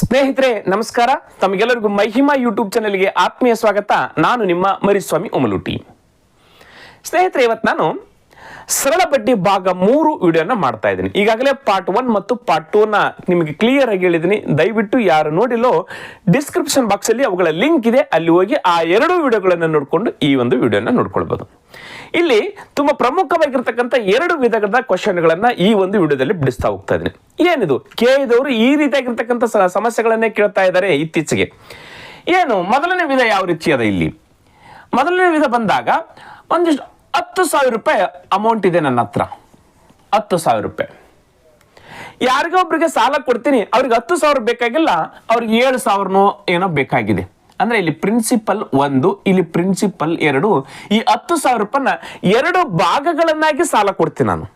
ಸ್ನೇಹಿತರೆ ನಮಸ್ಕಾರ. ತಮಗೆಲ್ಲರಿಗೂ ಮಹಿಮಾ ಯೂಟ್ಯೂಬ್ ಚಾನೆಲ್ಗೆ ಆತ್ಮೀಯ ಸ್ವಾಗತ. ನಾನು ನಿಮ್ಮ ಮರಿಸ್ವಾಮಿ ಉಮಲುಟಿ. ಸ್ನೇಹಿತರೆ, ಇವತ್ತು ನಾನು ಸರಳ ಬಡ್ಡಿ ಭಾಗ 3 ವಿಡಿಯೋನ ಮಾಡ್ತಾ ಇದ್ದೀನಿ. ಈಗಾಗಲೇ ಪಾರ್ಟ್ 1 ಮತ್ತು ಪಾರ್ಟ್ 2ನ ನಿಮಗೆ ಕ್ಲಿಯರ್ ಆಗಿ ಹೇಳಿದ್ದೀನಿ. ದಯವಿಟ್ಟು ಯಾರು ನೋಡಿಲ್ಲೋ ಡಿಸ್ಕ್ರಿಪ್ಷನ್ ಬಾಕ್ಸ್ ಅಲ್ಲಿ ಅವುಗಳ ಲಿಂಕ್ ಇದೆ, ಅಲ್ಲಿ ಹೋಗಿ ಆ 2 ವಿಡಿಯೋಗಳನ್ನು ನೋಡಿಕೊಂಡು ಈ ಒಂದು ವಿಡಿಯೋನ ನೋಡ್ಕೊಳ್ಬಹುದು. ಇಲ್ಲಿ ತುಂಬಾ ಪ್ರಮುಖವಾಗಿರ್ತಕ್ಕಂಥ 2 ವಿಧಗಳ ಕ್ವಶನ್ಗಳನ್ನ ಈ ಒಂದು ವಿಡಿಯೋದಲ್ಲಿ ಬಿಡಿಸ್ತಾ ಹೋಗ್ತಾ ಇದ್ದೀನಿ. ಏನಿದು ಕೇಳಿದವರು ಈ ರೀತಿಯಾಗಿರ್ತಕ್ಕಂಥ ಸಮಸ್ಯೆಗಳನ್ನೇ ಕೇಳ್ತಾ ಇದ್ದಾರೆ ಇತ್ತೀಚೆಗೆ. ಏನು ಮೊದಲನೇ ವಿಧ ಯಾವ ರೀತಿ ಅದ? ಇಲ್ಲಿ ಮೊದಲನೇ ವಿಧ ಬಂದಾಗ ಒಂದಿಷ್ಟು 10,000 ರೂಪಾಯಿ ಅಮೌಂಟ್ ಇದೆ ನನ್ನ ಹತ್ರ. 10,000 ರೂಪಾಯಿ ಯಾರಿಗೋ ಒಬ್ರಿಗೆ ಸಾಲ ಕೊಡ್ತೀನಿ, ಅವ್ರಿಗೆ 10,000 ಬೇಕಾಗಿಲ್ಲ, ಅವ್ರಿಗೆ 7,000 ಏನೋ ಬೇಕಾಗಿದೆ. ಅಂದ್ರೆ ಇಲ್ಲಿ ಪ್ರಿನ್ಸಿಪಲ್ 1, ಇಲ್ಲಿ ಪ್ರಿನ್ಸಿಪಲ್ 2. ಈ 10,000 ರೂಪಾಯಿನ 2 ಭಾಗಗಳನ್ನಾಗಿ ಸಾಲ ಕೊಡ್ತೀನಿ ನಾನು.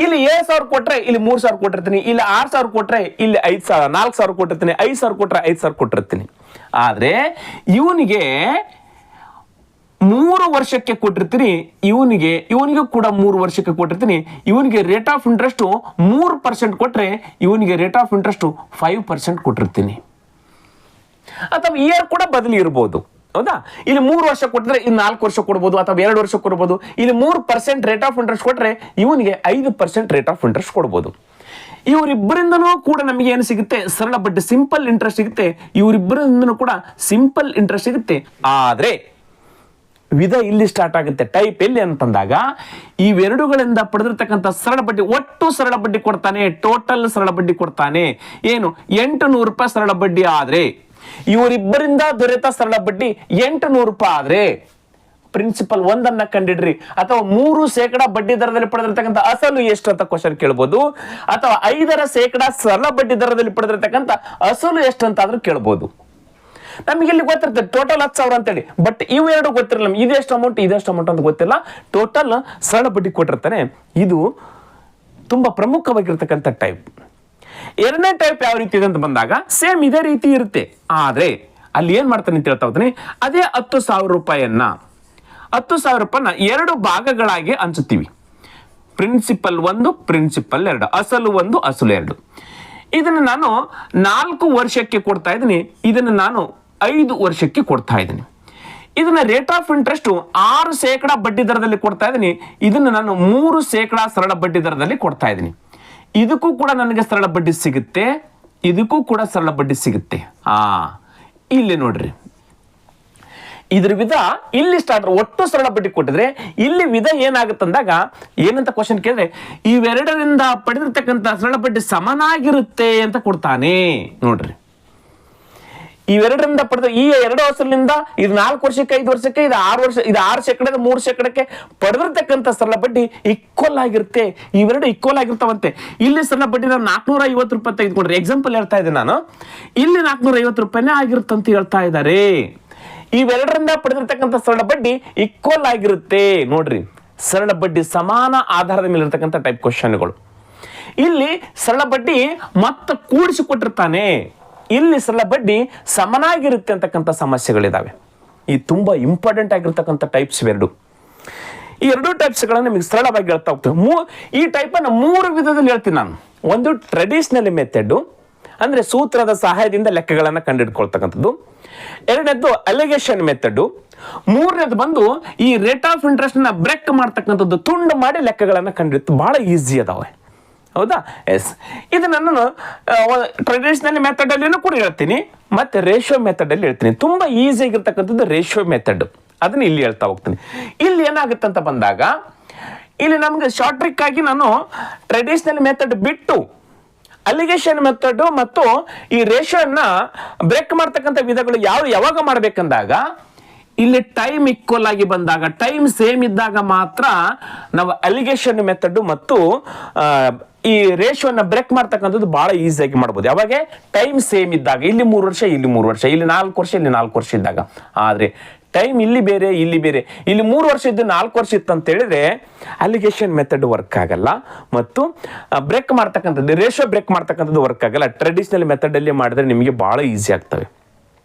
ಇಲ್ಲಿ 7,000 ಕೊಟ್ರೆ ಇಲ್ಲಿ 3,000 ಕೊಟ್ಟಿರ್ತೀನಿ, ಇಲ್ಲಿ 6,000 ಕೊಟ್ರೆ ಇಲ್ಲಿ 5,000, 4,000 ಕೊಟ್ಟಿರ್ತೀನಿ, 5,000 ಕೊಟ್ರೆ 5,000 ಕೊಟ್ಟಿರ್ತೀನಿ. ಆದ್ರೆ ಇವನಿಗೆ 3 ವರ್ಷಕ್ಕೆ ಕೊಟ್ಟಿರ್ತೀನಿ, ಇವನಿಗೂ ಕೂಡ 3 ವರ್ಷಕ್ಕೆ ಕೊಟ್ಟಿರ್ತೀನಿ. ಇವನಿಗೆ ರೇಟ್ ಆಫ್ ಇಂಟ್ರೆಸ್ಟ್ 3% ಕೊಟ್ರೆ ಇವನಿಗೆ ರೇಟ್ ಆಫ್ ಇಂಟ್ರೆಸ್ಟ್ 5% ಕೊಟ್ಟಿರ್ತೀನಿ. ಅಥವಾ ಇಯರ್ ಕೂಡ ಬದಲಿ ಇರಬಹುದು, ಹೌದಾ? ಇಲ್ಲಿ 3 ವರ್ಷ ಕೊಟ್ಟಿದ್ರೆ ಇನ್ನು 4 ವರ್ಷ ಕೊಡ್ಬೋದು, ಅಥವಾ 2 ವರ್ಷ ಕೊಡ್ಬೋದು. ಇಲ್ಲಿ 3% ರೇಟ್ ಆಫ್ ಇಂಟ್ರೆಸ್ಟ್ ಕೊಟ್ರೆ ಇವನಿಗೆ 5% ರೇಟ್ ಆಫ್ ಇಂಟ್ರೆಸ್ಟ್ ಕೊಡ್ಬೋದು. ಇವರಿಬ್ಬರಿಂದನೂ ಕೂಡ ನಮಗೆ ಏನು ಸಿಗುತ್ತೆ? ಸರಳ ಬಡ್ಡಿ, ಸಿಂಪಲ್ ಇಂಟ್ರೆಸ್ಟ್ ಸಿಗುತ್ತೆ. ಇವರಿಬ್ಬರಿಂದನೂ ಕೂಡ ಸಿಂಪಲ್ ಇಂಟ್ರೆಸ್ಟ್ ಸಿಗುತ್ತೆ. ಆದ್ರೆ ವಿಧ ಇಲ್ಲಿ ಸ್ಟಾರ್ಟ್ ಆಗುತ್ತೆ. ಟೈಪ್ ಎಲ್ಲಿ ಅಂತಂದಾಗ ಇವೆರಡುಗಳಿಂದ ಪಡೆದಿರ್ತಕ್ಕಂಥ ಸರಳ ಬಡ್ಡಿ, ಒಟ್ಟು ಸರಳ ಬಡ್ಡಿ ಕೊಡ್ತಾನೆ, ಟೋಟಲ್ ಸರಳ ಬಡ್ಡಿ ಕೊಡ್ತಾನೆ. ಏನು? 800 ರೂಪಾಯಿ ಸರಳ ಬಡ್ಡಿ ಆದ್ರೆ, ಇವರಿಬ್ಬರಿಂದ ದೊರೆತ ಸರಳ ಬಡ್ಡಿ 800 ರೂಪಾಯಿ ಆದ್ರೆ ಪ್ರಿನ್ಸಿಪಲ್ 1 ಕಂಡಿಡ್ರಿ. ಅಥವಾ 3% ಬಡ್ಡಿ ದರದಲ್ಲಿ ಪಡೆದಿರ್ತಕ್ಕಂಥ ಅಸಲು ಎಷ್ಟು ಅಂತ ಕ್ವಶನ್ ಕೇಳ್ಬೋದು. ಅಥವಾ 5% ಸರಳ ಬಡ್ಡಿ ದರದಲ್ಲಿ ಪಡೆದಿರ್ತಕ್ಕಂಥ ಅಸಲು ಎಷ್ಟು ಅಂತ ಆದ್ರೂ ಕೇಳ್ಬೋದು. ನಮಗೆ ಇಲ್ಲಿ ಗೊತ್ತಿರ್ತದೆ ಟೋಟಲ್ 10,000 ಅಂತೇಳಿ, ಬಟ್ ಇವೆರಡು ಗೊತ್ತಿರಲ್ಲ. ಇದೆಷ್ಟು ಅಮೌಂಟ್ ಅಂತ ಗೊತ್ತಿಲ್ಲ. ಟೋಟಲ್ ಸರಳ ಬಡ್ಡಿ ಕೊಟ್ಟಿರ್ತಾನೆ. ಇದು ತುಂಬಾ ಪ್ರಮುಖವಾಗಿರ್ತಕ್ಕಂಥ ಟೈಪ್. 2ನೇ ಟೈಪ್ ಯಾವ ರೀತಿ ಇದೆ ಅಂತ ಬಂದಾಗ ಸೇಮ್ ಇದೇ ರೀತಿ ಇರುತ್ತೆ. ಆದ್ರೆ ಅಲ್ಲಿ ಏನ್ ಮಾಡ್ತಾನೆ ಅಂತ ಹೇಳ್ತಾ ಹೋಗ್ತಾನೆ. ಅದೇ 10,000 ರೂಪಾಯಿಯನ್ನ 2 ಭಾಗಗಳಾಗಿ ಹಂಚುತ್ತೀವಿ. ಪ್ರಿನ್ಸಿಪಲ್ 1, ಪ್ರಿನ್ಸಿಪಲ್ 2, ಅಸಲು 1, ಅಸಲು 2. ಇದನ್ನು ನಾನು 4 ವರ್ಷಕ್ಕೆ ಕೊಡ್ತಾ ಇದ್ದೀನಿ, ಇದನ್ನು ನಾನು 5 ವರ್ಷಕ್ಕೆ ಕೊಡ್ತಾ ಇದ್ದೀನಿ. ಇದನ್ನ ರೇಟ್ ಆಫ್ ಇಂಟ್ರೆಸ್ಟ್ 6% ಬಡ್ಡಿ ದರದಲ್ಲಿ ಕೊಡ್ತಾ ಇದ್ದೀನಿ, ಇದನ್ನು ನಾನು 3% ಸರಳ ಬಡ್ಡಿ ದರದಲ್ಲಿ ಕೊಡ್ತಾ ಇದ್ದೀನಿ. ಇದಕ್ಕೂ ಕೂಡ ನನಗೆ ಸರಳ ಬಡ್ಡಿ ಸಿಗುತ್ತೆ, ಇದಕ್ಕೂ ಕೂಡ ಸರಳ ಬಡ್ಡಿ ಸಿಗುತ್ತೆ. ಇಲ್ಲಿ ನೋಡ್ರಿ, ಇದ್ರ ವಿಧ ಇಲ್ಲಿ ಸ್ಟಾರ್ಟ್. ಒಟ್ಟು ಸರಳ ಬಡ್ಡಿ ಕೊಟ್ಟಿದ್ರೆ ಇಲ್ಲಿ ವಿಧ ಏನಾಗುತ್ತಂದಾಗ ಏನಂತ ಕ್ವಶನ್ ಕೇಳಿದ್ರೆ, ಇವೆರಡರಿಂದ ಪಡೆದಿರ್ತಕ್ಕಂಥ ಸರಳ ಬಡ್ಡಿ ಸಮನಾಗಿರುತ್ತೆ ಅಂತ ಕೊಡ್ತಾನೆ. ನೋಡ್ರಿ, ಇವೆರಡರಿಂದ ಪಡೆದ ಈ 2 ವರ್ಷದಿಂದ ಇದು 4 ವರ್ಷಕ್ಕೆ, 5 ವರ್ಷಕ್ಕೆ, ಇದು 6 ವರ್ಷ, ಇದು 6%, 3%ಕ್ಕೆ ಪಡೆದಿರ್ತಕ್ಕಂಥ ಸರಳ ಬಡ್ಡಿ ಈಕ್ವಲ್ ಆಗಿರುತ್ತೆ. ಇವೆರಡು ಈಕ್ವಲ್ ಆಗಿರ್ತಾವಂತೆ. ಇಲ್ಲಿ ಸರಳ ಬಡ್ಡಿ ನಾವು 450 ರೂಪಾಯಿ ತೆಗೆದುಕೊಂಡ್ರೆ, ಎಕ್ಸಾಂಪಲ್ ಹೇಳ್ತಾ ಇದ್ದೀನಿ ನಾನು, ಇಲ್ಲಿ 450 ರೂಪಾಯಿನೇ ಆಗಿರುತ್ತಂತ ಹೇಳ್ತಾ ಇದ್ದಾರೆ. ಇವೆರಡರಿಂದ ಪಡೆದಿರ್ತಕ್ಕಂಥ ಸರಳ ಬಡ್ಡಿ ಈಕ್ವಲ್ ಆಗಿರುತ್ತೆ. ನೋಡ್ರಿ, ಸರಳ ಬಡ್ಡಿ ಸಮಾನ ಆಧಾರದ ಮೇಲೆ ಇರತಕ್ಕಂಥ ಟೈಪ್ ಕ್ವಶನ್ಗಳು. ಇಲ್ಲಿ ಸರಳ ಬಡ್ಡಿ ಮತ್ತೆ ಕೂಡಿಸಿ ಕೊಟ್ಟಿರ್ತಾನೆ, ಇಲ್ಲಿ ಸರಳ ಬಡ್ಡಿ ಸಮನಾಗಿರುತ್ತೆ ಅಂತಕ್ಕಂಥ ಸಮಸ್ಯೆಗಳಿದಾವೆ. ಈ ತುಂಬಾ ಇಂಪಾರ್ಟೆಂಟ್ ಆಗಿರ್ತಕ್ಕಂಥ ಟೈಪ್ಸ್ ಇವೆರಡು. ಈ 2 ಟೈಪ್ಸ್ಗಳನ್ನು ನಿಮಗೆ ಸರಳವಾಗಿ ಹೇಳ್ತಾ ಹೋಗ್ತೇವೆ. ಈ ಟೈಪ್ ಅನ್ನು 3 ವಿಧದಲ್ಲಿ ಹೇಳ್ತೀನಿ ನಾನು. ಒಂದು ಟ್ರೆಡಿಷನಲ್ ಮೆಥಡ್, ಅಂದ್ರೆ ಸೂತ್ರದ ಸಹಾಯದಿಂದ ಲೆಕ್ಕಗಳನ್ನು ಕಂಡುಹಿಡ್ಕೊಳ್ತಕ್ಕಂಥದ್ದು. 2ನೇದು ಅಲಿಗೇಷನ್ ಮೆಥಡ್. 3ನೇದು ಬಂದು ಈ ರೇಟ್ ಆಫ್ ಇಂಟ್ರೆಸ್ಟ್ ನ ಬ್ರೇಕ್ ಮಾಡ್ತಕ್ಕಂಥದ್ದು, ತುಂಡು ಮಾಡಿ ಲೆಕ್ಕಗಳನ್ನು ಕಂಡುಹಿಡಿದು. ಬಹಳ ಈಸಿ ಅದಾವೆ, ಹೌದಾ? ಎಸ್, ಇದು ನಾನು ಟ್ರೆಡಿಷನಲ್ ಮೆಥಡ್ ಅಲ್ಲಿನೂ ಕೂಡ ಹೇಳ್ತೀನಿ, ಮತ್ತೆ ರೇಷಿಯೋ ಮೆಥಡ್ ಅಲ್ಲಿ ಹೇಳ್ತೀನಿ. ತುಂಬಾ ಈಸಿ ಆಗಿರ್ತಕ್ಕಂಥದ್ದು ರೇಷಿಯೋ ಮೆಥಡ್, ಅದನ್ನ ಇಲ್ಲಿ ಹೇಳ್ತಾ ಹೋಗ್ತೀನಿ. ಇಲ್ಲಿ ಏನಾಗುತ್ತೆ ಅಂತ ಬಂದಾಗ, ಇಲ್ಲಿ ನಮ್ಗೆ ಶಾರ್ಟ್ ಟ್ರಿಕ್ ಆಗಿ ನಾನು ಟ್ರೆಡಿಷನಲ್ ಮೆಥಡ್ ಬಿಟ್ಟು ಅಲಿಗೇಷನ್ ಮೆಥಡ್ ಮತ್ತು ಈ ರೇಷಿಯೋನ ಬ್ರೇಕ್ ಮಾಡ್ತಕ್ಕಂಥ ವಿಧಗಳು ಯಾವಾಗ ಮಾಡ್ಬೇಕಂದಾಗ, ಇಲ್ಲಿ ಟೈಮ್ ಈಕ್ವಲ್ ಆಗಿ ಬಂದಾಗ, ಟೈಮ್ ಸೇಮ್ ಇದ್ದಾಗ ಮಾತ್ರ ನಾವು ಅಲಿಗೇಷನ್ ಮೆಥಡ್ ಮತ್ತು ಈ ರೇಷಿಯೋನ ಬ್ರೇಕ್ ಮಾಡ್ತಕ್ಕಂಥದ್ದು ಬಹಳ ಈಸಿಯಾಗಿ ಮಾಡ್ಬೋದು. ಯಾವಾಗ? ಟೈಮ್ ಸೇಮ್ ಇದ್ದಾಗ. ಇಲ್ಲಿ 3 ವರ್ಷ, ಇಲ್ಲಿ 3 ವರ್ಷ, ಇಲ್ಲಿ 4 ವರ್ಷ, ಇಲ್ಲಿ 4 ವರ್ಷ ಇದ್ದಾಗ. ಆದ್ರೆ ಟೈಮ್ ಇಲ್ಲಿ ಬೇರೆ, ಇಲ್ಲಿ ಬೇರೆ. ಇಲ್ಲಿ 3 ವರ್ಷ ಇದ್ದು 4 ವರ್ಷ ಇತ್ತು ಅಂತ ಹೇಳಿದ್ರೆ ಅಲಿಗೇಷನ್ ಮೆಥಡ್ ವರ್ಕ್ ಆಗಲ್ಲ, ಮತ್ತು ಬ್ರೇಕ್ ಮಾಡ್ತಕ್ಕಂಥದ್ದು, ರೇಷಿಯೋ ಬ್ರೇಕ್ ಮಾಡ್ತಕ್ಕಂಥದ್ದು ವರ್ಕ್ ಆಗಲ್ಲ. ಟ್ರೆಡಿಷನಲ್ ಮೆಥಡ್ ಅಲ್ಲಿ ಮಾಡಿದ್ರೆ ನಿಮಗೆ ಬಹಳ ಈಸಿ ಆಗ್ತವೆ.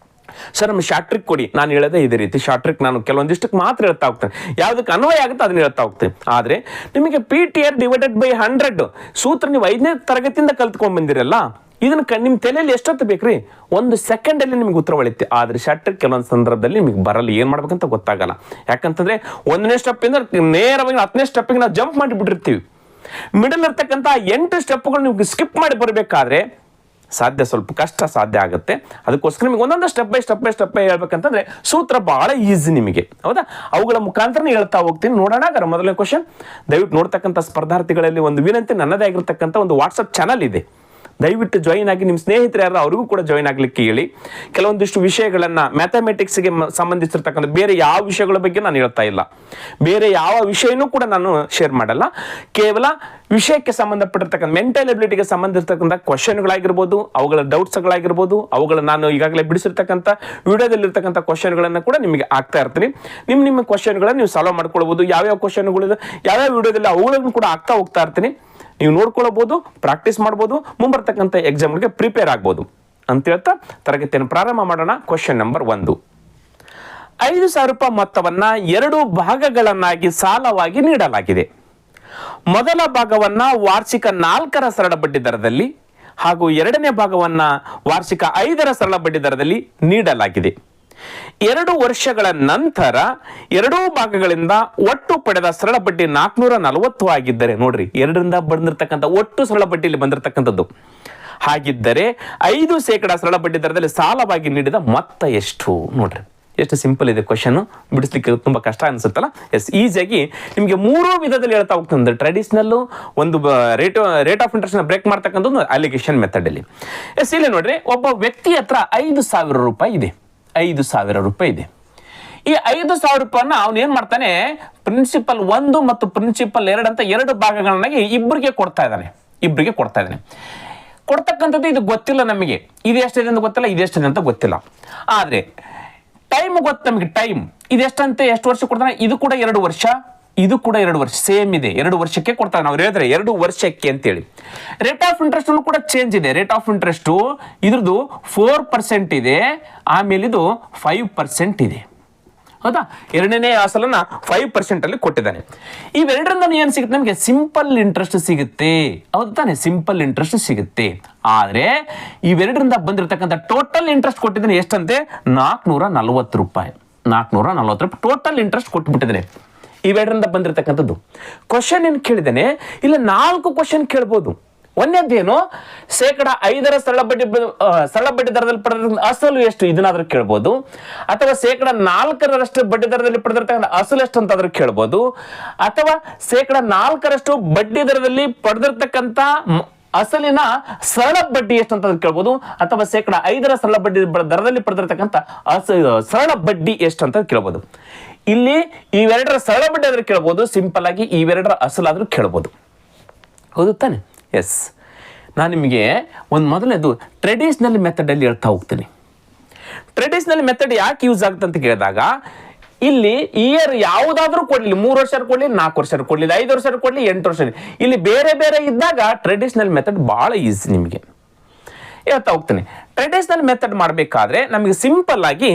ಸರ್ ನಮ್ಗೆ ಶಾರ್ಟ್ ಟ್ರಿಕ್ ಕೊಡಿ, ನಾನು ಹೇಳೋದೇ ಇದೇ ರೀತಿ. ಶಾರ್ಟ್ ಟ್ರಿಕ್ ನಾನು ಕೆಲವೊಂದಿಷ್ಟಕ್ಕೆ ಮಾತ್ರ ಹೇಳ್ತಾ ಹೋಗ್ತೇನೆ, ಯಾವುದಕ್ಕೆ ಅನ್ವಯ ಆಗುತ್ತೆ ಅದನ್ನ ಹೇಳ್ತಾ ಹೋಗ್ತೇನೆ. ಆದರೆ ನಿಮಗೆ PTR ಡಿವೈಡೆಡ್ ಬೈ 100 ಸೂತ್ರ ನೀವು 5ನೇ ತರಗತಿಯಿಂದ ಕಲ್ತ್ಕೊಂಡ್ ಬಂದಿರಲ್ಲ, ಇದನ್ನ ನಿಮ್ಮ ತಲೆಯಲ್ಲಿ ಎಷ್ಟೊತ್ತು ಬೇಕ್ರಿ? 1 ಸೆಕೆಂಡಲ್ಲಿ ನಿಮ್ಗೆ ಉತ್ತರ ಹೊಳಿತೆ. ಆದ್ರೆ ಶಟ್ ಕೆಲವೊಂದು ಸಂದರ್ಭದಲ್ಲಿ ನಿಮಗೆ ಬರಲ್ಲ, ಏನು ಮಾಡ್ಬೇಕಂತ ಗೊತ್ತಾಗಲ್ಲ. ಯಾಕಂತಂದ್ರೆ 1ನೇ ಸ್ಟೆಪ್ಪಿಂದ ನೇರವಾಗಿ 10ನೇ ಸ್ಟೆಪ್ಪಿಗೆ ನಾವು ಜಂಪ್ ಮಾಡಿಬಿಟ್ಟಿರ್ತೀವಿ. ಮಿಡಲ್ ಇರ್ತಕ್ಕಂಥ 8 ಸ್ಟೆಪ್ಗಳು ನೀವು ಸ್ಕಿಪ್ ಮಾಡಿ ಬರಬೇಕಾದ್ರೆ ಸಾಧ್ಯ ಸ್ವಲ್ಪ ಕಷ್ಟ ಸಾಧ್ಯ ಆಗುತ್ತೆ. ಅದಕ್ಕೋಸ್ಕರ ನಿಮಗೆ ಒಂದೊಂದು ಸ್ಟೆಪ್ ಬೈ ಸ್ಟೆಪ್ ಹೇಳ್ಬೇಕಂತಂದ್ರೆ ಸೂತ್ರ ಬಹಳ ಈಸಿ ನಿಮಗೆ. ಹೌದಾ? ಅವುಗಳ ಮುಖಾಂತರ ಹೇಳ್ತಾ ಹೋಗ್ತೀನಿ. ನೋಡೋಣ. ಮೊದಲನೇ ಕ್ವಶನ್. ದಯವಿಟ್ಟು ನೋಡ್ತಕ್ಕಂಥ ಸ್ಪರ್ಧಾರ್ಥಿಗಳಲ್ಲಿ ಒಂದು ವಿನಂತಿ, ನನ್ನದೇ ಆಗಿರ್ತಕ್ಕಂಥ ಒಂದು ವಾಟ್ಸಪ್ ಚಾನಲ್ ಇದೆ, ದಯವಿಟ್ಟು ಜಾಯಿನ್ ಆಗಿ. ನಿಮ್ಮ ಸ್ನೇಹಿತರು ಯಾರು ಅವ್ರಿಗೂ ಕೂಡ ಜಾಯಿನ್ ಆಗ್ಲಿಕ್ಕೆ ಹೇಳಿ. ಕೆಲವೊಂದಿಷ್ಟು ವಿಷಯಗಳನ್ನ ಮ್ಯಾಥಮೆಟಿಕ್ಸ್ಗೆ ಸಂಬಂಧಿಸಿರ್ತಕ್ಕಂಥ ಬೇರೆ ಯಾವ ವಿಷಯಗಳ ಬಗ್ಗೆ ನಾನು ಹೇಳ್ತಾ ಇಲ್ಲ, ಬೇರೆ ಯಾವ ವಿಷಯನೂ ಕೂಡ ನಾನು ಶೇರ್ ಮಾಡಲ್ಲ. ಕೇವಲ ವಿಷಯಕ್ಕೆ ಸಂಬಂಧಪಟ್ಟಿರ್ತಕ್ಕಂಥ ಮೆಂಟಲ್ ಎಬಿಲಿಟಿಗೆ ಸಂಬಂಧಿಸಿರ್ತಕ್ಕಂಥ ಕ್ವಶನ್ಗಳಾಗಿರ್ಬೋದು, ಅವುಗಳ ಡೌಟ್ಸ್ಗಳಾಗಿರ್ಬೋದು, ಅವುಗಳ ನಾನು ಈಗಾಗಲೇ ಬಿಡಿಸಿರ್ತಕ್ಕಂಥ ವಿಡಿಯೋದಲ್ಲಿರ್ತಕ್ಕಂಥ ಕ್ವಶನ್ಗಳನ್ನು ಕೂಡ ನಿಮಗೆ ಆಗ್ತಾ ಇರ್ತೀನಿ. ನಿಮ್ಮ ಕ್ವಶನ್ಗಳನ್ನು ನೀವು ಸಾಲ್ವ್ ಮಾಡ್ಕೊಳ್ಬೋದು. ಯಾವ್ಯಾವ ಕ್ವಶನ್ಗಳು ಯಾವ್ಯಾವ ವಿಡಿಯೋದಲ್ಲಿ ಅವುಗಳನ್ನು ಕೂಡ ಆಗ್ತಾ ಹೋಗ್ತಾ ಇರ್ತೀನಿ. ನೀವು ನೋಡ್ಕೊಳ್ಬಹುದು, ಪ್ರಾಕ್ಟೀಸ್ ಮಾಡ್ಬೋದು, ಮುಂಬರ್ತಕ್ಕಂಥ ಎಕ್ಸಾಮ್ಗಳಿಗೆ ಪ್ರಿಪೇರ್ ಆಗ್ಬೋದು ಅಂತ ಹೇಳ್ತಾ ತರಗತಿಯನ್ನು ಪ್ರಾರಂಭ ಮಾಡೋಣ. Question number 1. 5,000 ರೂಪಾಯಿ ಮೊತ್ತವನ್ನ 2 ಭಾಗಗಳನ್ನಾಗಿ ಸಾಲವಾಗಿ ನೀಡಲಾಗಿದೆ. ಮೊದಲ ಭಾಗವನ್ನ ವಾರ್ಷಿಕ 4ರ ಸರಳ ಬಡ್ಡಿ ದರದಲ್ಲಿ ಹಾಗೂ ಎರಡನೇ ಭಾಗವನ್ನ ವಾರ್ಷಿಕ 5ರ ಸರಳ ಬಡ್ಡಿ ದರದಲ್ಲಿ ನೀಡಲಾಗಿದೆ. 2 ವರ್ಷಗಳ ನಂತರ 2 ಭಾಗಗಳಿಂದ ಒಟ್ಟು ಪಡೆದ ಸರಳ ಬಡ್ಡಿ 440 ಆಗಿದ್ದರೆ, ನೋಡ್ರಿ 2ರಿಂದ ಬಂದಿರತಕ್ಕಂಥ ಒಟ್ಟು ಸರಳ ಬಡ್ಡಿಯಲ್ಲಿ ಬಂದಿರತಕ್ಕಂಥದ್ದು ಹಾಗಿದ್ದರೆ 5% ಸರಳ ಬಡ್ಡಿ ದರದಲ್ಲಿ ಸಾಲವಾಗಿ ನೀಡಿದ ಮೊತ್ತ ಎಷ್ಟು? ನೋಡ್ರಿ ಎಷ್ಟು ಸಿಂಪಲ್ ಇದೆ ಕ್ವಶನ್, ಬಿಡಿಸ್ಲಿಕ್ಕೆ ತುಂಬಾ ಕಷ್ಟ ಅನ್ಸುತ್ತಲ್ಲ. ಎಸ್, ಈಸಿಯಾಗಿ ನಿಮಗೆ 3 ವಿಧದಲ್ಲಿ ಹೇಳ್ತಾ ಹೋಗ್ತದೆ. ಟ್ರೆಡಿಷನಲ್, ಒಂದು ರೇಟ್ ಆಫ್ ಇಂಟ್ರೆಸ್ಟ್ ಬ್ರೇಕ್ ಮಾಡ್ತಕ್ಕಂಥ ಒಂದು ಅಲಿಗೇಷನ್ ಮೆಥಡ್ ಅಲ್ಲಿ. ಎಸ್, ಇಲ್ಲಿ ನೋಡ್ರಿ, ಒಬ್ಬ ವ್ಯಕ್ತಿ ಹತ್ರ 5,000 ರೂಪಾಯಿ ಇದೆ. 5,000 ರೂಪಾಯಿ ಇದೆ. ಈ 5,000 ರೂಪಾಯಿನ ಅವನು ಏನ್ ಮಾಡ್ತಾನೆ, ಪ್ರಿನ್ಸಿಪಲ್ 1 ಮತ್ತು ಪ್ರಿನ್ಸಿಪಲ್ 2 ಅಂತ 2 ಭಾಗಗಳನ್ನಾಗಿ ಇಬ್ಬರಿಗೆ ಕೊಡ್ತಾ ಇದ್ದಾನೆ. ಕೊಡ್ತಕ್ಕಂಥದ್ದು ಇದು ಗೊತ್ತಿಲ್ಲ ನಮಗೆ, ಇದು ಎಷ್ಟಿದೆ ಅಂತ ಗೊತ್ತಿಲ್ಲ, ಇದು ಎಷ್ಟಿದೆ ಅಂತ ಗೊತ್ತಿಲ್ಲ. ಆದ್ರೆ ಟೈಮ್ ಗೊತ್ತು ನಮಗೆ. ಟೈಮ್ ಇದೆಷ್ಟಂತೆ, ಎಷ್ಟು ವರ್ಷ ಕೊಡ್ತಾನೆ? ಇದು ಕೂಡ 2 ವರ್ಷ, ಇದು ಕೂಡ 2 ವರ್ಷ, ಸೇಮ್ ಇದೆ. 2 ವರ್ಷಕ್ಕೆ ಕೊಡ್ತಾರೆ. ನಾವು ಹೇಳಿದ್ರೆ 2 ವರ್ಷಕ್ಕೆ ಅಂತೇಳಿ. ರೇಟ್ ಆಫ್ ಇಂಟ್ರೆಸ್ಟ್ ಕೂಡ ಚೇಂಜ್ ಇದೆ. ರೇಟ್ ಆಫ್ ಇಂಟ್ರೆಸ್ಟ್ ಇದ್ರದ್ದು 4% ಇದೆ, ಆಮೇಲೆ ಇದು 5% ಇದೆ. ಹೌದಾ? ಎರಡನೇ ಅಸಲನ್ನ 5% ಅಲ್ಲಿ ಕೊಟ್ಟಿದ್ದಾನೆ. ಇವೆರಡರಿಂದ ಏನು ಸಿಗುತ್ತೆ ನಮಗೆ? ಸಿಂಪಲ್ ಇಂಟ್ರೆಸ್ಟ್ ಸಿಗುತ್ತೆ. ಹೌದು ತಾನೆ? ಸಿಂಪಲ್ ಇಂಟ್ರೆಸ್ಟ್ ಸಿಗುತ್ತೆ. ಆದ್ರೆ ಇವೆರಡರಿಂದ ಬಂದಿರತಕ್ಕಂಥ ಟೋಟಲ್ ಇಂಟ್ರೆಸ್ಟ್ ಕೊಟ್ಟಿದ್ದಾನೆ ಎಷ್ಟಂತೆ? 440 ರೂಪಾಯಿ. 440 ರೂಪಾಯಿ ಟೋಟಲ್ ಇಂಟ್ರೆಸ್ಟ್ ಕೊಟ್ಟುಬಿಟ್ಟಿದ್ದಾನೆ. ಇವೆರಡರಿಂದ ಬಂದಿರತಕ್ಕಂಥದ್ದು. ಕ್ವಶನ್ ಏನು ಕೇಳಿದ್ದೇನೆ, ಇಲ್ಲ 4 ಕ್ವಶನ್ ಕೇಳ್ಬೋದು. ಒಂದೇದೇನು, 5% ಸರಳ ಬಡ್ಡಿ ದರದಲ್ಲಿ ಪಡೆದ ಅಸಲು ಎಷ್ಟು, ಇದನ್ನಾದ್ರೂ ಕೇಳ್ಬೋದು. ಅಥವಾ 4% ಬಡ್ಡಿ ದರದಲ್ಲಿ ಪಡೆದಿರ್ತಕ್ಕಂಥ ಅಸಲು ಎಷ್ಟು ಅಂತಾದ್ರೂ ಕೇಳ್ಬೋದು. ಅಥವಾ 4% ಬಡ್ಡಿ ದರದಲ್ಲಿ ಪಡೆದಿರ್ತಕ್ಕಂಥ ಅಸಲಿನ ಸರಳ ಬಡ್ಡಿ ಎಷ್ಟು ಅಂತ ಕೇಳ್ಬೋದು. ಅಥವಾ 5% ಸರಳ ಬಡ್ಡಿ ದರದಲ್ಲಿ ಪಡೆದಿರ್ತಕ್ಕಂಥ ಸರಳ ಬಡ್ಡಿ ಎಷ್ಟು ಅಂತ ಕೇಳ್ಬೋದು. ಇಲ್ಲಿ ಇವೆರಡರ ಸರಳ ಬಡ್ಡಿ ಆದ್ರೂ ಕೇಳ್ಬೋದು, ಸಿಂಪಲ್ ಆಗಿ ಇವೆರಡರ ಅಸಲಾದ್ರೂ ಕೇಳ್ಬೋದು. ಹೌದು ತಾನೆ? ಎಸ್, ನಾನು ನಿಮಗೆ ಮೊದಲನೇದು ಟ್ರೆಡಿಷನಲ್ ಮೆಥಡಲ್ಲಿ ಹೇಳ್ತಾ ಹೋಗ್ತೀನಿ. ಟ್ರೆಡಿಷನಲ್ ಮೆಥಡ್ ಯಾಕೆ ಯೂಸ್ ಆಗುತ್ತೆ ಅಂತ ಕೇಳಿದಾಗ, ಇಲ್ಲಿ ಇಯರ್ ಯಾವುದಾದ್ರೂ ಕೊಡ್ಲಿ, 3 ವರ್ಷ ಕೊಡ್ಲಿ, 4 ವರ್ಷ ಕೊಡ್ಲಿ, 5 ವರ್ಷ ಕೊಡ್ಲಿ, 8 ವರ್ಷ, ಇಲ್ಲಿ ಬೇರೆ ಬೇರೆ ಇದ್ದಾಗ ಟ್ರೆಡಿಷನಲ್ ಮೆಥಡ್ ಬಹಳ ಈಸಿ ನಿಮಗೆ ಹೇಳ್ತಾ ಹೋಗ್ತೀನಿ. ಟ್ರೆಡಿಷನಲ್ ಮೆಥಡ್ ಮಾಡಬೇಕಾದ್ರೆ ನಮಗೆ ಸಿಂಪಲ್ ಆಗಿ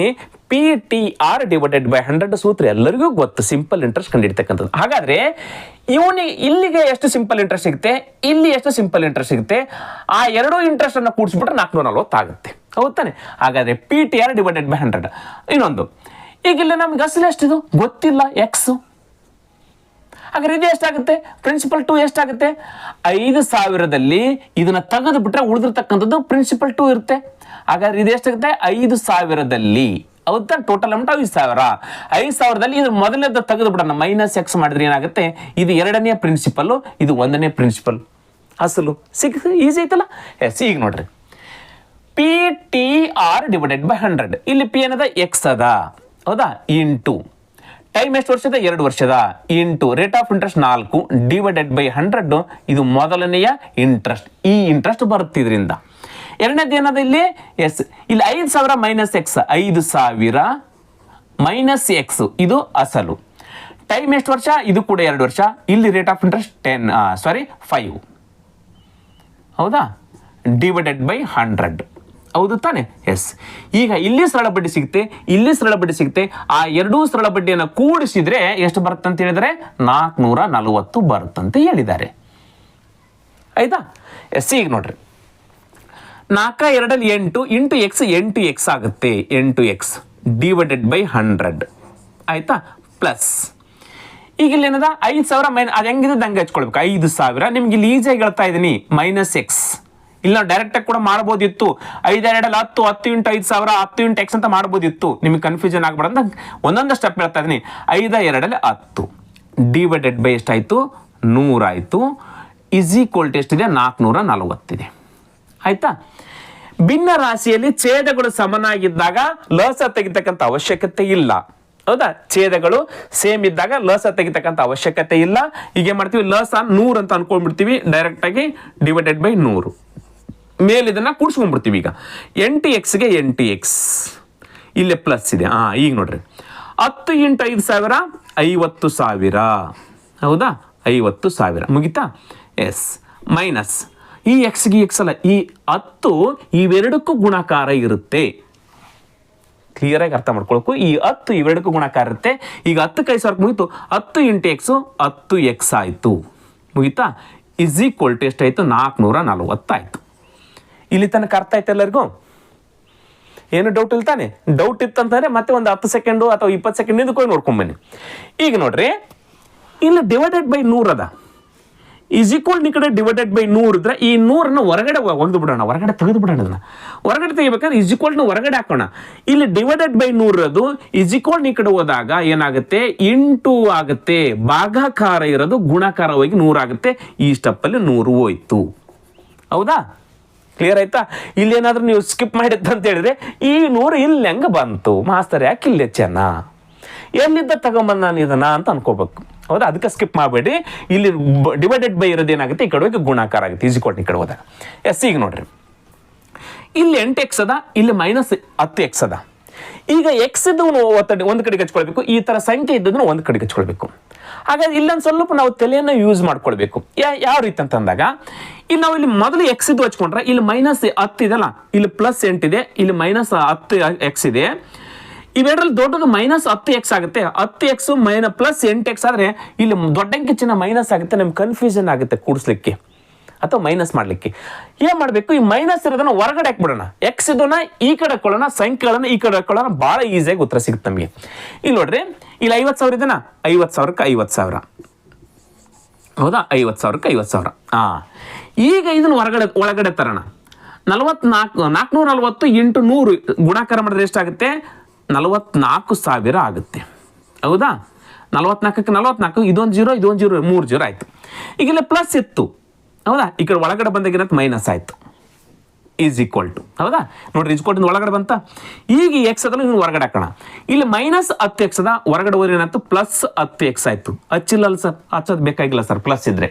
PTR ಡಿವೈಡೆಡ್ ಬೈ 100 ಸೂತ್ರ ಎಲ್ಲರಿಗೂ ಗೊತ್ತು, ಸಿಂಪಲ್ ಇಂಟ್ರೆಸ್ಟ್ ಕಂಡುಹಿಡಿತಕ್ಕಂಥದ್ದು. ಹಾಗಾದ್ರೆ ಇಲ್ಲಿಗೆ ಎಷ್ಟು ಸಿಂಪಲ್ ಇಂಟ್ರೆಸ್ಟ್ ಸಿಗುತ್ತೆ, ಇಲ್ಲಿ ಎಷ್ಟು ಸಿಂಪಲ್ ಇಂಟ್ರೆಸ್ಟ್ ಸಿಗುತ್ತೆ, ಆ 2 ಇಂಟ್ರೆಸ್ಟ್ ಅನ್ನು ಕೂಡಿಸ್ಬಿಟ್ರೆ 440 ಆಗುತ್ತೆ. ಹೌದು ತಾನೆ? ಹಾಗಾದ್ರೆ PTR ಡಿವೈಡೆಡ್ ಬೈ 100. ಇನ್ನೊಂದು, ಈಗ ಇಲ್ಲಿ ನಮ್ಗೆ ಅಸಲು ಎಷ್ಟಿದು ಗೊತ್ತಿಲ್ಲ, ಎಕ್ಸ್. ಹಾಗಾದ್ರೆ ಇದು ಎಷ್ಟಾಗುತ್ತೆ? ಪ್ರಿನ್ಸಿಪಲ್ 2 ಎಷ್ಟಾಗುತ್ತೆ? 5,000ದಲ್ಲಿ ಇದನ್ನ ತೆಗೆದು ಬಿಟ್ರೆ ಉಳಿದಿರ್ತಕ್ಕಂಥದ್ದು ಪ್ರಿನ್ಸಿಪಲ್ 2 ಇರುತ್ತೆ. ಹಾಗಾದ್ರೆ ಇದು ಎಷ್ಟಾಗುತ್ತೆ? 5,000ದಲ್ಲಿ, ಹೌದಾ? Total amount 5,000. 5,000ದಲ್ಲಿ ಇದು ಮೊದಲನೇದು ತೆಗೆದು ಬಿಡೋಣ, -x ಮಾಡಿದ್ರೆ ಏನಾಗುತ್ತೆ? ಇದು 2ನೇ ಪ್ರಿನ್ಸಿಪಲ್, ಇದು 1ನೇ ಪ್ರಿನ್ಸಿಪಲ್. ಅಸಲು ಈಸಿ ಐತಲ್ಲ? ಎಸ್, ಈಗ ನೋಡ್ರಿ, PTR ಡಿವೈಡೆಡ್ ಬೈ 100. ಇಲ್ಲಿ P ಏನದ? X ಅದ. ಹೌದಾ? ಇಂಟು ಟೈಮ್ ಎಷ್ಟು ವರ್ಷದ? 2 ವರ್ಷದ. Into rate of interest 4 divided by 100. ಇದು ಮೊದಲನೆಯ ಇಂಟ್ರೆಸ್ಟ್. ಈ ಇಂಟ್ರೆಸ್ಟ್ ಬರುತ್ತೆ ಇದರಿಂದ. ಎರಡನೇದು ಏನದ ಇಲ್ಲಿ? ಎಸ್. ಇಲ್ಲಿ 5,000 - x, 5,000 - x, ಇದು ಅಸಲು. ಟೈಮ್ ಎಷ್ಟು ವರ್ಷ? ಇದು ಕೂಡ 2 ವರ್ಷ. ಇಲ್ಲಿ ರೇಟ್ ಆಫ್ ಇಂಟ್ರೆಸ್ಟ್ 5. ಹೌದಾ? Divided by 100. ಹೌದು ತಾನೆ? ಎಸ್. ಈಗ ಇಲ್ಲಿ ಸರಳ ಬಡ್ಡಿ ಸಿಗುತ್ತೆ, ಇಲ್ಲಿ ಸರಳ ಬಡ್ಡಿ ಸಿಗುತ್ತೆ. ಆ 2 ಸರಳ ಬಡ್ಡಿಯನ್ನು ಕೂಡಿಸಿದ್ರೆ ಎಷ್ಟು ಬರುತ್ತೆ ಅಂತ ಹೇಳಿದರೆ 440 ಬರುತ್ತಂತ ಹೇಳಿದ್ದಾರೆ. ಆಯ್ತಾ? ಎಸ್. ಈಗ ನೋಡ್ರಿ, 4 2 8 ಇಂಟು ಎಕ್ಸ್ 8x ಆಗುತ್ತೆ. 8x ಡಿವೈಡೆಡ್ ಬೈ 100 ಆಯ್ತಾ, ಪ್ಲಸ್ ಈಗ ಇಲ್ಲಿ ಏನದ 5,000 ಮೈನಸ್, ಅದು ಹೆಂಗಿದೆ ಹಂಗೆ ಹಚ್ಕೊಳ್ಬೇಕು. 5,000 ನಿಮ್ಗೆ ಇಲ್ಲಿ ಈಸಿಯಾಗಿ ಹೇಳ್ತಾ ಇದ್ದೀನಿ, ಮೈನಸ್ ಎಕ್ಸ್. ಇಲ್ಲಿ ನಾವು ಡೈರೆಕ್ಟಾಗಿ ಕೂಡ ಮಾಡ್ಬೋದಿತ್ತು, 5 2 10, 10 ಇಂಟು 5,000, 10 ಇಂಟು ಎಕ್ಸ್ ಅಂತ ಮಾಡ್ಬೋದಿತ್ತು. ನಿಮಗೆ ಕನ್ಫ್ಯೂಷನ್ ಆಗ್ಬೇಡ ಅಂತ ಒಂದೊಂದು ಸ್ಟೆಪ್ ಹೇಳ್ತಾ ಇದ್ದೀನಿ. 5 2 10 ಡಿವೈಡೆಡ್ ಬೈ ಎಷ್ಟಾಯಿತು, 100 ಆಯಿತು. ಇಸ್ ಈಕ್ವಲ್ ಟು ಎಷ್ಟಿದೆ, 440 ಇದೆ. ಆಯ್ತಾ, ಭಿನ್ನ ರಾಶಿಯಲ್ಲಿ ಛೇದಗಳು ಸಮನಾಗಿದ್ದಾಗ ಲಸ ತೆಗಿತಕ್ಕಂಥ ಅವಶ್ಯಕತೆ ಇಲ್ಲ. ಹೌದಾ, ಛೇದಗಳು ಸೇಮ್ ಇದ್ದಾಗ ಲಸ ತೆಗಿತಕ್ಕಂಥ ಅವಶ್ಯಕತೆ ಇಲ್ಲ. ಈಗ ಏನ್ ಮಾಡ್ತೀವಿ, ಲಸ 100 ಅಂತ ಅನ್ಕೊಂಡ್ಬಿಡ್ತೀವಿ, ಡೈರೆಕ್ಟ್ ಆಗಿ ಡಿವೈಡೆಡ್ ಬೈ 100 ಮೇಲೆ ಇದನ್ನ ಕೂಡ್ಸ್ಕೊಂಡ್ಬಿಡ್ತೀವಿ. ಈಗ 8x 8x ಇಲ್ಲೇ ಪ್ಲಸ್ ಇದೆ. ಈಗ ನೋಡ್ರಿ, 10 ಇಂಟು 5,000 50,000. ಹೌದಾ, 50,000 ಮುಗಿತಾ. ಎಸ್, ಮೈನಸ್ ಈ ಎಕ್ಸ್ಗೆ ಎಕ್ಸ್ ಅಲ್ಲ, ಈ 10 ಇವೆರಡಕ್ಕೂ ಗುಣಾಕಾರ ಇರುತ್ತೆ. ಕ್ಲಿಯರಾಗಿ ಅರ್ಥ ಮಾಡ್ಕೊಳ್ಕು, ಈ 10 ಇವೆರಡಕ್ಕೂ ಗುಣಾಕಾರ ಇರುತ್ತೆ. ಈಗ 10ಕ್ಕೆ 5,000 ಮುಗೀತು, 10 ಇಂಟು ಎಕ್ಸು 10x ಆಯಿತು. ಮುಗೀತಾ. ಇಸ್ ಈಕ್ವಲ್ ಟು ಎಷ್ಟಾಯಿತು, 440 ಆಯಿತು. ಇಲ್ಲಿ ತನಕ ಅರ್ಥ ಆಯ್ತು ಎಲ್ಲರಿಗೂ? ಏನು ಡೌಟ್ ಇಲ್ಲ ತಾನೆ? ಡೌಟ್ ಇತ್ತಂತಂದ್ರೆ ಮತ್ತೆ ಒಂದು 10 ಸೆಕೆಂಡು ಅಥವಾ 20 ಸೆಕೆಂಡ್ ಇದಕ್ಕೆ ನೋಡ್ಕೊಂಬನ್ನಿ. ಈಗ ನೋಡ್ರಿ, ಇಲ್ಲಿ ಡಿವೈಡೆಡ್ ಬೈ 100 ಅದ. ಈಸ್ ಈಕ್ವಲ್ ಈ ಕಡೆ ಡಿವೈಡೆಡ್ ಬೈ 100 ಇದ್ರೆ ಈ 100 ಹೊರಗಡೆ ಒಗೆದು ಬಿಡೋಣ, ಹೊರಗಡೆ ತೆಗೆದು ಬಿಡೋಣ. ಅದನ್ನ ಹೊರಗಡೆ ತೆಗಿಬೇಕಾದ್ರೆ ಈಸ್ ಈಕ್ವಲ್ ಹೊರಗಡೆ ಹಾಕೋಣ. ಇಲ್ಲಿ ಡಿವೈಡೆಡ್ ಬೈ 100 ಅದು ಈಸ್ ಈಕ್ವಲ್ ಈ ಕಡೆ ಹೋದಾಗ ಏನಾಗುತ್ತೆ, ಇಂಟು ಆಗುತ್ತೆ. ಭಾಗಾಕಾರ ಇರೋದು ಗುಣಾಕಾರವಾಗಿ 100 ಆಗುತ್ತೆ. ಈ ಸ್ಟೆಪ್ಪಲ್ಲಿ 100 ಹೋಯ್ತು. ಹೌದಾ, ಕ್ಲಿಯರ್ ಆಯ್ತಾ? ಇಲ್ಲಿ ಏನಾದ್ರೂ ನೀವು ಸ್ಕಿಪ್ ಮಾಡಿದ್ದ ಅಂತ ಹೇಳಿದ್ರೆ ಈ 100 ಇಲ್ಲಿ ಹೆಂಗ ಬಂತು ಮಾಸ್ತರ್, ಯಾಕೆ ಇಲ್ಲಿ ಚೆನ್ನ ಎಲ್ಲಿದ್ದ ತಗೊಂಬಂದ ನಾನು ಇದನ್ನ ಅಂತ ಅನ್ಕೋಬೇಕು. ಹೌದಾ, ಅದಕ್ಕೆ ಸ್ಕಿಪ್ ಮಾಡಬೇಡಿ. ಇಲ್ಲಿ ಡಿವೈಡೆಡ್ ಬೈ ಇರೋದು ಏನಾಗುತ್ತೆ, ಈ ಕಡೆ ಹೋಗಿ ಗುಣಾಕಾರ ಆಗುತ್ತೆ. ಈಸಿ ಕೊಟ್ಟು ಈ ಕಡೆ ಹೋದಾಗ. ಎಸ್, ಈಗ ನೋಡ್ರಿ, ಇಲ್ಲಿ 8x ಅದ, ಇಲ್ಲಿ ಮೈನಸ್ 10x ಅದ. ಈಗ ಎಕ್ಸ್ ಇದ್ದು ಒಂದು ಕಡೆಗೆ ಹಚ್ಕೊಳ್ಬೇಕು, ಈ ತರ ಸಂಖ್ಯೆ ಇದ್ದದನ್ನು ಒಂದು ಕಡೆಗೆ ಹಚ್ಕೊಳ್ಬೇಕು. ಹಾಗಾದ್ರೆ ಇಲ್ಲೊಂದು ಸ್ವಲ್ಪ ನಾವು ತಲೆಯನ್ನು ಯೂಸ್ ಮಾಡ್ಕೊಳ್ಬೇಕು. ಯಾವ ರೀತಿ ಅಂತಂದಾಗ, ಇಲ್ಲಿ ನಾವು ಇಲ್ಲಿ ಮೊದಲು ಎಕ್ಸ್ ಇದ್ದು ಹಚ್ಕೊಂಡ್ರೆ ಇಲ್ಲಿ ಮೈನಸ್ 10 ಇದೆಲ್ಲ, ಇಲ್ಲಿ ಪ್ಲಸ್ 8 ಇದೆ, ಇಲ್ಲಿ ಮೈನಸ್ 10x ಇದೆ. ಇವೆರಡರಲ್ಲಿ ದೊಡ್ಡದು ಮೈನಸ್ 10x ಆಗುತ್ತೆ. 10x ಪ್ಲಸ್ 8x ಆದ್ರೆ ಇಲ್ಲಿ ದೊಡ್ಡ ಅಂಕಿ ಚಿಹ್ನೆ ಮೈನಸ್ ಆಗುತ್ತೆ. ನಮ್ಗೆ ಕನ್ಫ್ಯೂಷನ್ ಆಗುತ್ತೆ ಕೂಡಿಸ್ಲಿಕ್ಕೆ ಅಥವಾ ಮೈನಸ್ ಮಾಡ್ಲಿಕ್ಕೆ. ಏನ್ ಮಾಡ್ಬೇಕು, ಈ ಮೈನಸ್ ಇರೋದನ್ನ ಹೊರಗಡೆ ಹಾಕ್ಬಿಡೋಣ. ಎಕ್ಸ್ ಇದನ್ನ ಈ ಕಡೆ ಹಾಕೊಳ್ಳೋಣ, ಸಂಖ್ಯೆಗಳನ್ನ ಈ ಕಡೆ ಹಾಕೊಳ್ಳೋಣ, ಬಹಳ ಈಸಿಯಾಗಿ ಉತ್ತರ ಸಿಗುತ್ತೆ ನಮಗೆ. ಇಲ್ಲಿ ನೋಡ್ರಿ, ಇಲ್ಲಿ 50,000 ಇದೆನಾ, 50,000ಕ್ಕೆ 50,000. ಹೌದಾ, 50,000ಕ್ಕೆ 50,000. ಈಗ ಇದನ್ನ ಒಳಗಡೆ ತರೋಣ. 440 ಇಂಟು 100 ಗುಣಾಕಾರ ಮಾಡಿದ್ರೆ ಎಷ್ಟಾಗುತ್ತೆ, 44,000 ಆಗುತ್ತೆ. ಹೌದಾ, 44ಕ್ಕೆ 44, ಇದೊಂದು 0 ಇದೊಂದು 0, 3 0 ಆಯ್ತು. ಈಗ ಇಲ್ಲಿ ಪ್ಲಸ್ ಇತ್ತು. ಹೌದಾ, ಈ ಕಡೆ ಒಳಗಡೆ ಬಂದಾಗ ಮೈನಸ್ ಆಯ್ತು. ಈಸ್ ಈಕ್ವಲ್ ಟು, ಹೌದಾ ನೋಡ್ರಿ, ಈಸ್ ಈಕ್ವಲ್ ಟು ಒಳಗಡೆ ಬಂತ. ಈಗ ಎಕ್ಸ್ ಅದನ್ನು ಇನ್ನು ಹೊರಗಡೆ ಹಾಕೋಣ. ಇಲ್ಲಿ ಮೈನಸ್ 10x ಅದ, ಹೊರಗಡೆ ಹೋದ್ರೆ ಏನಾಯ್ತು, ಪ್ಲಸ್ 10x ಆಯ್ತು. ಹಚ್ಚಿಲ್ಲಲ್ಲ ಸರ್, ಹಚ್ಚೋದು ಬೇಕಾಗಿಲ್ಲ ಸರ್ ಪ್ಲಸ್ ಇದ್ರೆ.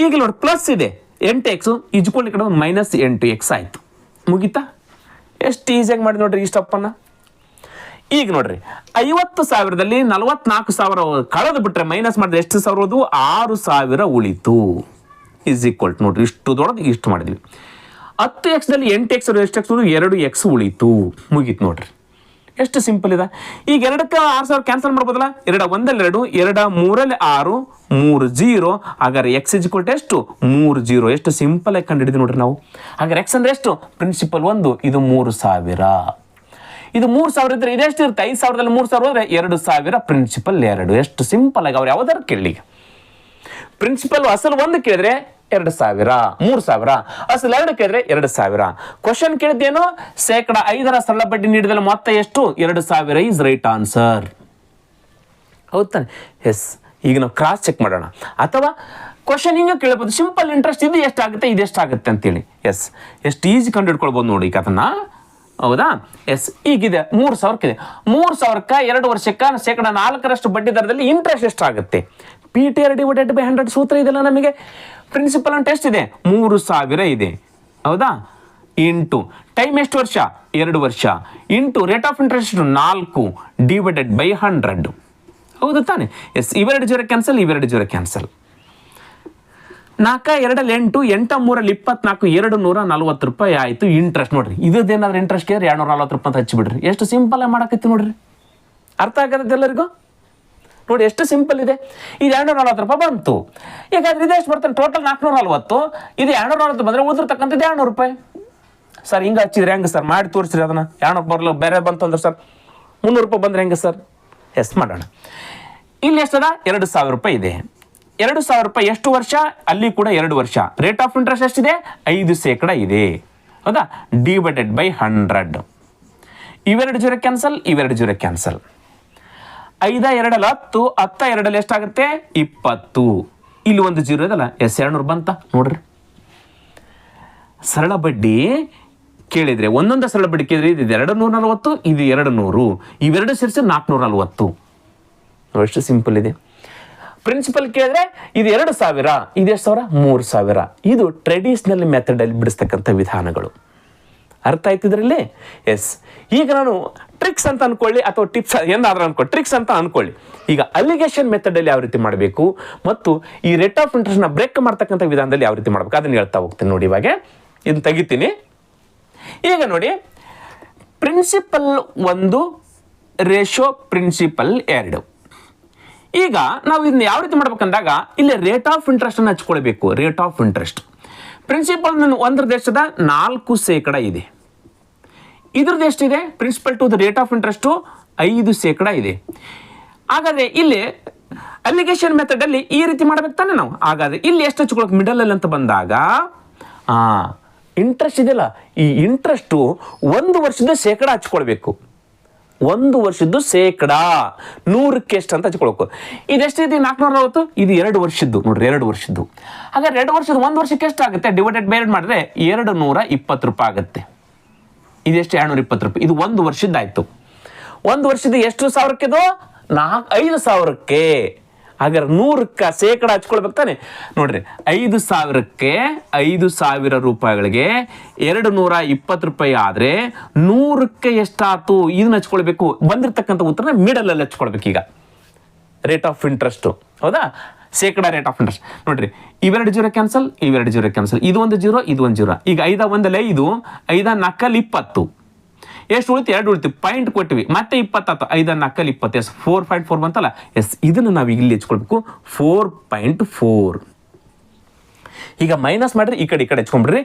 ಈಗ ನೋಡಿ, ಪ್ಲಸ್ ಇದೆ 8x, ಈಸ್ ಈಕ್ವಲ್ ಈ ಕಡೆ ಮೈನಸ್ 8x ಆಯ್ತು. ಮುಗಿತಾ? ಎಷ್ಟು ಈಸಿಯಾಗಿ ಮಾಡಿ ನೋಡ್ರಿ ಈ ಸ್ಟೆಪ್ಪನ್ನು. ಈಗ ನೋಡ್ರಿ, 50,000ದಲ್ಲಿ 44,000 ಕಳೆದು ಬಿಟ್ರೆ ಮೈನಸ್ ಮಾಡಿದ್ರೆ ಎಷ್ಟು ಸಾವಿರ ಹೋದ್ವು, 6,000 ಉಳಿತು. ಈಸ್ ಈಕ್ವಲ್ ಟು ನೋಡ್ರಿ, ಇಷ್ಟು ದೊಡ್ಡದು ಇಷ್ಟು ಮಾಡಿದ್ವಿ. 10xದಲ್ಲಿ 8x ಎಷ್ಟು ಎಕ್ಸ್ 2x ಉಳಿತು. ಮುಗೀತು ನೋಡ್ರಿ, ಎಷ್ಟು ಸಿಂಪಲ್ ಇದೆ. ಈಗ 2ಕ್ಕೆ 6,000 ಕ್ಯಾನ್ಸಲ್ ಮಾಡ್ಬೋದಲ್ಲ. 2 1 2, 2 3 6, 3 0. ಹಾಗಾದ್ರೆ ಎಕ್ಸ್ ಇಸ್ ಈಕ್ವಲ್ ಟು ಎಷ್ಟು, 3 0. ಎಷ್ಟು ಸಿಂಪಲ್ ಆಗಿ ಕಂಡು ಹಿಡಿದು ನೋಡ್ರಿ ನಾವು. ಹಾಗಾದ್ರೆ ಎಕ್ಸ್ ಅಂದ್ರೆ ಎಷ್ಟು, ಪ್ರಿನ್ಸಿಪಲ್ 1, ಇದು 3,000. ಇದು 3,000 ಇದ್ರೆ ಇದೆಷ್ಟು ಇರುತ್ತೆ, 5,000ದಲ್ಲಿ 3,000 ಹೋದ್ರೆ 2,000, ಪ್ರಿನ್ಸಿಪಲ್ 2. ಎಷ್ಟು ಸಿಂಪಲ್ ಆಗಿ ಅವ್ರು ಯಾವ್ದಾರು ಕೇಳಿ. ಪ್ರಿನ್ಸಿಪಲ್ ಅಸಲು 1 ಕೇಳಿದ್ರೆ 2,000, 3,000. ಅಸಲು 2 ಕೇಳಿದ್ರೆ 2,000. ಕ್ವಶನ್ ಕೇಳಿದ್ದೇನು, ಶೇಕಡ 5ರ ಸರಳ ಬಡ್ಡಿ ನೀಡಿದಲ್ಲಿ ಮೊತ್ತ ಎಷ್ಟು, 2,000 ಈಸ್ ರೈಟ್ ಆನ್ಸರ್. ಹೌದಾನೆ? ಎಸ್. ಈಗ ನಾವು ಕ್ರಾಸ್ ಚೆಕ್ ಮಾಡೋಣ. ಅಥವಾ ಕ್ವಶನ್ ಹಿಂಗೆ ಕೇಳಬಹುದು, ಸಿಂಪಲ್ ಇಂಟ್ರೆಸ್ಟ್ ಇದು ಎಷ್ಟಾಗುತ್ತೆ, ಇದು ಎಷ್ಟಾಗುತ್ತೆ ಅಂತೇಳಿ. ಎಸ್, ಎಷ್ಟು ಈಸಿ ಕಂಡು ಹಿಡ್ಕೊಳ್ಬೋದು ನೋಡಿ ಈಗ ಅದನ್ನ. ಹೌದಾ? ಎಸ್. ಈಗಿದೆ 3,000 3,000ಕ್ಕೆ 2 ವರ್ಷಕ್ಕೆ ಶೇಕಡ 4ರಷ್ಟು ಬಡ್ಡಿ ದರದಲ್ಲಿ ಇಂಟ್ರೆಸ್ಟ್ ಎಷ್ಟಾಗುತ್ತೆ, PTR ಡಿವೈಡೆಡ್ ಬೈ 100 ಸೂತ್ರ ಇದೆಲ್ಲ ನಮಗೆ. ಪ್ರಿನ್ಸಿಪಲ್ ಅಂತ ಎಷ್ಟಿದೆ, 3,000 ಇದೆ. ಹೌದಾ? ಇಂಟು ಟೈಮ್ ಎಷ್ಟು ವರ್ಷ, 2 ವರ್ಷ. Into rate of interest 4 divided by 100. ಹೌದು ತಾನೆ? ಎಸ್. ಇವೆರಡು 0 ಕ್ಯಾನ್ಸಲ್, ಇವೆರಡು 0 ಕ್ಯಾನ್ಸಲ್. 4 2 8, 8 3 24, 240 ರೂಪಾಯಿ ಆಯ್ತು ಇಂಟ್ರೆಸ್ಟ್. ನೋಡ್ರಿ, ಇದೇನಾದ್ರೂ ಇಂಟ್ರೆಸ್ಟ್ ಕೇಳಿದ್ರೆ 240 ರೂಪಾಯಿ ಅಂತ ಹಚ್ಚಿಬಿಡ್ರಿ. ಎಷ್ಟು ಸಿಂಪಲ್ ಆಗಿ ಮಾಡಕತ್ತಿ ನೋಡ್ರಿ. ಅರ್ಥ ಆಗತ್ತೆ ಎಲ್ಲರಿಗೂ? ನೋಡಿ ಎಷ್ಟು ಸಿಂಪಲ್ ಇದೆ. ಇದು 240 ರೂಪಾಯಿ ಬಂತು. ಈಗಾದ್ರೆ ಇದು ಎಷ್ಟು ಬರ್ತದೆ, ಟೋಟಲ್ 440. ಇದು 240 ಬಂದ್ರೆ ಉಳಿದಿರ್ತಕ್ಕಂಥದ್ದು 200 ರೂಪಾಯಿ. ಸರ್ ಹಿಂಗೆ ಹಚ್ಚಿದ್ರೆ ಹೆಂಗೆ ಸರ್ ಮಾಡಿ ತೋರಿಸ್ರಿ ಅದನ್ನು 200 ಬರಲ್ಲ ಬೇರೆ ಬಂತಂದ್ರೆ ಸರ್ 300 ರೂಪಾಯಿ ಬಂದರೆ ಹೆಂಗೆ ಸರ್? ಎಸ್ ಮಾಡೋಣ. ಇಲ್ಲಿ ಎಷ್ಟದ? 2000 ರೂಪಾಯಿ ಇದೆ. 2000 ರೂಪಾಯಿ ಎಷ್ಟು ವರ್ಷ? ಅಲ್ಲಿ ಕೂಡ 2 ವರ್ಷ. ರೇಟ್ ಆಫ್ ಇಂಟ್ರೆಸ್ಟ್ ಎಷ್ಟಿದೆ? 5% ಇದೆ. ಹೌದಾ? Divided by 100. ಇವೆರಡು ಜೀರೋ ಕ್ಯಾನ್ಸಲ್, ಇವೆರಡು ಜೀರೋ ಕ್ಯಾನ್ಸಲ್. 5 2 10, 10 2 ಎಷ್ಟಾಗುತ್ತೆ? 20. ಇಲ್ಲಿ ಒಂದು ಜೀರೋ ಇದಲ್ಲ, ಎಸ್ 200 ಬಂತ ನೋಡ್ರಿ. ಸರಳ ಬಡ್ಡಿ ಕೇಳಿದ್ರೆ ಒಂದೊಂದು ಸರಳ ಬಡ್ಡಿ ಕೇಳಿದ್ರೆ ಇದು 240, ಇದು 200, ಇವೆರಡು ಸೇರಿಸಿ 440. ಎಷ್ಟು ಸಿಂಪಲ್ ಇದೆ. ಪ್ರಿನ್ಸಿಪಲ್ ಕೇಳಿದ್ರೆ ಇದು 2000, ಇದು ಎಷ್ಟು ಸಾವಿರ? 3000. ಇದು ಟ್ರೆಡಿಷನಲ್ ಮೆಥಡ್ ಅಲ್ಲಿ ಬಿಡಿಸ್ತಕ್ಕಂಥ ವಿಧಾನಗಳು. ಅರ್ಥ ಆಯ್ತಿದ್ರಲ್ಲಿ? ಎಸ್. ಈಗ ನಾನು ಟ್ರಿಕ್ಸ್ ಅಂತ ಅನ್ಕೊಳ್ಳಿ ಅಥವಾ ಟಿಪ್ಸ್ ಏನಾದ್ರೂ ಅನ್ಕೊಳ್ಳಿ, ಟ್ರಿಕ್ಸ್ ಅಂತ ಅನ್ಕೊಳ್ಳಿ. ಈಗ ಅಲಿಗೇಷನ್ ಮೆಥಡ್ ಅಲ್ಲಿ ಯಾವ ರೀತಿ ಮಾಡಬೇಕು ಮತ್ತು ಈ ರೇಟ್ ಆಫ್ ಇಂಟ್ರೆಸ್ಟ್ ನ ಬ್ರೇಕ್ ಮಾಡ್ತಕ್ಕಂಥ ವಿಧಾನದಲ್ಲಿ ಯಾವ ರೀತಿ ಮಾಡಬೇಕು ಅದನ್ನ ಹೇಳ್ತಾ ಹೋಗ್ತೀನಿ ನೋಡಿ. ಇವಾಗ ಇದನ್ನ ತೆಗಿತೀನಿ. ಈಗ ನೋಡಿ, ಪ್ರಿನ್ಸಿಪಲ್ 1 ರೇಷೋ ಪ್ರಿನ್ಸಿಪಲ್ 2. ಈಗ ನಾವು ಇದನ್ನ ಯಾವ ರೀತಿ ಮಾಡ್ಬೇಕಂದಾಗ ಇಲ್ಲಿ ರೇಟ್ ಆಫ್ ಇಂಟ್ರೆಸ್ಟ್ ಅನ್ನು ಹಚ್ಕೊಳ್ಬೇಕು. ರೇಟ್ ಆಫ್ ಇಂಟ್ರೆಸ್ಟ್ ಪ್ರಿನ್ಸಿಪಲ್ 1 ದೇಶದ 4% ಇದೆ. ಇದ್ರದ್ದು ಎಷ್ಟಿದೆ? ಪ್ರಿನ್ಸಿಪಲ್ 2 ರೇಟ್ ಆಫ್ ಇಂಟ್ರೆಸ್ಟ್ 5% ಇದೆ. ಹಾಗಾದ್ರೆ ಇಲ್ಲಿ ಅಲಿಗೇಷನ್ ಮೆಥಡ್ ಅಲ್ಲಿ ಈ ರೀತಿ ಮಾಡ್ಬೇಕು ತಾನೆ ನಾವು. ಹಾಗಾದ್ರೆ ಇಲ್ಲಿ ಎಷ್ಟು ಹಚ್ಕೊಳಕ್ ಮಿಡಲ್ ಅಲ್ಲಿ ಅಂತ ಬಂದಾಗ ಇಂಟ್ರೆಸ್ಟ್ ಇದೆಯಲ್ಲ, ಈ ಇಂಟ್ರೆಸ್ಟ್ 1 ವರ್ಷದ ಶೇಕಡ ಹಚ್ಕೊಳ್ಬೇಕು. 1 ವರ್ಷದ್ದು ಶೇಕಡ 100ಕ್ಕೆ ಎಷ್ಟು ಅಂತ ಹಚ್ಕೊಳ್ಬೇಕು. ಇದೆಷ್ಟಿದೆ? 440. ಇದು 2 ವರ್ಷದ್ದು ನೋಡ್ರಿ, 2 ವರ್ಷದ್ದು. ಹಾಗಾದ್ರೆ 2 ವರ್ಷದ 1 ವರ್ಷಕ್ಕೆ ಎಷ್ಟು ಆಗುತ್ತೆ? ಡಿವೈಡೆಡ್ ಬೈ 2 ಮಾಡಿದ್ರೆ 220 ರೂಪಾಯಿ ಆಗುತ್ತೆ. ಇದೆಷ್ಟು? 220 ರೂಪಾಯಿ. ಇದು 1 ವರ್ಷದ್ದಾಯ್ತು. 1 ವರ್ಷದ ಎಷ್ಟು ಸಾವಿರಕ್ಕಿದು? 5000ಕ್ಕೆ. ಹಾಗಾದ್ರೆ 100ಕ್ಕೆ ಶೇಕಡ ಹಚ್ಕೊಳ್ಬೇಕು ತಾನೆ. ನೋಡ್ರಿ, 5000ಕ್ಕೆ 5000 ರೂಪಾಯಿಗಳಿಗೆ 220 ರೂಪಾಯಿ ಆದ್ರೆ 100ಕ್ಕೆ ಎಷ್ಟಾಯ್ತು? ಇದನ್ನ ಹಚ್ಕೊಳ್ಬೇಕು. ಬಂದಿರತಕ್ಕಂಥ ಉತ್ತರ ಮಿಡಲ್ ಅಲ್ಲಿ ಹಚ್ಕೊಳ್ಬೇಕು. ಈಗ ರೇಟ್ ಆಫ್ ಇಂಟ್ರೆಸ್ಟ್, ಹೌದಾ? ಶೇಕಡ ರೇಟ್ ಆಫ್ ಇಂಟ್ರೆಸ್ಟ್ ನೋಡ್ರಿ, ಇವೆರಡು ಜೀರೋ ಕ್ಯಾನ್ಸಲ್, ಇವೆರಡು ಜೀರೋ ಕ್ಯಾನ್ಸಲ್. ಇದು ಒಂದು ಜೀರೋ, ಇದು ಒಂದು ಜೀರೋ. ಈಗ 5 1 5, 5 4 20. ಎಷ್ಟು ಉಳಿತು? 2 ಉಳಿತು. ಪಾಯಿಂಟ್ ಕೊಟ್ಟಿವಿ, ಮತ್ತೆ 20 ಆಯ್ತು. 5 4 20. ಎಸ್ 4.4 ಬಂತಲ್ಲ. ಎಸ್ ಇದನ್ನು ನಾವು ಇಲ್ಲಿ ಹಚ್ಕೊಳ್ಬೇಕು. 4.4. ಈಗ ಮೈನಸ್ ಮಾಡ್ರಿ, ಈ ಕಡೆ ಹಚ್ಕೊಂಡ್ಬಿಡ್ರಿ.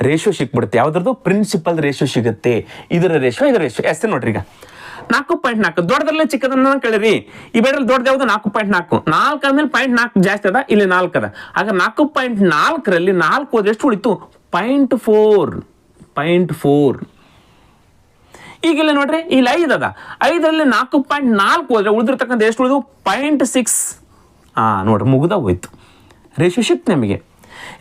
ರೇಷಿಯೋ ಸಿಕ್ಬಿಡುತ್ತೆ. ಯಾವ್ದ್ರದ್ದು? ಪ್ರಿನ್ಸಿಪಲ್ ರೇಷಿಯೋ ಸಿಗುತ್ತೆ. ಇದರ ರೇಷಿಯೋ, ಇದರ ರೇಷಿಯೋ. ಎಸ್ ನೋಡ್ರಿ, ಈಗ 4.4 ದೊಡ್ಡದ್ರಲ್ಲೇ ಚಿಕ್ಕದನ್ನ ಕೇಳಿರಿ. ಈ ಬೇಡ್ರಲ್ಲಿ ದೊಡ್ಡದು ಯಾವುದು? 4.4. 4 ಆದ್ಮೇಲೆ 0.4 ಜಾಸ್ತಿ ಅದ, ಇಲ್ಲಿ 4 ಅದ. ಆಗ 4.4ರಲ್ಲಿ 4 ಹೋದ್ರೆ ಎಷ್ಟು ಉಳಿತು? 0.4. ಈಗ ಇಲ್ಲಿ ನೋಡ್ರಿ, ಇಲ್ಲಿ 5 ಅದ. 5ರಲ್ಲಿ 4.4 ಹೋದ್ರೆ ಉಳಿದಿರ್ತಕ್ಕಂಥ ಎಷ್ಟು ಉಳಿದು? 0.6. ನೋಡ್ರಿ, ಮುಗ್ದ ಹೋಯ್ತು. ರೇಷಿಯೋ ಶಿಫ್ಟ್ ನಮಗೆ.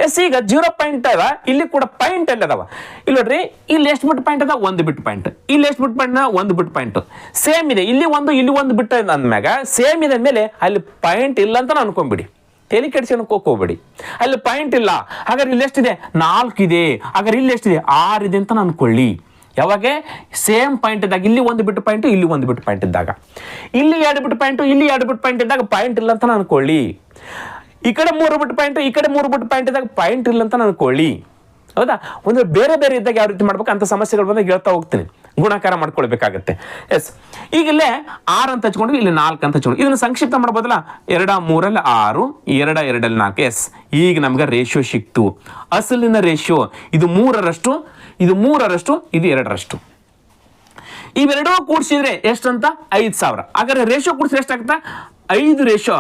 ಎಸ್ ಈಗ 0 ಪಾಯಿಂಟ್ ಅದ, ಇಲ್ಲಿ ಕೂಡ ಪಾಯಿಂಟ್ ಎಲ್ಲ ಅದಾವ. ಇಲ್ಲಿ ನೋಡ್ರಿ, ಇಲ್ಲಿ ಎಷ್ಟು ಬಿಟ್ಟು ಪಾಯಿಂಟ್ ಅದ? 1 ಬಿಟ್ಟು ಪಾಯಿಂಟ್. ಇಲ್ಲಿ ಎಷ್ಟು ಬಿಟ್ಟು ಪಾಯಿಂಟ್? 1 ಬಿಟ್ಟು ಪಾಯಿಂಟ್. ಸೇಮ್ ಇದೆ. ಇಲ್ಲಿ 1, ಇಲ್ಲಿ 1 ಬಿಟ್ಟು ಅಂದ್ಮ್ಯಾಗ ಸೇಮ್ ಇದೆ ಅಂದಮೇಲೆ ಅಲ್ಲಿ ಪಾಯಿಂಟ್ ಇಲ್ಲ ಅಂತ ಅನ್ಕೊಂಬಿಡಿ. ತಲೆ ಕೆಡಿಸ್ಕೊಂಡು ಹೋಗ್ಬೇಡಿ. ಅಲ್ಲಿ ಪಾಯಿಂಟ್ ಇಲ್ಲ. ಹಾಗಾದ್ರೆ ಇಲ್ಲಿ ಎಷ್ಟಿದೆ? 4 ಇದೆ. ಹಾಗಾದ್ರೆ ಇಲ್ಲಿ ಎಷ್ಟಿದೆ? 6 ಇದೆ ಅಂತ ಅನ್ಕೊಳ್ಳಿ. ಯಾವಾಗ? ಸೇಮ್ ಪಾಯಿಂಟ್ ಇದ್ದಾಗ. ಇಲ್ಲಿ 1 ಬಿಟ್ಟು ಪಾಯಿಂಟ್, ಇಲ್ಲಿ 1 ಬಿಟ್ಟು ಪಾಯಿಂಟ್ ಇದ್ದಾಗ. ಇಲ್ಲಿ 2 ಬಿಟ್ಟು ಪಾಯಿಂಟ್, ಇಲ್ಲಿ 2 ಬಿಟ್ಟು ಪಾಯಿಂಟ್ ಇದ್ದಾಗ ಪಾಯಿಂಟ್ ಇಲ್ಲ ಅಂತ ಅನ್ಕೊಳ್ಳಿ. ಈ ಕಡೆ 3 ಬಿಟ್ಟು ಪಾಯಿಂಟ್, ಈ ಕಡೆ 3 ಬಿಟ್ಟು ಪಾಯಿಂಟ್ ಇದ್ದಾಗ ಪಾಯಿಂಟ್ ಇಲ್ಲ ಅಂತ ಅನ್ಕೊಳ್ಳಿ. ಹೌದಾ? ಒಂದು ಬೇರೆ ಬೇರೆ ಇದ್ದಾಗ ಯಾವ ರೀತಿ ಮಾಡ್ಬೇಕು ಅಂತ ಸಮಸ್ಯೆಗಳು ಬಂದಾಗ ಹೇಳ್ತಾ ಹೋಗ್ತೀನಿ. ಗುಣಾಕಾರ ಮಾಡ್ಕೊಳ್ಬೇಕಾಗತ್ತೆ. ಎಸ್ ಈಗ ಇಲ್ಲೇ 6 ಅಂತ ಹಚ್ಕೊಂಡು ಇಲ್ಲಿ 4 ಅಂತ ಹಚ್ಕೊಂಡು ಇದನ್ನು ಸಂಕ್ಷಿಪ್ತ ಮಾಡ್ಬೋದಲ್ಲ. 2 3 6, 2 2 4. ಎಸ್ ಈಗ ನಮ್ಗೆ ರೇಷಿಯೋ ಸಿಕ್ತು. ಅಸಲಿನ ರೇಷಿಯೋ ಇದು 3ರಷ್ಟು, ಇದು 3ರಷ್ಟು, ಇದು 2ರಷ್ಟು. ಇವೆರಡೂ ಕೂಡಿಸಿದ್ರೆ ಎಷ್ಟಂತ? 5000. ಹಾಗಾದ್ರೆ ರೇಷಿಯೋ ಕೂಡಿಸಿದ್ರೆ ಎಷ್ಟಾಗುತ್ತಾ? 5 ರೇಷಿಯೋ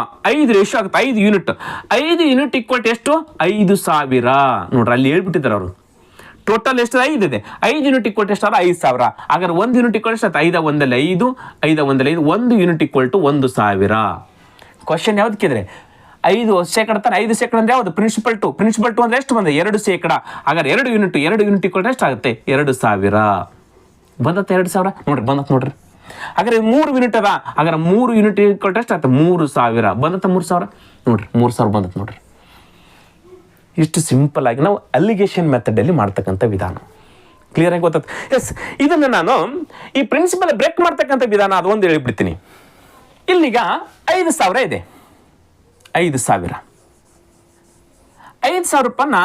ಆಗುತ್ತೆ. 5 ಯೂನಿಟ್. 5 ಯೂನಿಟ್ ಈಕ್ವಲ್ ಎಷ್ಟು? 5000. ನೋಡ್ರಿ, ಅಲ್ಲಿ ಹೇಳ್ಬಿಟ್ಟಿದ್ದಾರೆ ಅವರು. ಟೋಟಲ್ ಎಷ್ಟು? 5 ಇದೆ. 5 ಯೂನಿಟ್ ಈಕ್ವಲ್ ಎಷ್ಟು? 5000. ಹಾಗಾದ್ರೆ 1 ಯೂನಿಟ್ ಈಕ್ವಲ್ ಎಷ್ಟು? 5 1 5, 5 1 5. 1 ಯೂನಿಟ್ ಈಕ್ವಲ್ ಟು 1000. ಕ್ವಶನ್ ಯಾವ್ದು ಕೇಳಿದ್ರೆ 5% ತಾನೆ. 5% ಅಂದ್ರೆ ಯಾವುದು? ಪ್ರಿನ್ಸಿಪಲ್ 2. ಪ್ರಿನ್ಸಿಪಲ್ 2 ಅಂದ್ರೆ ಎಷ್ಟು ಬಂದ? 2%. ಹಾಗಾದ್ರೆ 2 ಯೂನಿಟ್ ಈಕ್ವಲ್ ಎಷ್ಟು ಆಗುತ್ತೆ? 2000. ಬಂದತ್ತ 2000. ನೋಡ್ರಿ, ಬಂದತ್ ನೋಡ್ರಿ. ಹಾಗಾದ್ರೆ 3 ಯೂನಿಟ್ ಅದ. ಹಾಗಾದ್ರೆ 3 ಯೂನಿಟ್ ಈಕ್ವಲ್ ಎಷ್ಟು ಆಗುತ್ತೆ? 3000. ಬಂದತ್ತ 3000. ನೋಡ್ರಿ, 3000 ಬಂದತ್ ನೋಡ್ರಿ. ಇಷ್ಟು ಸಿಂಪಲ್ ಆಗಿ ನಾವು ಅಲಿಗೇಷನ್ ಮೆಥಡ್ ಅಲ್ಲಿ ಮಾಡ್ತಕ್ಕಂಥ ವಿಧಾನ. ಕ್ಲಿಯರ್ ಆಗಿ ಗೊತ್ತಾಗ್ತದೆ. ಎಸ್ ಇದನ್ನು ನಾನು ಈ ಪ್ರಿನ್ಸಿಪಲ್ ಬ್ರೇಕ್ ಮಾಡ್ತಕ್ಕಂಥ ವಿಧಾನ ಅದು ಒಂದು ಹೇಳಿಬಿಡ್ತೀನಿ. ಇಲ್ಲಿಗ 5000 ಇದೆ. 5000 ರೂಪಾಯಿನ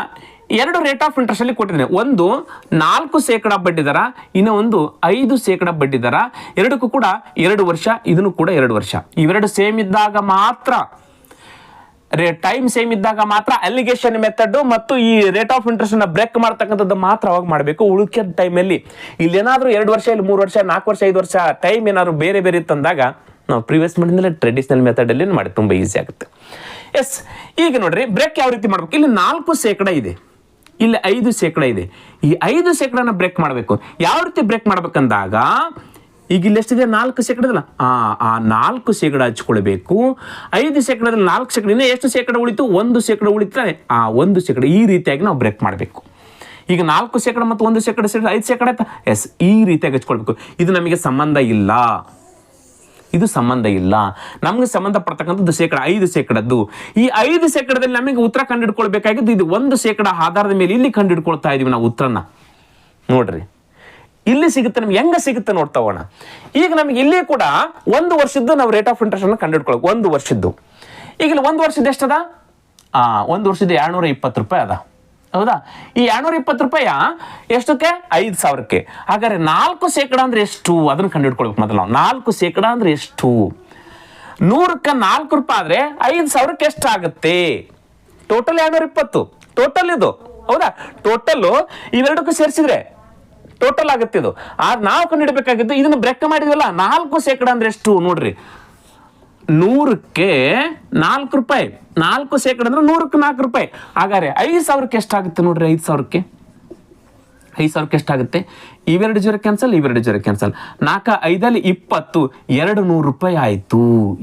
2 ರೇಟ್ ಆಫ್ ಇಂಟ್ರೆಸ್ಟ್ ಅಲ್ಲಿ ಕೊಟ್ಟಿದ್ದೇನೆ. ಒಂದು 4% ಬಡ್ಡಿ ದರ, ಇನ್ನು ಒಂದು 5% ಬಡ್ಡಿ ದರ. ಎರಡಕ್ಕೂ ಕೂಡ 2 ವರ್ಷ, ಇದನ್ನು ಕೂಡ 2 ವರ್ಷ. ಇವೆರಡು ಸೇಮ್ ಇದ್ದಾಗ ಮಾತ್ರ ಟೈಮ್ ಸೇಮ್ ಇದ್ದಾಗ ಮಾತ್ರ ಅಲಿಗೇಷನ್ ಮೆಥಡ್ ಮತ್ತು ಈ ರೇಟ್ ಆಫ್ ಇಂಟ್ರೆಸ್ಟ್ ನ ಬ್ರೇಕ್ ಮಾಡ್ತಕ್ಕಂಥದ್ದು ಮಾತ್ರ ಅವಾಗ ಮಾಡಬೇಕು. ಉಳಿಕೆ ಟೈಮಲ್ಲಿ ಇಲ್ಲೇನಾದ್ರೂ 2 ವರ್ಷ ಇಲ್ಲಿ 3 ವರ್ಷ 4 ವರ್ಷ 5 ವರ್ಷ ಟೈಮ್ ಏನಾದ್ರು ಬೇರೆ ಬೇರೆ ಇತ್ತಂದಾಗ ನಾವು ಪ್ರೀವಿಯಸ್ ಮಾಡಿದ್ರೆ ಟ್ರೆಡಿಷನಲ್ ಮೆಥಡ್ ಅಲ್ಲಿ ಮಾಡಿ ತುಂಬಾ ಈಸಿ ಆಗುತ್ತೆ. ಎಸ್, ಈಗ ನೋಡ್ರಿ ಬ್ರೇಕ್ ಯಾವ ರೀತಿ ಮಾಡ್ಬೇಕು. ಇಲ್ಲಿ 4% ಇದೆ, ಇಲ್ಲಿ 5% ಇದೆ. ಈ 5% ಬ್ರೇಕ್ ಮಾಡಬೇಕು. ಯಾವ ರೀತಿ ಬ್ರೇಕ್ ಮಾಡ್ಬೇಕಂದಾಗ ಈಗ ಇಲ್ಲಿ ಎಷ್ಟಿದೆ 4% ಅಲ್ಲ, ಆ 4% ಹಚ್ಕೊಳ್ಬೇಕು. 5%ದಲ್ಲಿ 4%, ಇನ್ನೂ ಎಷ್ಟು ಶೇಕಡ ಉಳಿತು? 1% ಉಳಿತಾರೆ. ಆ 1% ಈ ರೀತಿಯಾಗಿ ನಾವು ಬ್ರೇಕ್ ಮಾಡಬೇಕು. ಈಗ 4% ಮತ್ತು 1% ಸೇರಿ 5% ಆಯ್ತಾ? ಎಸ್, ಈ ರೀತಿಯಾಗಿ ಹಚ್ಕೊಳ್ಬೇಕು. ಇದು ನಮಗೆ ಸಂಬಂಧ ಇಲ್ಲ, ಇದು ಸಂಬಂಧ ಇಲ್ಲ. ನಮ್ಗೆ ಸಂಬಂಧಪಡ್ತಕ್ಕಂಥದ್ದು 5%. ಈ 5%ದಲ್ಲಿ ನಮಗೆ ಉತ್ತರ ಕಂಡುಹಿಡ್ಕೊಳ್ಬೇಕಾಗಿದ್ದು ಇದು 1% ಆಧಾರದ ಮೇಲೆ ಇಲ್ಲಿ ಕಂಡುಹಿಡ್ಕೊಳ್ತಾ ಇದೀವಿ ನಾವು ಉತ್ತರನ. ನೋಡ್ರಿ ಇಲ್ಲಿ ಸಿಗುತ್ತೆ ನಮ್ಗೆ, ಹೆಂಗ ಸಿಗುತ್ತೆ ನೋಡ್ತಾ ಹೋಗೋಣ. ಈಗ ನಮಗೆ ಇಲ್ಲಿ ಕೂಡ 1 ವರ್ಷದ್ದು ನಾವು ರೇಟ್ ಆಫ್ ಇಂಟ್ರೆಸ್ಟ್ ಅನ್ನು ಕಂಡುಹಿಡ್ಕೊಳ್ಬೇಕು. 1 ವರ್ಷದ್ದು ಈಗ ಇಲ್ಲಿ 1 ವರ್ಷದ ಎಷ್ಟದ? 1 ವರ್ಷದ 220 ರೂಪಾಯಿ ಅದ. ಹೌದಾ? ಈ 220 ರೂಪಾಯಿ ಎಷ್ಟಕ್ಕೆ? 5,000ಕ್ಕೆ. ಹಾಗಾದ್ರೆ 4% ಅಂದ್ರೆ ಎಷ್ಟು ಅದನ್ನ ಕಂಡುಹಿಡ್ಕೊಳ್ಬೇಕು ಮೊದಲು ನಾವು. 4% ಅಂದ್ರೆ ಎಷ್ಟು? 100ಕ್ಕೆ 4 ರೂಪಾಯಿ ಆದ್ರೆ 5,000ಕ್ಕೆ ಎಷ್ಟಾಗುತ್ತೆ? ಟೋಟಲ್ 220 ಟೋಟಲ್ ಇದು. ಹೌದಾ? ಟೋಟಲ್ ಇವೆರಡಕ್ಕೂ ಸೇರಿಸಿದ್ರೆ ಟೋಟಲ್ ಆಗುತ್ತೆ ಇದು. ಆದ್ರೆ ನಾವು ಕಂಡುಹಿಡಬೇಕಾಗಿದ್ದು ಇದನ್ನ ಬ್ರೇಕ್ ಮಾಡಿದ್ವಲ್ಲ, 4% ಅಂದ್ರೆ ಎಷ್ಟು ನೋಡ್ರಿ. 100ಕ್ಕೆ 4 ರೂಪಾಯಿ, 4% ಅಂದ್ರೆ 100ಕ್ಕೆ 4 ರೂಪಾಯಿ. ಹಾಗಾದ್ರೆ 5,000ಕ್ಕೆ ಎಷ್ಟಾಗುತ್ತೆ ನೋಡ್ರಿ. 5,000ಕ್ಕೆ ಎಷ್ಟಾಗುತ್ತೆ? ಇವೆರಡು ಜೀರೋ ಕ್ಯಾನ್ಸಲ್, ಇವೆರಡು ಜೀರೋ ಕ್ಯಾನ್ಸಲ್. 4 5 20, 200 ರೂಪಾಯಿ ಆಯ್ತು.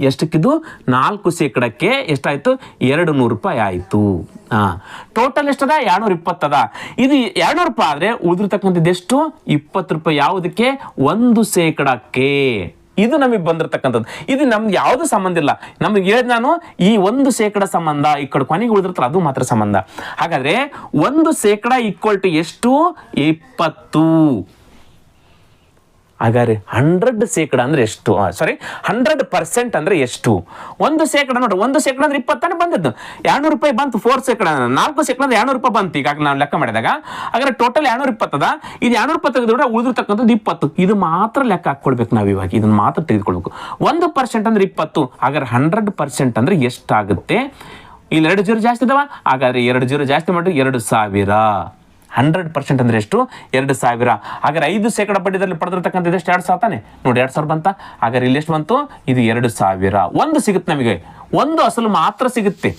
ಎಷ್ಟಕ್ಕಿದು? 4%ಕ್ಕೆ ಎಷ್ಟಾಯ್ತು? 200 ರೂಪಾಯಿ ಆಯ್ತು. ಟೋಟಲ್ ಎಷ್ಟದ? 220 ಅದ. ಇದು 200 ರೂಪಾಯಿ ಆದ್ರೆ ಉಳಿದಿರ್ತಕ್ಕಂಥದ್ದು ಎಷ್ಟು? 20 ರೂಪಾಯಿ. ಯಾವುದಕ್ಕೆ? 1%ಕ್ಕೆ. ಇದು ನಮಗೆ ಬಂದಿರತಕ್ಕಂಥದ್ದು. ಇದು ನಮ್ಗೆ ಯಾವುದು ಸಂಬಂಧ ಇಲ್ಲ. ನಮ್ಗೆ ಹೇಳಿದ್ ನಾನು ಈ 1% ಸಂಬಂಧ, ಈ ಕಡೆ ಕೊನೆಗೆ ಉಳಿದಿರ್ತಾರೆ ಅದು ಮಾತ್ರ ಸಂಬಂಧ. ಹಾಗಾದ್ರೆ 1% ಈಕ್ವಲ್ ಟು ಎಷ್ಟು? 20. ಹಾಗಾದ್ರೆ 100% ಅಂದ್ರೆ ಎಷ್ಟು? 100% ಅಂದ್ರೆ ಎಷ್ಟು? 1% ನೋಡ್ರಿ, 1% ಅಂದ್ರೆ 20 ಬಂದಿದ್ದು. 200 ರೂಪಾಯಿ ಬಂತು. 4% 4% ಅಂದ್ರೆ 200 ರೂಪಾಯಿ ಬಂತು. ಈಗ ನಾವು ಲೆಕ್ಕ ಮಾಡಿದಾಗ ಹಾಗಾದ್ರೆ ಟೋಟಲ್ 220 ಅದ. ಇದು 220 ತೆಗೆದ್ರೆ ಉಳಿದಿರ್ತಕ್ಕಂಥದ್ದು 20. ಇದು ಮಾತ್ರ ಲೆಕ್ಕ ಹಾಕೊಳ್ಬೇಕು ನಾವು. ಇವಾಗ ಇದನ್ನ ಮಾತ್ರ ತೆಗೆದುಕೊಳ್ಬೇಕು. 1% ಅಂದ್ರೆ 20. ಹಾಗಾದ್ರೆ 100% ಅಂದ್ರೆ ಎಷ್ಟಾಗುತ್ತೆ? ಇಲ್ಲಿ 2 ಜೀರೋ ಜಾಸ್ತಿ ಇದಾವ. ಹಾಗಾದ್ರೆ 2 ಜೀರೋ ಜಾಸ್ತಿ ಮಾಡಿ 2,000. 100% ಅಂದ್ರೆ ಎಷ್ಟು? 2,000. ಹಾಗಾದ್ರೆ 5% ಬಡ್ಡಿದಲ್ಲಿ ಪಡೆದಿರ್ತಕ್ಕಂಥದ್ದು ಎಷ್ಟು? 2,000 ತಾನೆ. ನೋಡಿ 2,000 ಬಂತ. ಹಾಗಾದ್ರೆ ಇಲ್ಲಿ ಎಷ್ಟು ಬಂತು? ಇದು 2,000. 1 ಸಿಗುತ್ತೆ ನಮಗೆ, 1 ಅಸಲು ಮಾತ್ರ ಸಿಗುತ್ತೆ.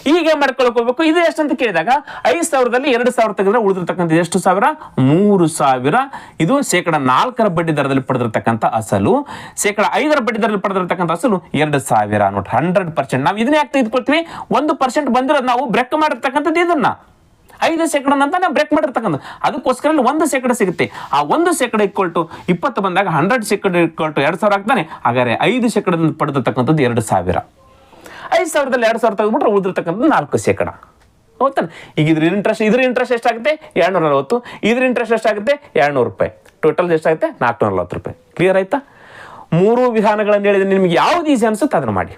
ಹೀಗೆ ಮಾಡ್ಕೊಳಕ್ ಹೋಗ್ಬೇಕು. ಇದು ಎಷ್ಟು ಅಂತ ಕೇಳಿದಾಗ 5,000ದಲ್ಲಿ 2,000 ತೆಗೆದ್ರೆ ಉಳಿದಿರ್ತಕ್ಕಂಥದ್ದು ಎಷ್ಟು ಸಾವಿರ? 3,000. ಇದು 4% ಬಡ್ಡಿ ದರದಲ್ಲಿ ಪಡೆದಿರ್ತಕ್ಕಂಥ ಅಸಲು. 5% ಬಡ್ಡಿ ದರದಲ್ಲಿ ಪಡೆದಿರ್ತಕ್ಕಂಥ ಅಸಲು 2,000. ನೋಡಿ 100%. ನಾವು ಇದನ್ನ ಯಾಕೆ ತೆಗೆದುಕೊಳ್ತೀವಿ? 1% ಬಂದಿರೋದು ನಾವು ಬ್ರೇಕ್ ಮಾಡಿರ್ತಕ್ಕಂಥದ್ದು ಇದನ್ನ 5% ಅಂತ ನಾವು ಬ್ರೇಕ್ ಮಾಡಿರ್ತಕ್ಕಂಥ. ಅದಕ್ಕೋಸ್ಕರ 1% ಸಿಗುತ್ತೆ. ಆ 1% ಈಕ್ವಲ್ ಟು 20 ಬಂದಾಗ 100% ಈಕ್ವಲ್ ಟು 2,000 ಆಗ್ತಾನೆ. ಹಾಗಾದ್ರೆ 5% ಪಡೆದಿರ್ತಕ್ಕಂಥದ್ದು 2,000. 5,000ದಲ್ಲಿ 2,000 ತೆಗೆದ್ಬಿಟ್ರೆ ಉಳಿದಿರ್ತಕ್ಕಂಥದ್ದು 4%. ಹೌದಾನೆ? ಈಗ ಇದ್ರ ಇಂಟ್ರೆಸ್ಟ್ ಎಷ್ಟಾಗುತ್ತೆ? 240. ಇದ್ರ ಇಂಟ್ರೆಸ್ಟ್ ಎಷ್ಟಾಗುತ್ತೆ? 200 ರೂಪಾಯಿ. ಟೋಟಲ್ ಎಷ್ಟಾಗುತ್ತೆ? 440 ರೂಪಾಯಿ. ಕ್ಲಿಯರ್ ಆಯ್ತಾ? 3 ವಿಧಾನಗಳನ್ನು ಹೇಳಿದ್ರೆ ನಿಮ್ಗೆ ಯಾವ್ದು ಈಸಿ ಅನ್ಸುತ್ತೆ ಅದನ್ನ ಮಾಡಿ.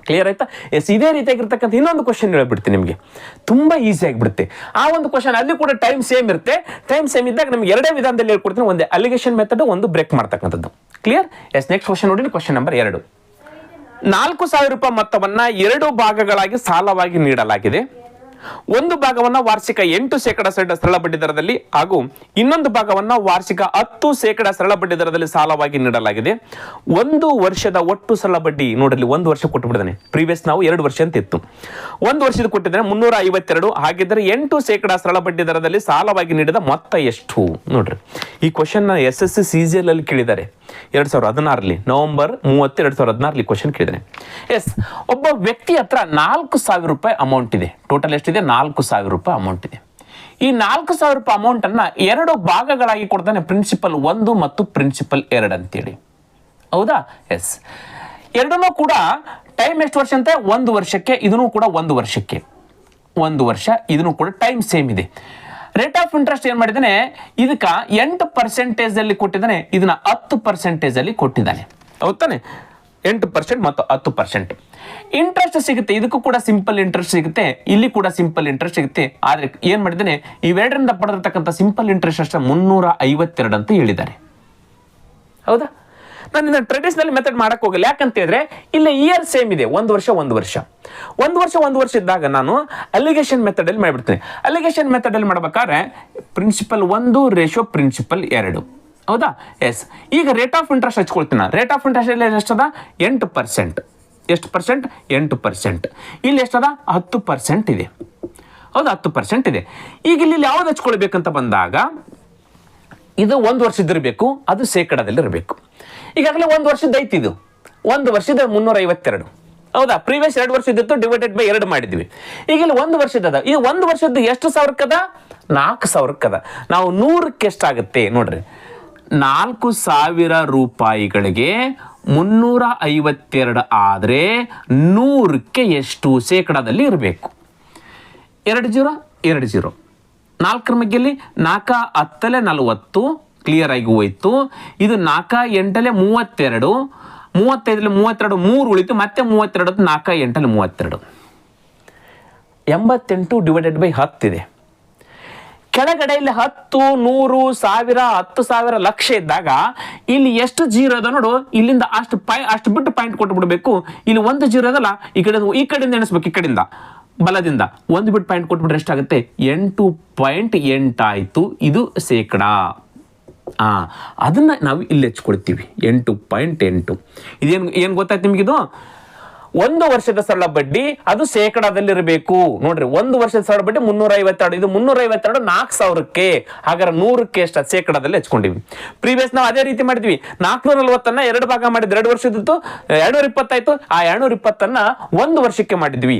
ಕ್ಲಿಯರ್ ಆಯ್ತಾ? ಎಸ್, ಇದೇ ರೀತಿಯಾಗಿರ್ತಕ್ಕಂಥ ಇನ್ನೊಂದು ಕ್ವಶನ್ ಹೇಳ್ಬಿಡ್ತೀನಿ ನಿಮಗೆ. ತುಂಬಾ ಈಸಿ ಆಗಿಬಿಡುತ್ತೆ ಆ ಒಂದು ಕ್ವಶನ್. ಅಲ್ಲಿ ಕೂಡ ಟೈಮ್ ಸೇಮ್ ಇರುತ್ತೆ. ಟೈಮ್ ಸೇಮ್ ಇದ್ದಾಗ ನಮ್ಗೆ 2 ವಿಧಾನದಲ್ಲಿ ಹೇಳ್ಕೊಡ್ತೀನಿ. ಒಂದು ಅಲಿಗೇಷನ್ ಮೆಥಡ್, ಒಂದು ಬ್ರೇಕ್ ಮಾಡ್ತಕ್ಕಂಥದ್ದು. ಕ್ಲಿಯರ್? ಎಸ್, ನೆಕ್ಸ್ಟ್ ಕ್ವಶನ್ ನೋಡಿ. Question number 2. 4,000 ರೂಪಾಯಿ ಮೊತ್ತವನ್ನ 2 ಭಾಗಗಳಾಗಿ ಸಾಲವಾಗಿ ನೀಡಲಾಗಿದೆ. ಒಂದು ಭಾಗವನ್ನ ವಾರ್ಷಿಕ 8% ಸರಳ ಬಡ್ಡಿ ದರದಲ್ಲಿ ಹಾಗೂ ಇನ್ನೊಂದು ಭಾಗವನ್ನ ವಾರ್ಷಿಕ 10% ಸರಳ ಬಡ್ಡಿ ದರದಲ್ಲಿ ಸಾಲವಾಗಿ ನೀಡಲಾಗಿದೆ. 1 ವರ್ಷದ ಒಟ್ಟು ಸರಳ ಬಡ್ಡಿ ನೋಡ್ರಿ, 1 ವರ್ಷ ಕೊಟ್ಟು ಬಿಡಿದಾನೆ. ಪ್ರೀವಿಯಸ್ ನಾವು 2 ವರ್ಷ ಅಂತ ಇತ್ತು. 1 ವರ್ಷದ ಕೊಟ್ಟಿದ್ದಾನೆ 352. ಹಾಗಿದ್ದರೆ 8% ಸರಳ ಬಡ್ಡಿ ದರದಲ್ಲಿ ಸಾಲವಾಗಿ ನೀಡಿದ ಮೊತ್ತ ಎಷ್ಟು? ನೋಡ್ರಿ, ಈ ಕ್ವಶನ್ SSC CGL ಅಲ್ಲಿ ಕೇಳಿದ್ದಾರೆ 2016 ನವೆಂಬರ್ 30, 2016 ಕ್ವಶನ್ ಕೇಳಿದ್ದಾನೆ. ಎಸ್, ಒಬ್ಬ ವ್ಯಕ್ತಿ ಹತ್ರ 4,000 ರೂಪಾಯಿ ಅಮೌಂಟ್ ಇದೆ. ಟೋಟಲ್ ಎಷ್ಟಿದೆ? 4,000 ರೂಪಾಯಿ ಅಮೌಂಟ್ ಇದೆ. ಈ 4,000 ರೂಪಾಯಿ ಅಮೌಂಟ್ ಅನ್ನ 2 ಭಾಗಗಳಾಗಿ ಕೊಡ್ತಾನೆ. ಪ್ರಿನ್ಸಿಪಲ್ 1 ಮತ್ತು ಪ್ರಿನ್ಸಿಪಲ್ 2 ಅಂತೇಳಿ. ಹೌದಾ? ಎಸ್, ಎರಡನ್ನೂ ಕೂಡ ಟೈಮ್ ಎಷ್ಟು ವರ್ಷ ಅಂತ? 1 ವರ್ಷಕ್ಕೆ. ಇದನ್ನು ಕೂಡ 1 ವರ್ಷಕ್ಕೆ. 1 ವರ್ಷ. ಇದನ್ನು ಕೂಡ ಟೈಮ್ ಸೇಮ್ ಇದೆ. ರೇಟ್ ಆಫ್ ಇಂಟ್ರೆಸ್ಟ್ ಏನ್ ಮಾಡಿದ್ದಾನೆ? ಇದಕ್ಕ 8% ಅಲ್ಲಿ ಕೊಟ್ಟಿದ್ದಾನೆ. ಇದನ್ನ 10% ಅಲ್ಲಿ ಕೊಟ್ಟಿದ್ದಾನೆ. ಹೌದಾನೆ? 8% ಮತ್ತು 10% ಇಂಟ್ರೆಸ್ಟ್ ಸಿಗುತ್ತೆ. ಇದಕ್ಕೂ ಕೂಡ ಸಿಂಪಲ್ ಇಂಟ್ರೆಸ್ಟ್ ಸಿಗುತ್ತೆ, ಇಲ್ಲಿ ಕೂಡ ಸಿಂಪಲ್ ಇಂಟ್ರೆಸ್ಟ್ ಸಿಗುತ್ತೆ. ಆದ್ರೆ ಏನ್ ಮಾಡಿದ್ದಾನೆ? ಇವೆರಡರಿಂದ ಪಡೆದಿರ್ತಕ್ಕಂಥ ಸಿಂಪಲ್ ಇಂಟ್ರೆಸ್ಟ್ ಅಷ್ಟೇ 352 ಅಂತ ಹೇಳಿದ್ದಾರೆ. ಹೌದಾ? ನಾನು ಇದನ್ನ ಟ್ರೆಡಿಷನಲ್ ಮೆಥಡ್ ಮಾಡಕ್ ಹೋಗಲ್ಲ. ಯಾಕಂತ ಹೇಳಿದ್ರೆ ಇಲ್ಲ ಇಯರ್ ಸೇಮ್ ಇದೆ, ಒಂದು ವರ್ಷ ಇದ್ದಾಗ ನಾನು ಅಲಿಗೇಷನ್ ಮೆಥಡ್ ಅಲ್ಲಿ ಮಾಡಿಬಿಡ್ತೀನಿ. ಅಲಿಗೇಷನ್ ಮೆಥಡ್ ಅಲ್ಲಿ ಮಾಡ್ಬೇಕಾದ್ರೆ ಪ್ರಿನ್ಸಿಪಲ್ 1 ರೇಷೋ ಪ್ರಿನ್ಸಿಪಲ್ 2. ಹೌದಾ? ಎಸ್. ಈಗ ರೇಟ್ ಆಫ್ ಇಂಟ್ರೆಸ್ಟ್ ಹಚ್ಕೊಳ್ತೀನಿ ನಾನು. ರೇಟ್ ಆಫ್ ಇಂಟ್ರೆಸ್ಟ್ ಇಲ್ಲಿ ಎಷ್ಟದ? 8%. ಎಷ್ಟು ಪರ್ಸೆಂಟ್? 8%. ಇಲ್ಲಿ ಎಷ್ಟದ? 10% ಇದೆ. ಹೌದಾ? 10% ಇದೆ. ಈಗ ಇಲ್ಲಿ ಯಾವ್ದು ಹಚ್ಕೊಳ್ಬೇಕಂತ ಬಂದಾಗ ಇದು 1 ವರ್ಷದಿರಬೇಕು, ಅದು ಶೇಕಡದಲ್ಲಿ ಇರಬೇಕು. ಈಗಾಗಲೇ 1 ವರ್ಷದ ಐತಿ. ಇದು 1 ವರ್ಷದ 352. ಹೌದಾ? ಪ್ರೀವಿಯಸ್ 2 ವರ್ಷದಿತ್ತು, ಡಿವೈಡೆಡ್ ಬೈ 2 ಮಾಡಿದ್ವಿ. ಈಗ ಇಲ್ಲಿ 1 ವರ್ಷದ ಈ 1 ವರ್ಷದ್ದು ಎಷ್ಟು ಸಾವಿರಕ್ಕದ? 4,000ಕ್ಕದ. ನಾವು 100ಕ್ಕೆ ಎಷ್ಟಾಗುತ್ತೆ ನೋಡ್ರಿ, 4,000 ರೂಪಾಯಿಗಳಿಗೆ 352 ಆದರೆ 100ಕ್ಕೆ ಎಷ್ಟು ಶೇಕಡದಲ್ಲಿ ಇರಬೇಕು? 2 0 2 0. 4ರ ಮಗ್ಗೆಯಲ್ಲಿ 4 10 40 ಕ್ಲಿಯರ್ ಆಗಿ ಹೋಯ್ತು. ಇದು 4 8 32, 35 32 3 ಉಳಿತು, ಮತ್ತೆ 32 4 8 32. 88 ಡಿವೈಡೆಡ್ ಬೈ 10 ಇದೆ. ಕೆಳಗಡೆ ಇಲ್ಲಿ 10 100 1000 10,000 ಲಕ್ಷ ಇದ್ದಾಗ ಇಲ್ಲಿ ಎಷ್ಟು ಜೀರೋ ಅದ ನೋಡು, ಇಲ್ಲಿಂದ ಅಷ್ಟು ಬಿಟ್ಟು ಪಾಯಿಂಟ್ ಕೊಟ್ಟು ಬಿಡಬೇಕು. ಇಲ್ಲಿ 1 ಜೀರೋ ಅದಲ್ಲ, ಈ ಕಡೆಯಿಂದ ಎಣಿಸ್ಬೇಕು, ಈ ಕಡೆಯಿಂದ ಬಲದಿಂದ 1 ಬಿಟ್ಟು ಪಾಯಿಂಟ್ ಕೊಟ್ಬಿಟ್ರೆ ಎಷ್ಟಾಗುತ್ತೆ? 8.8 ಆಯ್ತು. ಇದು ಶೇಕಡ. ಅದನ್ನ ನಾವು ಇಲ್ಲಿ ಹಚ್ಕೊಳ್ತೀವಿ, 8.8. ಏನು ಗೊತ್ತಾಯ್ತು ನಿಮಗಿದು? 1 ವರ್ಷದ ಸರಳ ಬಡ್ಡಿ ಅದು ಶೇಕಡದಲ್ಲಿರಬೇಕು. ನೋಡ್ರಿ, 1 ವರ್ಷದ ಸರಳ ಬಡ್ಡಿ 352. ಇದು 352 4,000ಕ್ಕೆ. ಹಾಗಾದ್ರೆ 100ಕ್ಕೆ ಎಷ್ಟು? ಶೇಕಡದಲ್ಲಿ ಹಚ್ಕೊಂಡಿವಿ. ಪ್ರೀವಿಯಸ್ ನಾವು ಅದೇ ರೀತಿ ಮಾಡಿದ್ವಿ. 440 2 ಭಾಗ ಮಾಡಿದ್ವಿ. 2 ವರ್ಷದಿತ್ತು, 220 ಆಯ್ತು. ಆ 220 1 ವರ್ಷಕ್ಕೆ ಮಾಡಿದ್ವಿ.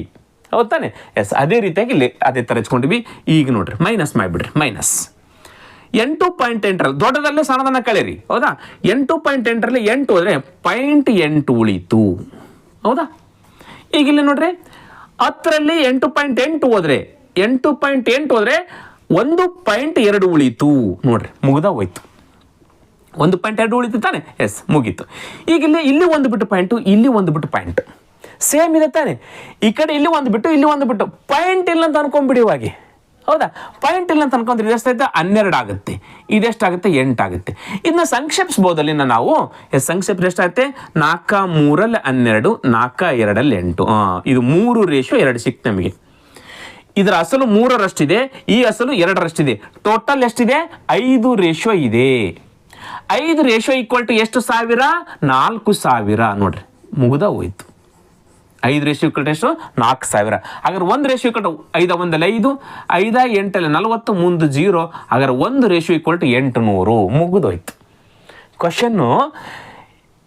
ಹೌದು ತಾನೆ? ಎಸ್. ಅದೇ ರೀತಿಯಾಗಿ ಇಲ್ಲಿ ಅದೇ ತರ ಹಚ್ಕೊಂಡಿವಿ. ಈಗ ನೋಡ್ರಿ, ಮೈನಸ್ ಮಾಡಿಬಿಡ್ರಿ. ಮೈನಸ್ 8.8 ದೊಡ್ಡದಲ್ಲೇ ಸಣ್ಣದನ್ನ ಕಳೀರಿ. ಹೌದಾ? 8.8 8 ಹೋದ್ರೆ 0.8 ಉಳಿತು. ಹೌದಾ? ಈಗ ಇಲ್ಲಿ ನೋಡ್ರಿ, 10ರಲ್ಲಿ 8.8 ಹೋದ್ರೆ 1.2 ಉಳಿತು. ನೋಡ್ರಿ, ಮುಗ್ದ ಹೋಯ್ತು. 1.2 ಉಳಿತು ತಾನೆ? ಎಸ್, ಮುಗೀತು. ಈಗ ಇಲ್ಲಿ 1 ಬಿಟ್ಟು ಪಾಯಿಂಟು, ಇಲ್ಲಿ 1 ಬಿಟ್ಟು ಪಾಯಿಂಟ್ ಸೇಮ್ ಇದೆ ತಾನೆ? ಈ ಕಡೆ ಇಲ್ಲಿ 1 ಬಿಟ್ಟು, ಇಲ್ಲಿ 1 ಬಿಟ್ಟು, ಪಾಯಿಂಟ್ ಇಲ್ಲ ಅಂತ ಅನ್ಕೊಂಡ್ಬಿಡಿ. ಇವಾಗ ಹೌದಾ? ಪಾಯಿಂಟ್ ಇಲ್ಲ ಅಂತ ಅನ್ಕೊಂಡ್ರೆ ಇದೆಷ್ಟಾಯ್ತು? 12 ಆಗುತ್ತೆ. ಇದೆಷ್ಟಾಗುತ್ತೆ? 8 ಆಗುತ್ತೆ. ಇದನ್ನ ಸಂಕ್ಷೇಪಿಸಬಹುದಲ್ಲಿ ನಾವು. ಸಂಕ್ಷೇಪ ಎಷ್ಟಾಗುತ್ತೆ? 4 3 12, 4 2 8. ಇದು 3 ರೇಷೋ 2 ಸಿಕ್ತು ನಮಗೆ. ಇದರ ಅಸಲು 3ರಷ್ಟಿದೆ, ಈ ಅಸಲು 2ರಷ್ಟಿದೆ. ಟೋಟಲ್ ಎಷ್ಟಿದೆ? 5 ರೇಷೋ ಇದೆ. 5 ರೇಷೋ ಈಕ್ವಲ್ ಟು ಎಷ್ಟು ಸಾವಿರ? 4,000. ನೋಡ್ರಿ, ಮುಗ್ದ ಹೋಯ್ತು. 5 ರೇಷಿಯೋ ಈಕ್ವಲ್ ಟು ಎಷ್ಟು? 4,000. ಹಾಗಾದ್ರೆ 1 ರೇಷಿಯೋ ಈಕ್ವಲ್ ಟು 5 1 5, 5 8 40, ಮುಂದೆ 0. ಹಾಗಾದ್ರೆ 1 ರೇಷಿಯೋ ಈಕ್ವಲ್ ಟು 800. ಮುಗಿದೋಯ್ತು ಕ್ವಶನ್ನು.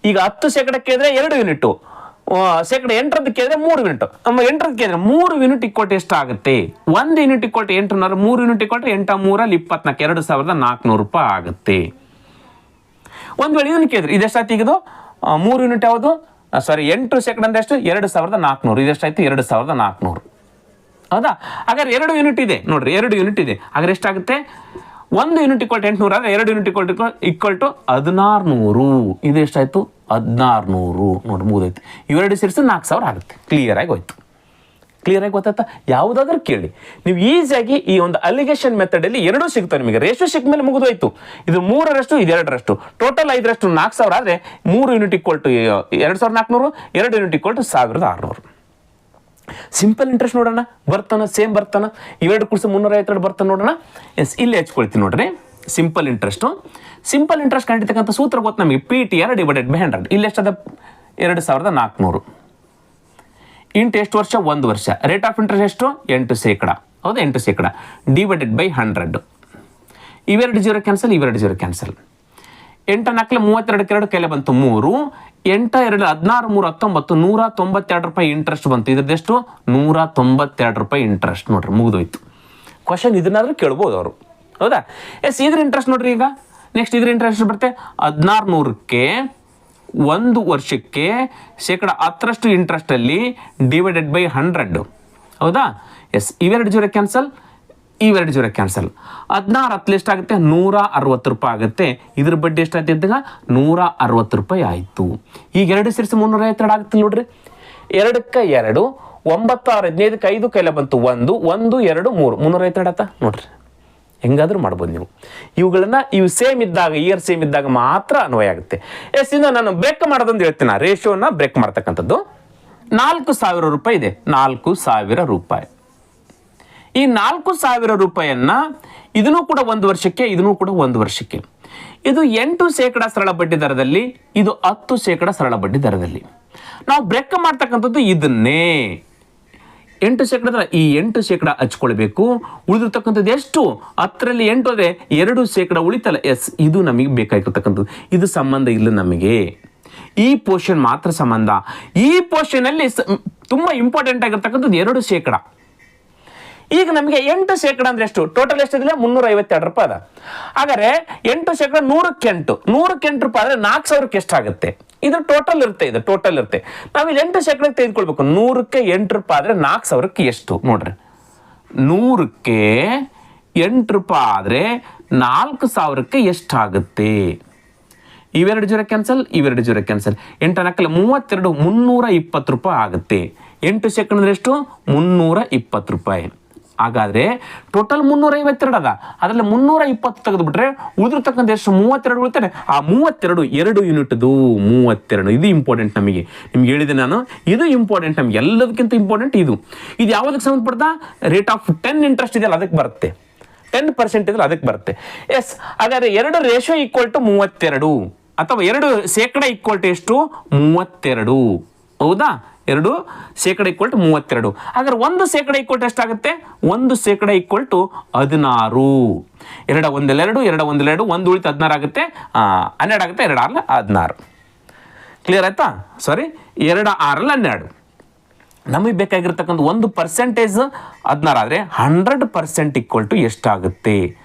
ಈಗ 10 ಶೇಕಡಕ್ಕೆ ಕೇಳಿದ್ರೆ 2 ಯೂನಿಟ್, ಶೇಕಡ 8ರಂತ ಕೇಳಿದ್ರೆ 3 ಯೂನಿಟ್. 8ರಂತ ಕೇಳಿದ್ರೆ 3 ಯೂನಿಟ್ ಈಕ್ವಲ್ ಟು ಎಷ್ಟಾಗುತ್ತೆ? 1 unit equal to 800, 3 unit equal to 8 3 24, 2,400 ರೂಪಾಯಿ ಆಗುತ್ತೆ. ಒಂದು ವೇಳೆ ಇದನ್ನು ಕೇಳಿದ್ರೆ ಇದೆಷ್ಟಾಯ್ತು? ಈಗದು 3 ಯೂನಿಟ್ ಯಾವುದು? 8 ಸೆಕೆಂಡ್ ಅಂದ್ರೆ ಎಷ್ಟು? 2,400. ಇದೆಷ್ಟಾಯ್ತು? 2,400. ಹೌದಾ? ಹಾಗಾದ್ರೆ 2 ಯೂನಿಟ್ ಇದೆ ನೋಡ್ರಿ, 2 ಯೂನಿಟ್ ಇದೆ. ಹಾಗಾದ್ರೆ ಎಷ್ಟಾಗುತ್ತೆ? 1 ಯೂನಿಟ್ ಈಕ್ವಲ್ ಟು 800 ಆದ್ರೆ 2 ಯೂನಿಟ್ ಈಕ್ವಲ್ ಟು 1600. ಇದು ಎಷ್ಟಾಯ್ತು? 1600. ನೋಡಿ, ಮುಗಿದೈತಿ. ಇವೆರಡು ಸೇರಿಸಿ 4,000 ಆಗುತ್ತೆ. ಕ್ಲಿಯರ್ ಆಗಿ ಹೋಯ್ತು. ಕ್ಲಿಯರ್ ಆಗಿ ಗೊತ್ತಾಯ್ತಾ? ಯಾವುದಾದ್ರೂ ಕೇಳಿ ನೀವು ಈಸಿಯಾಗಿ ಈ ಒಂದು ಅಲಿಗೇಷನ್ ಮೆಥಡ್ ಅಲ್ಲಿ 2 ಸಿಗ್ತವೆ ನಿಮಗೆ. ರೇಷೋ ಸಿಕ್ಕ ಮೇಲೆ ಮುಗಿದೋಯ್ತು. ಇದು 3ರಷ್ಟು, ಇದು 2ರಷ್ಟು, ಟೋಟಲ್ 5ರಷ್ಟು 4,000 ಆದ್ರೆ 3 unit equal to 2,400, 2 unit equal to 1,600. Simple interest ನೋಡೋಣ, ಬರ್ತಾನ? ಸೇಮ್ ಬರ್ತಾನ? ಇವೆರಡು ಕೂಡಿಸಿ 352 ಬರ್ತಾನೆ ನೋಡೋಣ. ಎಸ್, ಇಲ್ಲಿ ಹಚ್ಕೊಳ್ತೀನಿ ನೋಡ್ರಿ. ಸಿಂಪಲ್ ಇಂಟ್ರೆಸ್ಟ್ ಕಂಡಿರ್ತಕ್ಕಂಥ ಸೂತ್ರ ಗೊತ್ತು ನಮಗೆ, PTR ಡಿವೈಡೆಡ್ ಬೈ 100. ಇಲ್ಲಿ ಎಷ್ಟದ? 2,400 ಇಂಟು ಎಷ್ಟು ವರ್ಷ? 1 ವರ್ಷ. ರೇಟ್ ಆಫ್ ಇಂಟ್ರೆಸ್ಟ್ ಎಷ್ಟು? 8 ಶೇಕಡ. ಹೌದಾ? 8 ಶೇಕಡ ಡಿವೈಡೆಡ್ ಬೈ 100. ಇವೆರಡು 0 ಕ್ಯಾನ್ಸಲ್, ಇವೆರಡು 0 ಕ್ಯಾನ್ಸಲ್. 8 4 32 2 ಕೈಲೆ ಬಂತು 3. 8 2 16 3 19, 192 ರೂಪಾಯಿ ಇಂಟ್ರೆಸ್ಟ್ ಬಂತು. ಇದ್ರದ್ದೆಷ್ಟು? 192 ರೂಪಾಯಿ ಇಂಟ್ರೆಸ್ಟ್. ನೋಡ್ರಿ, ಮುಗಿದೋಯ್ತು ಕ್ವಶನ್. ಇದನ್ನಾದ್ರೂ ಕೇಳ್ಬೋದು ಅವರು. ಹೌದಾ? ಎಸ್, ಇದ್ರ ಇಂಟ್ರೆಸ್ಟ್ ನೋಡ್ರಿ. ಈಗ ನೆಕ್ಸ್ಟ್ ಇದ್ರ ಇಂಟ್ರೆಸ್ಟ್ ಬರುತ್ತೆ 1600ಕ್ಕೆ 1 ವರ್ಷಕ್ಕೆ ಶೇಕಡ 10ರಷ್ಟು ಇಂಟ್ರೆಸ್ಟ್ ಅಲ್ಲಿ ಡಿವೈಡೆಡ್ ಬೈ 100. ಹೌದಾ? ಎಸ್, ಇವೆರಡು 0 ಕ್ಯಾನ್ಸಲ್, ಇವೆರಡು 0 ಕ್ಯಾನ್ಸಲ್. 16 10 ಎಷ್ಟಾಗುತ್ತೆ? 160 ರೂಪಾಯಿ ಆಗುತ್ತೆ. ಇದ್ರ ಬಡ್ಡಿ ಎಷ್ಟಾಗ್ತಿದ್ದಾಗ? 160 ರೂಪಾಯಿ ಆಯಿತು. ಈಗ 2 ಸೇರಿಸಿ 352 ಆಗುತ್ತೆ ನೋಡ್ರಿ. 2ಕ್ಕೆ 2, 9 6 15ಕ್ಕೆ 5 ಕೈಲ ಬಂತು 1, 1 2 3, 352 ಆತ ನೋಡ್ರಿ. ಹೆಂಗಾದ್ರೂ ಮಾಡ್ಬೋದು ನೀವು. ಇವು ಸೇಮ್ ಇದ್ದಾಗ, ಇಯರ್ ಸೇಮ್ ಇದ್ದಾಗ ಮಾತ್ರ ಅನ್ವಯ ಆಗುತ್ತೆ. ಎಸ್, ಇನ್ನು ನಾನು ಬ್ರೇಕ್ ಮಾಡೋದೊಂದು ಹೇಳ್ತೀನಿ. ರೇಷಿಯೋನ ಬ್ರೇಕ್ ಮಾಡ್ತಕ್ಕಂಥದ್ದು 4,000 ರೂಪಾಯಿ ಇದೆ. 4,000 ರೂಪಾಯಿ. ಈ 4,000 ರೂಪಾಯಿಯನ್ನ ಇದನ್ನು ಕೂಡ 1 ವರ್ಷಕ್ಕೆ, ಇದನ್ನು ಕೂಡ 1 ವರ್ಷಕ್ಕೆ. ಇದು 8% ಸರಳ ಬಡ್ಡಿ ದರದಲ್ಲಿ, ಇದು 10% ಸರಳ ಬಡ್ಡಿ ದರದಲ್ಲಿ. ನಾವು ಬ್ರೇಕ್ ಮಾಡ್ತಕ್ಕಂಥದ್ದು ಇದನ್ನೇ 8% ಈ 8% ಹಚ್ಕೊಳ್ಬೇಕು. ಉಳಿದಿರ್ತಕ್ಕಂಥದ್ದು ಎಷ್ಟು? 10ರಲ್ಲಿ 8 ಅಂದರೆ 2% ಉಳಿತಲ್ಲ. ಎಸ್, ಇದು ನಮಗೆ ಬೇಕಾಗಿರ್ತಕ್ಕಂಥದ್ದು. ಇದು ಸಂಬಂಧ ಇಲ್ಲ ನಮಗೆ. ಈ ಪೋರ್ಷನ್ ಮಾತ್ರ ಸಂಬಂಧ. ಈ ಪೋರ್ಷನ್ ಅಲ್ಲಿ ತುಂಬಾ ಇಂಪಾರ್ಟೆಂಟ್ ಆಗಿರ್ತಕ್ಕಂಥದ್ದು 2%. ಈಗ ನಮಗೆ 8% ಅಂದ್ರೆ ಎಷ್ಟು? ಟೋಟಲ್ ಎಷ್ಟಿದೆ? 352 ರೂಪಾಯಿ ಅದ. ಹಾಗಾದ್ರೆ 8% 100ಕ್ಕೆ 8 ರೂಪಾಯಿ ಅಂದ್ರೆ 4,000ಕ್ಕೆ ಎಷ್ಟಾಗುತ್ತೆ? ಇದು ಟೋಟಲ್ ಇರುತ್ತೆ. ಇದು ಟೋಟಲ್ ಇರುತ್ತೆ. ನಾವು ಇಲ್ಲಿ 8% ತೆಗೆದುಕೊಳ್ಬೇಕು. 100ಕ್ಕೆ 8 ರೂಪಾಯಿ ಆದ್ರೆ 4,000ಕ್ಕೆ ಎಷ್ಟು ನೋಡ್ರಿ? 100ಕ್ಕೆ 8 ರೂಪಾಯಿ ಆದ್ರೆ 4,000ಕ್ಕೆ ಎಷ್ಟಾಗುತ್ತೆ? ಇವೆರಡು ಜೀರೋ ಕ್ಯಾನ್ಸಲ್, ಇವೆರಡು ಜೀರೋ ಕ್ಯಾನ್ಸಲ್. 8 ನಾಲ್ಕಲ್ಲಿ 32, 320 ರೂಪಾಯಿ ಆಗುತ್ತೆ. 8% ಅಂದ್ರೆ ಎಷ್ಟು? 320 ರೂಪಾಯಿ. ಹಾಗಾದ್ರೆ ಟೋಟಲ್ 352 ಅದ. ಅದರಲ್ಲಿ 320 ತೆಗೆದುಬಿಟ್ರೆ ಉಳಿದಿರ್ತಕ್ಕಂಥ ಎಷ್ಟು? 32 ಉಳಿತಾರೆ. ಆ 32 2 ಯೂನಿಟ್ದು 32. ಇದು ಇಂಪಾರ್ಟೆಂಟ್ ನಮಗೆ. ನಿಮ್ಗೆ ಹೇಳಿದೆ ನಾನು, ಇದು ಇಂಪಾರ್ಟೆಂಟ್ ನಮ್ಗೆ. ಎಲ್ಲದಕ್ಕಿಂತ ಇಂಪಾರ್ಟೆಂಟ್ ಇದು. ಇದು ಯಾವುದಕ್ಕೆ ಸಂಬಂಧಪಡ್ತಾ? ರೇಟ್ ಆಫ್ 10 ಇಂಟ್ರೆಸ್ಟ್ ಇದೆಯಲ್ಲ ಅದಕ್ಕೆ ಬರುತ್ತೆ. 10% ಇದ್ರೆ ಅದಕ್ಕೆ ಬರುತ್ತೆ. ಎಸ್, ಹಾಗಾದ್ರೆ 2 ರೇಷಿಯೋ ಈಕ್ವಲ್ ಟು 32 ಅಥವಾ 2% ಈಕ್ವಲ್ ಟು ಎಷ್ಟು? 32. ಹೌದಾ? 2% ಈಕ್ವಲ್ ಟು 32. ಹಾಗಾದ್ರೆ 1% ಈಕ್ವಲ್ ಟು ಎಷ್ಟಾಗುತ್ತೆ? 1% ಈಕ್ವಲ್ ಟು 16. 2 1 2, 2 1 2, 1 ಉಳಿತು 16 ಆಗುತ್ತೆ. 12 ಆಗುತ್ತೆ. 2 6 16. ಕ್ಲಿಯರ್ ಆಯ್ತಾ? ಸಾರಿ, 2 6 12. ನಮಗೆ ಬೇಕಾಗಿರ್ತಕ್ಕಂಥ 1% 16 ಆದರೆ 100% ಈಕ್ವಲ್ ಟು ಎಷ್ಟಾಗುತ್ತೆ?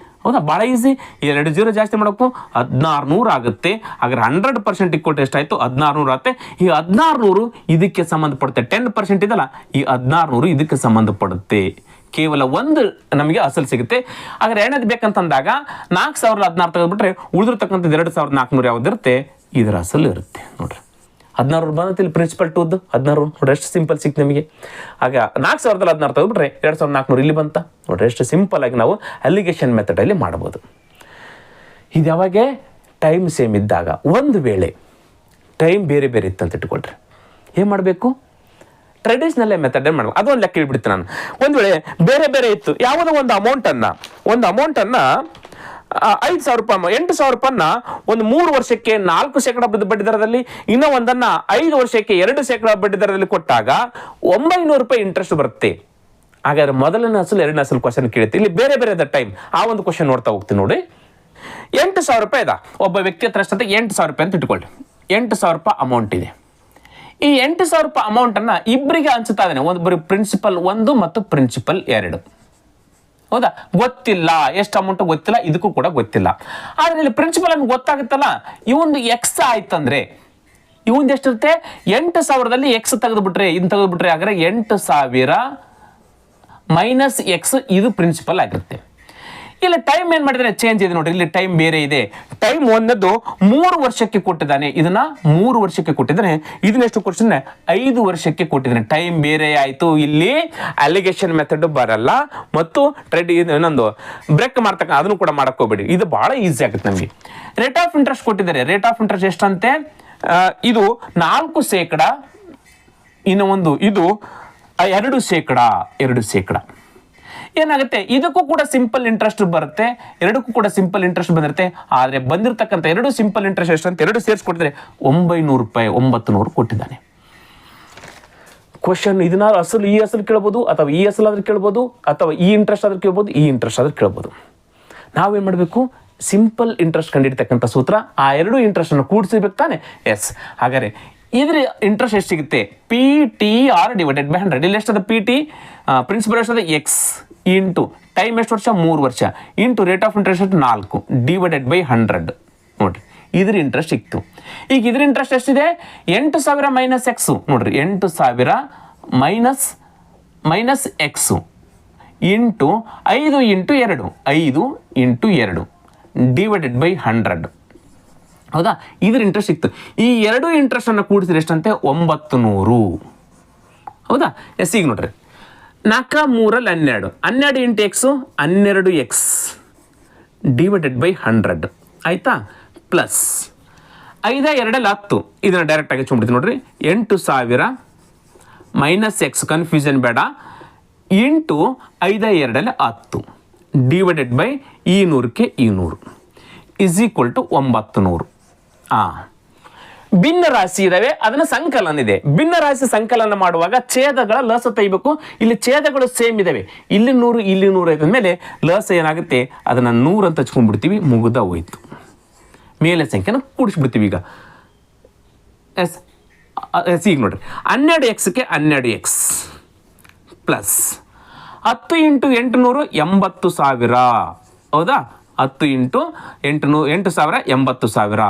ಹೌದಾ? ಭಾಳ ಈಸಿ. 2 0 ಜಾಸ್ತಿ ಮಾಡೋಕ್ಕೂ 1600 ಆಗುತ್ತೆ. ಹಾಗಾದ್ರೆ 100% ಈಕ್ವಲ್ ಟು ಎಷ್ಟಾಯಿತು? 1600 ಆಗುತ್ತೆ. ಈ 1600 ಇದಕ್ಕೆ ಸಂಬಂಧಪಡುತ್ತೆ. 10% ಇದಲ್ಲ, ಈ 1600 ಇದಕ್ಕೆ ಸಂಬಂಧಪಡುತ್ತೆ. ಕೇವಲ 1 ನಮಗೆ ಅಸಲು ಸಿಗುತ್ತೆ. ಹಾಗಾದ್ರೆ ಎರಡನೇದು ಬೇಕಂತಂದಾಗ 4,016 ತೆಗೆದುಬಿಟ್ರೆ ಉಳಿದಿರ್ತಕ್ಕಂಥದ್ದು 2,400 ಯಾವುದಿರುತ್ತೆ? ಇದರ ಅಸಲು ಇರುತ್ತೆ. ನೋಡ್ರಿ, 16 ಬಂದತ್ತೆ ಇಲ್ಲಿ ಪ್ರಿನ್ಸಿಪಲ್ ಟೂದ್ದು 16 ನೋಡ್ರಿ, ಎಷ್ಟು ಸಿಂಪಲ್ ಸಿಕ್ತು ನಮಗೆ. ಆಗ 4,016 ತೆಗೆದುಬಿಟ್ರೆ 2,400 ಇಲ್ಲಿ ಬಂತ. ನೋಡ್ರಿ, ಎಷ್ಟು ಸಿಂಪಲ್ ಆಗಿ ನಾವು ಅಲಿಗೇಷನ್ ಮೆಥಡಲ್ಲಿ ಮಾಡ್ಬೋದು. ಇದು ಯಾವಾಗ? ಟೈಮ್ ಸೇಮ್ ಇದ್ದಾಗ. ಒಂದು ವೇಳೆ ಟೈಮ್ ಬೇರೆ ಬೇರೆ ಇತ್ತಂತ ಇಟ್ಕೊಳ್ರಿ, ಏನು ಮಾಡಬೇಕು? ಟ್ರೆಡಿಷ್ನಲ್ ಮೆಥಡ್ ಮಾಡಬೇಕು. ಅದೊಂದು ಲೆಕ್ಕ ಇಟ್ಬಿಡ್ತೀನಿ ನಾನು. ಒಂದು ವೇಳೆ ಬೇರೆ ಬೇರೆ ಇತ್ತು, ಯಾವುದೋ ಒಂದು ಅಮೌಂಟನ್ನು 5,000 ರೂಪಾಯಿ 8,000 ರೂಪಾಯಿನ ಒಂದು 3 ವರ್ಷಕ್ಕೆ 4% ಬಡ್ಡಿ ದರದಲ್ಲಿ, ಇನ್ನೂ ಒಂದನ್ನು 5 ವರ್ಷಕ್ಕೆ 2% ಬಡ್ಡಿ ದರದಲ್ಲಿ ಕೊಟ್ಟಾಗ 900 ರೂಪಾಯಿ ಇಂಟ್ರೆಸ್ಟ್ ಬರುತ್ತೆ. ಹಾಗಾದ್ರೆ ಮೊದಲನೇ ಅಸಲು ಎರಡನೇ ಅಸಲು ಕ್ವಶನ್ ಕೇಳುತ್ತೆ. ಇಲ್ಲಿ ಬೇರೆ ಬೇರೆ ಟೈಮ್ ಆ ಒಂದು ಕ್ವಶನ್ ನೋಡ್ತಾ ಹೋಗ್ತೀನಿ ನೋಡಿ. 8,000 ರೂಪಾಯಿ ಇದೆ. ಒಬ್ಬ ವ್ಯಕ್ತಿ ಹತ್ರ ಅಷ್ಟೇ 8,000 ರೂಪಾಯಿ ಅಂತ ಇಟ್ಕೊಳ್ಳಿ. 8,000 ರೂಪಾಯಿ ಅಮೌಂಟ್ ಇದೆ. ಈ 8,000 ರೂಪಾಯಿ ಅಮೌಂಟನ್ನು ಇಬ್ಬರಿಗೆ ಹಂಚುತ್ತಾ ಇದ್ದಾನೆ. ಒಬ್ಬರು ಪ್ರಿನ್ಸಿಪಲ್ 1 ಮತ್ತು ಪ್ರಿನ್ಸಿಪಲ್ 2. ಹೌದಾ? ಗೊತ್ತಿಲ್ಲ, ಎಷ್ಟು ಅಮೌಂಟ್ ಗೊತ್ತಿಲ್ಲ, ಇದಕ್ಕೂ ಕೂಡ ಗೊತ್ತಿಲ್ಲ. ಆದ್ರೆ ಇಲ್ಲಿ ಪ್ರಿನ್ಸಿಪಲ್ ನಮ್ಗೆ ಗೊತ್ತಾಗುತ್ತಲ್ಲ, ಇವೊಂದು ಎಕ್ಸ್ ಆಯ್ತಂದ್ರೆ ಇವಂದು ಎಷ್ಟಿರುತ್ತೆ? 8,000ದಲ್ಲಿ ಎಕ್ಸ್ ತೆಗೆದುಬಿಟ್ರೆ, ಹಾಗಾದ್ರೆ 8,000 ಮೈನಸ್ ಎಕ್ಸ್ ಇದು ಪ್ರಿನ್ಸಿಪಲ್ ಆಗಿರುತ್ತೆ. ಇಲ್ಲಿ ಟೈಮ್ ಏನ್ ಮಾಡಿದ್ರೆ ಚೇಂಜ್ ಇದೆ ನೋಡ್ರಿ. ಇಲ್ಲಿ ಟೈಮ್ ಬೇರೆ ಇದೆ. ಟೈಮ್ ಒಂದದ್ದು 3 ವರ್ಷಕ್ಕೆ ಕೊಟ್ಟಿದ್ದಾನೆ, ಇದನ್ನ 3 ವರ್ಷಕ್ಕೆ ಕೊಟ್ಟಿದ್ದಾನೆ. ಇದನ್ನ ಎಷ್ಟು ಕೊಟ್ಟಿದ್ದಾನೆ? 5 ವರ್ಷಕ್ಕೆ ಕೊಟ್ಟಿದ್ದಾನೆ. ಟೈಮ್ ಬೇರೆ ಆಯ್ತು. ಇಲ್ಲಿ ಅಲಿಗೇಷನ್ ಮೆಥಡ್ ಬರಲ್ಲ ಮತ್ತು ಇನ್ನೊಂದು ಬ್ರೇಕ್ ಮಾಡ್ತಕ್ಕ ಅದನ್ನು ಕೂಡ ಮಾಡಕ್ ಹೋಗ್ಬೇಡಿ. ಇದು ಬಹಳ ಈಸಿ ಆಗುತ್ತೆ ನಮಗೆ. ರೇಟ್ ಆಫ್ ಇಂಟ್ರೆಸ್ಟ್ ಕೊಟ್ಟಿದ್ದಾರೆ. ರೇಟ್ ಆಫ್ ಇಂಟ್ರೆಸ್ಟ್ ಎಷ್ಟಂತೆ? ಇದು 4%. ಇನ್ನು ಒಂದು ಇದು 2%. ಏನಾಗುತ್ತೆ? ಇದಕ್ಕೂ ಕೂಡ ಸಿಂಪಲ್ ಇಂಟ್ರೆಸ್ಟ್ ಬರುತ್ತೆ, ಎರಡಕ್ಕೂ ಕೂಡ ಸಿಂಪಲ್ ಇಂಟ್ರೆಸ್ಟ್ ಬಂದಿರುತ್ತೆ. ಆದರೆ ಬಂದಿರತಕ್ಕಂಥ 2 ಸಿಂಪಲ್ ಇಂಟ್ರೆಸ್ಟ್ ಎಷ್ಟು ಅಂತ 2 ಸೇರಿಸ್ಕೊಟ್ಟಿದ್ರೆ 900 ರೂಪಾಯಿ 900 ಕೊಟ್ಟಿದ್ದಾನೆ. ಕ್ವಶನ್ ಇದನ್ನ ಅಸಲು ಈ ಅಸಲು ಕೇಳ್ಬೋದು, ಅಥವಾ ಈ ಅಸಲು ಆದ್ರೆ ಕೇಳ್ಬೋದು, ಅಥವಾ ಈ ಇಂಟ್ರೆಸ್ಟ್ ಆದ್ರೆ ಕೇಳ್ಬೋದು, ಈ ಇಂಟ್ರೆಸ್ಟ್ ಆದ್ರೆ ಕೇಳ್ಬೋದು. ನಾವೇನು ಮಾಡಬೇಕು? ಸಿಂಪಲ್ ಇಂಟ್ರೆಸ್ಟ್ ಕಂಡಿರ್ತಕ್ಕಂಥ ಸೂತ್ರ, ಆ 2 ಇಂಟ್ರೆಸ್ಟ್ ಅನ್ನು ಕೂಡಿಸಬೇಕು ತಾನೆ. ಎಸ್, ಹಾಗಾದ್ರೆ ಇದ್ರ ಇಂಟ್ರೆಸ್ಟ್ ಎಷ್ಟು ಸಿಗುತ್ತೆ? PTR divided by 100. ಇಲ್ಲಿ ಎಷ್ಟದ? PT ಪ್ರಿನ್ಸಿಪಲ್ ಎಷ್ಟದ? ಎಕ್ಸ್ ಇಂಟು ಟೈಮ್ ಎಷ್ಟು ವರ್ಷ? 3 ವರ್ಷ into rate of interest 4 divided by 100. ನೋಡ್ರಿ, ಇದ್ರ ಇಂಟ್ರೆಸ್ಟ್ ಸಿಕ್ತು. ಈಗ ಇದ್ರ ಇಂಟ್ರೆಸ್ಟ್ ಎಷ್ಟಿದೆ? 8,000 ಮೈನಸ್ ಎಕ್ಸು. ನೋಡ್ರಿ, 8,000 minus x into 5 into 2, 5 into 2 divided by 100. ಹೌದಾ? ಇದ್ರ ಇಂಟ್ರೆಸ್ಟ್ ಸಿಕ್ತು. ಈ 2 ಇಂಟ್ರೆಸ್ಟ್ ಅನ್ನು ಕೂಡಿಸಿದ್ರೆ ಎಷ್ಟಂತೆ? 900. ಹೌದಾ? ಎಸ್, ಈಗ ನೋಡ್ರಿ, 4 3 12 12 into x 12x divided by 100 ಆಯಿತಾ, ಪ್ಲಸ್ 5 2 10, ಇದನ್ನು ಡೈರೆಕ್ಟಾಗಿ ಹಚ್ಕೊಂಡ್ಬಿಡ್ತೀನಿ ನೋಡ್ರಿ, 8000 ಮೈನಸ್ ಎಕ್ಸ್, ಕನ್ಫ್ಯೂಷನ್ ಬೇಡ, ಇಂಟು 5 2 10 ಡಿವೈಡೆಡ್ ಬೈ 200ಕ್ಕೆ 200 ಇಸ್ ಈಕ್ವಲ್ ಟು 900. ಭಿನ್ನ ರಾಶಿ ಇದಾವೆ, ಅದನ್ನ ಸಂಕಲನ ಇದೆ. ಭಿನ್ನ ರಾಶಿ ಸಂಕಲನ ಮಾಡುವಾಗ ಛೇದಗಳ ಲಸ ತೆಗಿಬೇಕು. ಇಲ್ಲಿ ಛೇದಗಳು ಸೇಮ್ ಇದಾವೆ, ಇಲ್ಲಿ 100 ಇಲ್ಲಿ 100 ಐದ ಮೇಲೆ ಲಸ ಏನಾಗುತ್ತೆ, ಅದನ್ನ 100 ಅಂತ ಹಚ್ಕೊಂಡ್ಬಿಡ್ತೀವಿ, ಮುಗಿದ ಹೋಯ್ತು. ಮೇಲೆ ಸಂಖ್ಯೆನ ಕೂಡಿಸ್ಬಿಡ್ತೀವಿ. ಈಗ ಎಸ್ ಎಸ್ ಈಗ ನೋಡ್ರಿ, 12xಕ್ಕೆ 12x ಪ್ಲಸ್ 10 ಇಂಟು 800 80,000, ಹೌದಾ, 10 into 800 8,000 80,000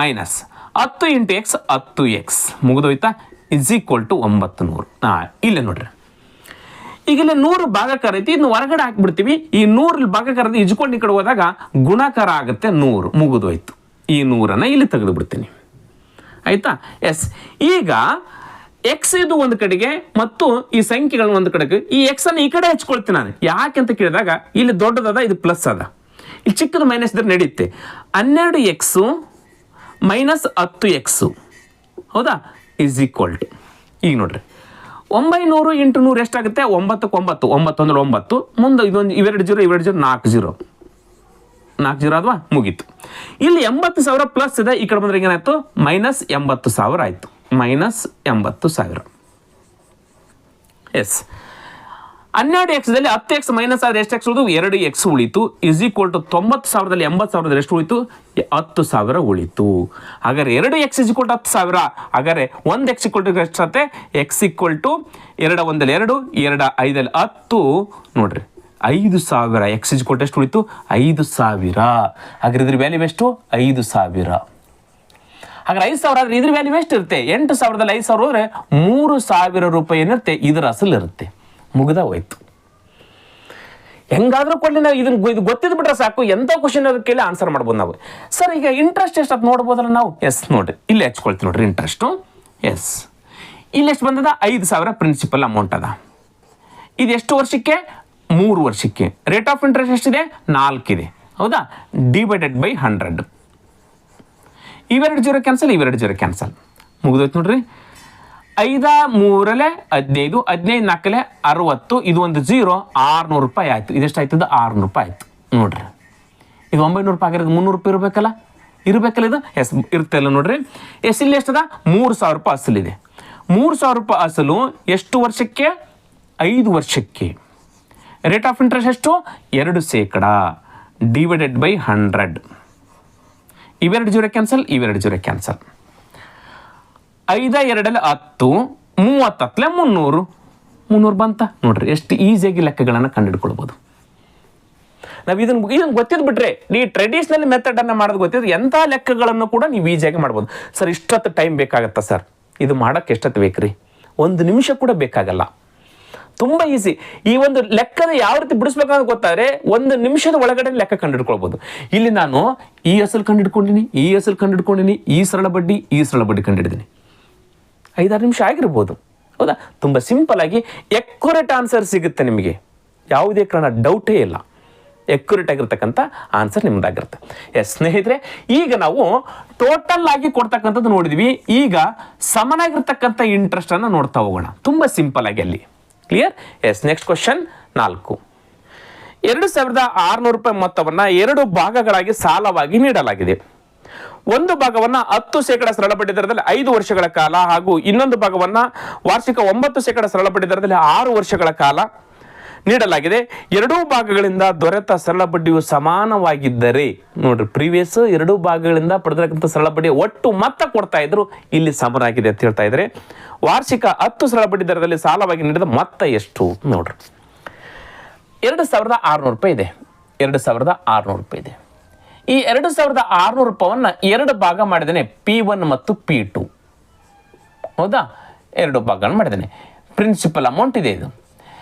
minus 10 into X 10x ಮುಗಿದೋಯ್ತಾ, ಇಸ್ ಈಕ್ವಲ್ ಟು 900. ಇಲ್ಲೇ ನೋಡ್ರಿ, ಈಗ ಇಲ್ಲಿ 100 ಭಾಗಕಾರ ಐತಿ, ಇದನ್ನ ಹೊರಗಡೆ ಹಾಕ್ಬಿಡ್ತೀವಿ. ಈ 100 ಭಾಗಕಾರ ಇಜ್ಕೊಂಡು ಈ ಕಡೆ ಹೋದಾಗ ಗುಣಾಕಾರ ಆಗುತ್ತೆ 100, ಮುಗಿದೋಯ್ತು. ಈ 100ನ್ನು ಇಲ್ಲಿ ತೆಗೆದು ಬಿಡ್ತೀನಿ, ಆಯ್ತಾ. ಎಸ್, ಈಗ ಎಕ್ಸ್ ಇದು ಒಂದು ಕಡೆಗೆ ಮತ್ತು ಈ ಸಂಖ್ಯೆಗಳನ್ನ ಒಂದು ಕಡೆಗೆ, ಈ ಎಕ್ಸ್ ಅನ್ನು ಈ ಕಡೆ ಹಚ್ಕೊಳ್ತೀನಿ ನಾನು. ಯಾಕೆ ಅಂತ ಕೇಳಿದಾಗ ಇಲ್ಲಿ ದೊಡ್ಡದಾದ, ಇದು ಪ್ಲಸ್ ಅದ, ಇಲ್ಲಿ ಚಿಕ್ಕದು ಮೈನಸ್ ಇದ್ರೆ ನಡೆಯುತ್ತೆ. 12x ಮೈನಸ್ 10x, ಹೌದಾ, ಇಸ್ ಈಕ್ವಲ್ ಟು, ಈಗ ನೋಡ್ರಿ 900 ಇಂಟು 100 ಎಷ್ಟಾಗುತ್ತೆ, 9 9 9 ಅಂದರೆ 9, ಮುಂದೆ ಇದೊಂದು ಇವೆರಡು 0 ಇವೆರಡು 0 4 0 ಅಲ್ವಾ, ಮುಗೀತು. ಇಲ್ಲಿ 80,000 ಪ್ಲಸ್ ಇದೆ, ಈ ಕಡೆ ಬಂದ್ರೆ ಏನಾಯ್ತು, ಮೈನಸ್ 80,000 ಆಯಿತು, ಮೈನಸ್ 80,000. ಎಸ್, 12xದಲ್ಲಿ 10x ಮೈನಸ್ ಆದ್ರೆ ಎಷ್ಟು ಎಕ್ಸ್ ಉಳಿದು, 2x ಉಳಿತು, ಇಸ್ ಈಕ್ವಲ್ ಟು 90,000ದಲ್ಲಿ 80,000 ಎಷ್ಟು ಉಳಿತು, 10,000 ಉಳಿತು. ಹಾಗಾದ್ರೆ 2x ಇಸ್ ಈಕ್ವಲ್ ಟು 10,000, ಹಾಗಾದ್ರೆ 1x ಈಕ್ವಲ್ ಟು ಎಷ್ಟಾಗುತ್ತೆ, ಎಕ್ಸ್ ಈಕ್ವಲ್ ಟು 2 1 2 2 5 10, ನೋಡ್ರಿ 5,000, ಎಕ್ಸ್ ಇಸ್ ಈಕ್ವಲ್ ಟು ಎಷ್ಟು ಉಳಿತು, 5,000. ಹಾಗಾದ್ರೆ ಇದ್ರ ವ್ಯಾಲ್ಯೂ ಎಷ್ಟು, 5,000. ಹಾಗಾದ್ರೆ 5,000 ಆದ್ರೆ ಇದ್ರ ವ್ಯಾಲ್ಯೂ ಎಷ್ಟು ಇರುತ್ತೆ, 8,000ದಲ್ಲಿ 5,000 ಹೋದ್ರೆ 3,000 ರೂಪಾಯಿ ಏನಿರುತ್ತೆ, ಇದರ ಅಸಲು ಇರುತ್ತೆ, ಮುಗಿದ ಹೋಯ್ತು. ಹೆಂಗಾದ್ರೂ ಕೊಡ್ಲಿ, ನಾವು ಇದು ಗೊತ್ತಿದ್ ಬಿಟ್ರೆ ಸಾಕು, ಎಂಥ ಕ್ವಶನ್ ಕೇಳಿ ಆನ್ಸರ್ ಮಾಡ್ಬೋದು ನಾವು. ಸರ್ ಈಗ ಇಂಟ್ರೆಸ್ಟ್ ಎಷ್ಟು ಅಂತ ನೋಡ್ಬೋದಲ್ಲ ನಾವು. ಎಸ್ ನೋಡ್ರಿ, ಇಲ್ಲಿ ಹಚ್ಕೊಳ್ತೀವಿ ನೋಡ್ರಿ ಇಂಟ್ರೆಸ್ಟು. ಎಸ್, ಇಲ್ಲಿ ಎಷ್ಟು ಬಂದದ, 5,000 ಪ್ರಿನ್ಸಿಪಲ್ ಅಮೌಂಟ್ ಅದ. ಇದು ಎಷ್ಟು ವರ್ಷಕ್ಕೆ, 3 ವರ್ಷಕ್ಕೆ. ರೇಟ್ ಆಫ್ ಇಂಟ್ರೆಸ್ಟ್ ಎಷ್ಟಿದೆ, 4 ಇದೆ, ಹೌದಾ, ಡಿವೈಡೆಡ್ ಬೈ 100. ಇವೆರಡು 0 ಕ್ಯಾನ್ಸಲ್, ಇವೆರಡು 0 ಕ್ಯಾನ್ಸಲ್, ಮುಗಿದೋಯ್ತು ನೋಡ್ರಿ. 5 3 15, 15 4 60, ಇದು ಒಂದು 0, 600 ರೂಪಾಯಿ ಆಯ್ತು. ಇದೆಷ್ಟು ಆಯ್ತದ, 600 ರೂಪಾಯಿ ಆಯ್ತು ನೋಡ್ರಿ. ಇದು 900 ರೂಪಾಯಿ ಆಗಿರೋದು 300 ರೂಪಾಯಿ ಇರಬೇಕಲ್ಲ ಇದು. ಎಸ್, ಇರ್ತಲ್ಲ ನೋಡ್ರಿ. ಎಸ್, ಇಲ್ಲಿ ಎಷ್ಟದ, 3,000 ರೂಪಾಯಿ ಅಸಲಿದೆ. 3,000 ರೂಪಾಯಿ ಅಸಲು ಎಷ್ಟು ವರ್ಷಕ್ಕೆ, 5 ವರ್ಷಕ್ಕೆ. ರೇಟ್ ಆಫ್ ಇಂಟ್ರೆಸ್ಟ್ ಎಷ್ಟು, 2%, ಡಿವೈಡೆಡ್ ಬೈ 100. ಇವೆರಡು 0 ಕ್ಯಾನ್ಸಲ್, ಇವೆರಡು 0 ಕ್ಯಾನ್ಸಲ್. 5 2 10, 30 300 ಬಂತ ನೋಡ್ರಿ. ಎಷ್ಟು ಈಸಿಯಾಗಿ ಲೆಕ್ಕಗಳನ್ನು ಕಂಡುಹಿಡ್ಕೊಳ್ಬೋದು ನಾವು. ಇದನ್ನು ಗೊತ್ತಿದ್ ಬಿಟ್ರೆ, ನೀವು ಟ್ರೆಡಿಷನಲ್ ಮೆಥಡ್ ಅನ್ನ ಮಾಡೋದು ಗೊತ್ತಿದ್ರೆ ಎಂಥ ಲೆಕ್ಕಗಳನ್ನು ಕೂಡ ನೀವು ಈಸಿಯಾಗಿ ಮಾಡ್ಬೋದು. ಸರ್ ಇಷ್ಟೊತ್ತು ಟೈಮ್ ಬೇಕಾಗತ್ತಾ ಸರ್, ಇದು ಮಾಡೋಕ್ಕೆ ಎಷ್ಟೊತ್ತು ಬೇಕ್ರಿ, 1 ನಿಮಿಷ ಕೂಡ ಬೇಕಾಗಲ್ಲ, ತುಂಬ ಈಸಿ. ಈ ಒಂದು ಲೆಕ್ಕದ ಯಾವ ರೀತಿ ಬಿಡಿಸ್ಬೇಕಂತ ಗೊತ್ತಾದ್ರೆ 1 ನಿಮಿಷದ ಒಳಗಡೆ ಲೆಕ್ಕ ಕಂಡುಹಿಡ್ಕೊಳ್ಬೋದು. ಇಲ್ಲಿ ನಾನು ಈ ಅಸಲು ಕಂಡುಹಿಡ್ಕೊಂಡಿನಿ, ಈ ಅಸಲು ಕಂಡುಹಿಡ್ಕೊಂಡಿನಿ, ಈ ಸರಳ ಬಡ್ಡಿ ಕಂಡುಹಿಡಿದೀನಿ, 5-6 ನಿಮಿಷ ಆಗಿರ್ಬೋದು, ಹೌದಾ. ತುಂಬ ಸಿಂಪಲ್ ಆಗಿ ಎಕ್ಯುರೇಟ್ ಆನ್ಸರ್ ಸಿಗುತ್ತೆ ನಿಮಗೆ, ಯಾವುದೇ ಕಾರಣ ಡೌಟೇ ಇಲ್ಲ, ಎಕ್ಯುರೇಟ್ ಆಗಿರ್ತಕ್ಕಂಥ ಆನ್ಸರ್ ನಿಮ್ದಾಗಿರುತ್ತೆ. ಎಸ್ ಸ್ನೇಹಿತರೆ, ಈಗ ನಾವು ಟೋಟಲ್ ಆಗಿ ಕೊಡ್ತಕ್ಕಂಥದ್ದು ನೋಡಿದ್ವಿ. ಈಗ ಸಮನಾಗಿರ್ತಕ್ಕಂಥ ಇಂಟ್ರೆಸ್ಟ್ ಅನ್ನು ನೋಡ್ತಾ ಹೋಗೋಣ, ತುಂಬ ಸಿಂಪಲ್ ಆಗಿ ಅಲ್ಲಿ. ಕ್ಲಿಯರ್? S, next question 4. 2,600 ರೂಪಾಯಿ ಮೊತ್ತವನ್ನು 2 ಭಾಗಗಳಾಗಿ ಸಾಲವಾಗಿ ನೀಡಲಾಗಿದೆ. ಒಂದು ಭಾಗವನ್ನು 10% ಸರಳ ಬಡ್ಡಿ ದರದಲ್ಲಿ 5 ವರ್ಷಗಳ ಕಾಲ ಹಾಗೂ ಇನ್ನೊಂದು ಭಾಗವನ್ನು ವಾರ್ಷಿಕ 9% ಸರಳ ಬಡ್ಡಿ ದರದಲ್ಲಿ 6 ವರ್ಷಗಳ ಕಾಲ ನೀಡಲಾಗಿದೆ. ಎರಡೂ ಭಾಗಗಳಿಂದ ದೊರೆತ ಸರಳ ಬಡ್ಡಿಯು ಸಮಾನವಾಗಿದ್ದರೆ, ನೋಡ್ರಿ ಪ್ರೀವಿಯಸ್ 2 ಭಾಗಗಳಿಂದ ಪಡೆದಿರತಕ್ಕಂಥ ಸರಳ ಬಡ್ಡಿ ಒಟ್ಟು ಮೊತ್ತ ಕೊಡ್ತಾ ಇದ್ರು, ಇಲ್ಲಿ ಸಮನಾಗಿದೆ ಅಂತ ಹೇಳ್ತಾ ಇದ್ದಾರೆ. ವಾರ್ಷಿಕ 10 ಸರಳ ಬಡ್ಡಿ ದರದಲ್ಲಿ ಸಾಲವಾಗಿ ನೀಡಿದ ಮೊತ್ತ ಎಷ್ಟು ನೋಡ್ರಿ. 2,600 ರೂಪಾಯಿ ಇದೆ, 2,600 ರೂಪಾಯಿ ಇದೆ. ಈ 2,600 ರೂಪಾಯಿಯನ್ನು 2 ಭಾಗ ಮಾಡಿದ್ದೇನೆ, P1 ಮತ್ತು P2, ಹೌದಾ, 2 ಭಾಗ ಮಾಡಿದ್ದೇನೆ. ಪ್ರಿನ್ಸಿಪಲ್ ಅಮೌಂಟ್ ಇದೆ ಇದು.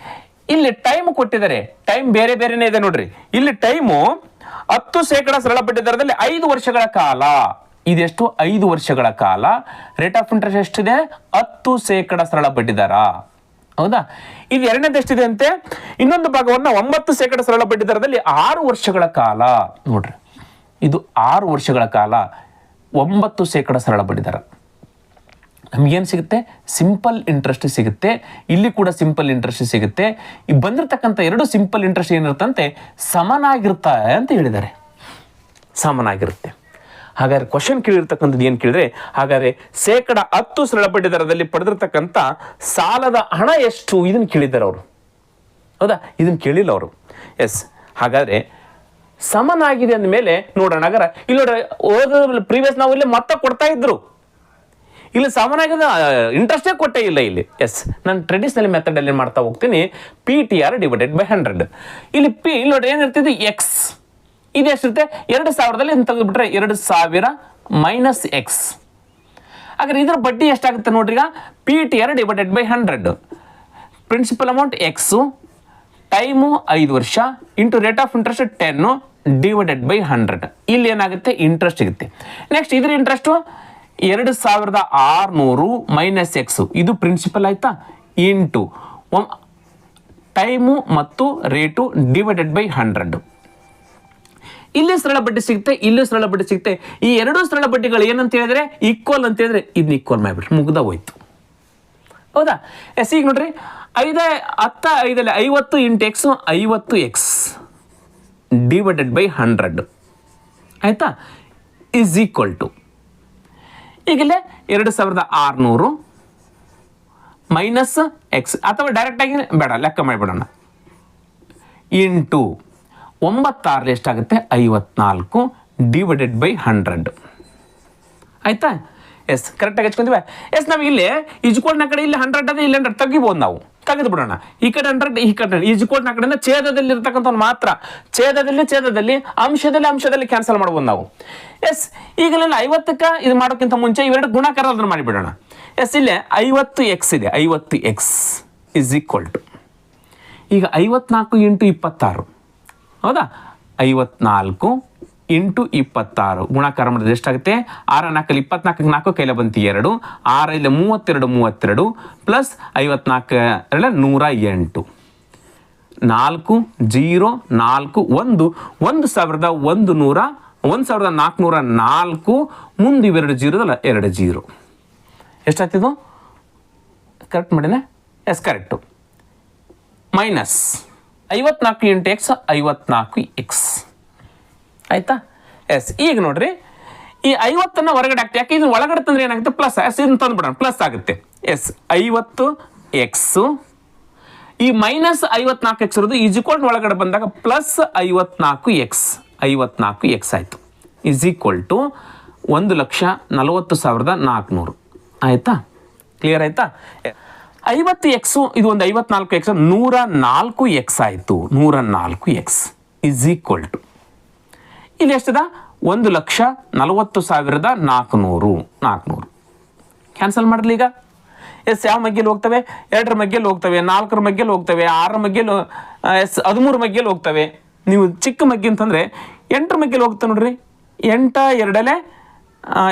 ಇಲ್ಲಿ ಟೈಮ್ ಕೊಟ್ಟಿದ್ದಾರೆ, ಟೈಮ್ ಬೇರೆ ಬೇರೆನೇ ಇದೆ ನೋಡ್ರಿ. ಇಲ್ಲಿ ಟೈಮು 10% ಸರಳ ಬಡ್ಡಿ ದರದಲ್ಲಿ 5 ವರ್ಷಗಳ ಕಾಲ. ಇದೆಷ್ಟು? 5 ವರ್ಷಗಳ ಕಾಲ. ರೇಟ್ ಆಫ್ ಇಂಟ್ರೆಸ್ಟ್ ಎಷ್ಟಿದೆ? 10% ಸರಳ ಬಡ್ಡಿ ದರ, ಹೌದಾ? ಇದು ಎರಡನೇದು ಎಷ್ಟಿದೆ ಅಂತೆ, ಇನ್ನೊಂದು ಭಾಗವನ್ನು 9% ಸರಳ ಬಡ್ಡಿ ದರದಲ್ಲಿ 6 ವರ್ಷಗಳ ಕಾಲ. ನೋಡ್ರಿ, ಇದು 6 ವರ್ಷಗಳ ಕಾಲ 9% ಸರಳ ಬಡ್ಡಿ ದರ. ನಮಗೇನು ಸಿಗುತ್ತೆ? ಸಿಂಪಲ್ ಇಂಟ್ರೆಸ್ಟ್ ಸಿಗುತ್ತೆ. ಇಲ್ಲಿ ಕೂಡ ಸಿಂಪಲ್ ಇಂಟ್ರೆಸ್ಟ್ ಸಿಗುತ್ತೆ. ಈ ಬಂದಿರತಕ್ಕಂಥ ಎರಡು ಸಿಂಪಲ್ ಇಂಟ್ರೆಸ್ಟ್ ಏನಿರುತ್ತಂತೆ ಸಮನಾಗಿರುತ್ತೆ ಅಂತ ಹೇಳಿದ್ದಾರೆ. ಸಮನಾಗಿರುತ್ತೆ. ಹಾಗಾದ್ರೆ ಕ್ವಶನ್ ಕೇಳಿರ್ತಕ್ಕಂಥದ್ದು ಏನು ಕೇಳಿದ್ರೆ, ಹಾಗಾದ್ರೆ 10% ಸರಳ ಬಡ್ಡಿ ದರದಲ್ಲಿ ಪಡೆದಿರ್ತಕ್ಕಂಥ ಸಾಲದ ಹಣ ಎಷ್ಟು ಇದನ್ನು ಕೇಳಿದ್ದಾರೆ ಅವರು. ಹೌದಾ? ಇದನ್ನು ಕೇಳಿಲ್ಲ ಅವರು. ಎಸ್, ಹಾಗಾದ್ರೆ ಸಮನಾಗಿದೆ ಅಂದಮೇಲೆ ನೋಡೋಣ. ಹಾಗಾದ್ರೆ ಇಲ್ಲಿ ನೋಡ್ರಿ, ಓದೋ ಪ್ರೀವಿಯಸ್ ನಾವು ಇಲ್ಲಿ ಮೊತ್ತ ಕೊಡ್ತಾ ಇದ್ರು, ಇಲ್ಲಿ ಸಮನಾಗಿದೆ ಇಂಟ್ರೆಸ್ಟೇ ಕೊಟ್ಟೇ ಇಲ್ಲ ಇಲ್ಲಿ. ಎಸ್, ನಾನು ಟ್ರೆಡಿಷನಲ್ ಮೆಥಡ್ ಅಲ್ಲಿ ಮಾಡ್ತಾ ಹೋಗ್ತೀನಿ. PTR divided by 100. ಇಲ್ಲಿ ಇಲ್ಲಿ ನೋಡ್ರಿ ಏನಿರ್ತಿದೆ, ಎಕ್ಸ್ ಇದು ಎಷ್ಟಿರುತ್ತೆ, 2000ದಲ್ಲಿ ತೆಗೆದುಬಿಟ್ರೆ 2000 ಮೈನಸ್ ಎಕ್ಸ್. ಹಾಗಾದ್ರೆ ಇದರ ಬಡ್ಡಿ ಎಷ್ಟಾಗುತ್ತೆ ನೋಡ್ರಿ. ಈಗ PTR divided by 100, principal amount x time 5 ವರ್ಷ into rate of interest 10 divided by 100. ಇಲ್ಲಿ ಏನಾಗುತ್ತೆ, ಇಂಟ್ರೆಸ್ಟ್ ಸಿಗುತ್ತೆ. ನೆಕ್ಸ್ಟ್ ಇದ್ರ ಇಂಟ್ರೆಸ್ಟು 2600 ಮೈನಸ್ ಎಕ್ಸ್, ಇದು ಪ್ರಿನ್ಸಿಪಲ್ ಆಯ್ತಾ, ಇಂಟು ಟೈಮು ಮತ್ತು ರೇಟು ಡಿವೈಡೆಡ್ ಬೈ 100. ಇಲ್ಲಿ ಸರಳ ಬಡ್ಡಿ ಸಿಗುತ್ತೆ, ಇಲ್ಲಿ ಸರಳ ಬಡ್ಡಿ ಸಿಗುತ್ತೆ. ಈ ಎರಡೂ ಸರಳ ಬಡ್ಡಿಗಳು ಏನಂತ ಹೇಳಿದ್ರೆ ಈಕ್ವಲ್ ಅಂತ ಹೇಳಿದ್ರೆ ಇದನ್ನ ಈಕ್ವಲ್ ಮಾಡಿಬಿಟ್ರೆ ಮುಗ್ದ ಹೋಯ್ತು. ಹೌದಾ? ಎಸ್, ಈಗ ನೋಡ್ರಿ 5 50 into X 50x divided by 100 ಆಯ್ತಾ, ಇಸ್ ಈಕ್ವಲ್ ಟು ಈಗಲೇ 2600 ಮೈನಸ್ ಎಕ್ಸ್, ಅಥವಾ ಡೈರೆಕ್ಟ್ ಆಗಿ ಬೇಡ ಲೆಕ್ಕ ಮಾಡಿಬಿಡೋಣ, ಇಂಟು 96 ಎಷ್ಟಾಗುತ್ತೆ 54 ಡಿವೈಡೆಡ್ ಬೈ 100 ಆಯ್ತಾ. ಎಸ್, ಕರೆಕ್ಟಾಗಿ ಹಚ್ಕೊಂತೀವಿ. ಎಸ್, ನಾವು ಇಲ್ಲಿ ಈಜ್ಕೋಡ್ನ ಕಡೆ ಇಲ್ಲಿ 100 ಅದೇ, ಇಲ್ಲಿ 100 ತೆಗಿಬೋದು, ನಾವು ತೆಗೆದು ಬಿಡೋಣ. ಈ ಕಡೆ 100, ಈ ಕಡೆ ಈಜ್ಕೋಡ್ನ ಕಡೆಯಿಂದ ಛೇದದಲ್ಲಿ ಇರ್ತಕ್ಕಂಥ ಮಾತ್ರ ಛೇದದಲ್ಲಿ ಅಂಶದಲ್ಲಿ ಕ್ಯಾನ್ಸಲ್ ಮಾಡ್ಬೋದು ನಾವು. ಎಸ್, ಈಗ 50ಕ್ಕೆ ಇದು ಮಾಡೋಕ್ಕಿಂತ ಮುಂಚೆ ಇವೆರಡು ಗುಣಾಕಾರ ಅದನ್ನು ಮಾಡಿಬಿಡೋಣ. ಎಸ್, ಇಲ್ಲೇ 50x ಇದೆ, 50x ಇಸ್ ಈಕ್ವಲ್ ಟು ಈಗ 54 ಇಂಟು 26. ಹೌದಾ? 54 ಇಂಟು 26 ಗುಣಾಕಾರ ಮಾಡಿದ್ರೆ ಎಷ್ಟಾಗುತ್ತೆ, 6 4 24 4 ಕೈಲ ಬಂತು 2, 6 ಇಲ್ಲ 32 ಪ್ಲಸ್ 54 108 4 0 4 1 1404 ಮುಂದೆ ಇವೆರಡು ಜೀರೋದಲ್ಲ 2 ಜೀರೋ. ಎಷ್ಟಾಗ್ತಿದ್ದು ಕರೆಕ್ಟ್ ಮಾಡಿದೆ? Yes, correct. Minus 54 into x 54x ಆಯ್ತಾ. ಎಸ್, ಈಗ ನೋಡ್ರಿ ಈ 50 ಹೊರಗಡೆ ಆಗ್ತದೆ. ಯಾಕೆ ಇದು ಒಳಗಡೆ ತಂದ್ರೆ ಏನಾಗುತ್ತೆ, ಪ್ಲಸ್. ಎಸ್, ಇದನ್ನ ತಂದ್ಬಿಡೋಣ, ಪ್ಲಸ್ ಆಗುತ್ತೆ. ಎಸ್, 50x ಈ ಮೈನಸ್ 54x ಇರೋದು ಈಜ್ಕೋಲ್ಡ್ ಒಳಗಡೆ ಬಂದಾಗ ಪ್ಲಸ್ 54x ಆಯಿತು, ಇಸ್ ಈಕ್ವಲ್ ಟು 1,40,400 ಆಯ್ತಾ. ಕ್ಲಿಯರ್ ಆಯ್ತಾ? 50x ಇದು ಒಂದು 54x 104x ಆಯಿತು. 104x ಇಸ್ ಈಕ್ವಲ್ ಟು ಇಲ್ಲಿ ಎಷ್ಟದ 1,40,400 ಕ್ಯಾನ್ಸಲ್ ಮಾಡಲಿ ಈಗ. ಎಸ್, ಯಾವ ಮಗ್ಗೆಯಲ್ಲಿ ಹೋಗ್ತವೆ, 2ರ ಮಗ್ಗೆಯಲ್ಲಿ ಹೋಗ್ತವೆ, 4ರ ಮಗ್ಗೆಯಲ್ಲಿ ಹೋಗ್ತವೆ, 6ರ ಮಗ್ಗೆಯಲ್ಲಿ, ಎಸ್ 13 ಮಗ್ಗೆಯಲ್ಲಿ ಹೋಗ್ತವೆ. ನೀವು ಚಿಕ್ಕ ಮಗ್ಗಿ ಅಂತಂದರೆ 8ರ ಮಗ್ಗೆಯಲ್ಲಿ ಹೋಗ್ತಾ ನೋಡ್ರಿ. 8 2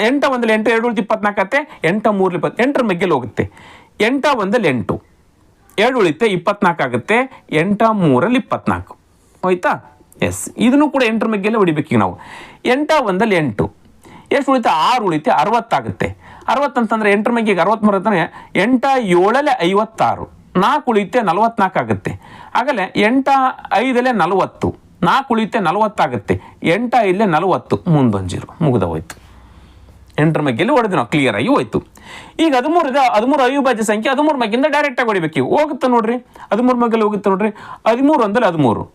8 1 8 2 24 ಆಗುತ್ತೆ, 8 3 20 8ರ ಮಗ್ಗೆಯಲ್ಲಿ ಹೋಗುತ್ತೆ. 8 1 8 2 ಉಳಿತೆ 24 ಆಗುತ್ತೆ, 8 3 24 ಹೋಯ್ತಾ. ಎಸ್, ಇದನ್ನು ಕೂಡ 8ರ ಮಗ್ಗೆಲ್ಲೇ ಹೊಡಿಬೇಕೀಗ ನಾವು. 8 1 8 ಎಷ್ಟು ಉಳಿತೆ, 6 ಉಳಿತೆ 60 ಆಗುತ್ತೆ. 60 ಅಂತಂದರೆ 8ರ ಮಗ್ಗಿಗೆ 63 ಅಂತಂದರೆ 8 7 56 4 ಉಳಿತೆ 44 ಆಗುತ್ತೆ. ಆಗಲೇ 8 5 40 4 ಉಳಿತೆ 40 ಆಗುತ್ತೆ. 8 5 40 ಮುಂದೊಂದು ಜೀರೋ ಮುಗಿದ ಹೋಯ್ತು. 8ರ ಮಗ್ಗೆಯಲ್ಲಿ ಹೊಡೆದು ನಾವು ಕ್ಲಿಯರ್ ಆಗಿ ಹೋಯ್ತು. ಈಗ 13 ಇದೆ, 13 ಅವಿಭಾಜ್ಯ ಸಂಖ್ಯೆ, 13 ಮಗ್ಗಿಂದ ಡೈರೆಕ್ಟಾಗಿ ಹೊಡಿಬೇಕು. ಹೋಗುತ್ತೆ ನೋಡ್ರಿ, 13 ಮಗ್ಗಲ್ಲಿ ಹೋಗುತ್ತೆ ನೋಡ್ರಿ. 13 1 13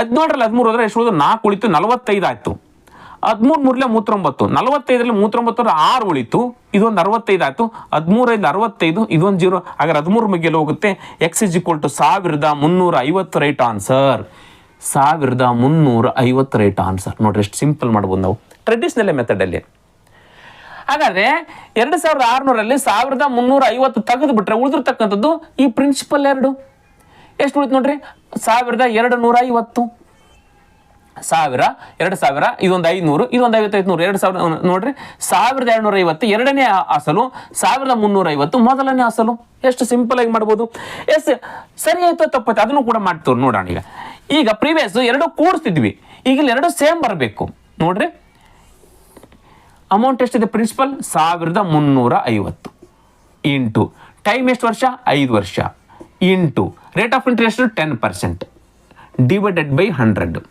17 13 ಎಷ್ಟು ಉಳಿದು 4 ಉಳಿತು 45 ಆಯಿತು. 13 3 39 45 39 6 ಉಳಿತು, ಇದೊಂದು 65 ಆಯಿತು. 13 65 ಇದೊಂದು ಜೀರೋ. ಹಾಗಾದ್ರೆ 13 ಮಗ್ಗೆಯಲ್ಲಿ ಹೋಗುತ್ತೆ. X is equal to 1350 right answer. 1350 right answer. ನೋಡ್ರಿ ಎಷ್ಟು ಸಿಂಪಲ್ ಮಾಡ್ಬೋದು ನಾವು ಟ್ರೆಡಿಷನಲ್ ಮೆಥಡಲ್ಲಿ. ಹಾಗಾದ್ರೆ 2600ರಲ್ಲಿ 1350 ತೆಗೆದು ಬಿಟ್ರೆ ಉಳಿದಿರ್ತಕ್ಕಂಥದ್ದು ಈ ಪ್ರಿನ್ಸಿಪಲ್ 2 ಎಷ್ಟು ಉಳಿತು ನೋಡ್ರಿ, 1250. 1000, 2000, ಇದೊಂದು 500, ಇದೊಂದು 5500, 2000 ನೋಡ್ರಿ. 1250 ಎರಡನೇ ಅಸಲು, 1350 ಮೊದಲನೇ ಅಸಲು. ಎಷ್ಟು ಸಿಂಪಲ್ ಆಗಿ ಮಾಡ್ಬೋದು. ಎಸ್, ಸರಿ ಆಯ್ತು ತಪ್ಪೈತೆ ಅದನ್ನು ಕೂಡ ಮಾಡ್ತೀವಿ ನೋಡೋಣ. ಈಗ ಪ್ರೀವಿಯಸ್ ಎರಡು ಕೂಡಿಸ್ತಿದ್ವಿ, ಈಗ ಇಲ್ಲಿ ಎರಡು ಸೇಮ್ ಬರಬೇಕು ನೋಡ್ರಿ. ಅಮೌಂಟ್ ಎಷ್ಟಿದೆ ಪ್ರಿನ್ಸಿಪಲ್ 1350 ಇಂಟು ಟೈಮ್ ಎಷ್ಟು ವರ್ಷ 5 ವರ್ಷ into rate of interest 10% divided by 100.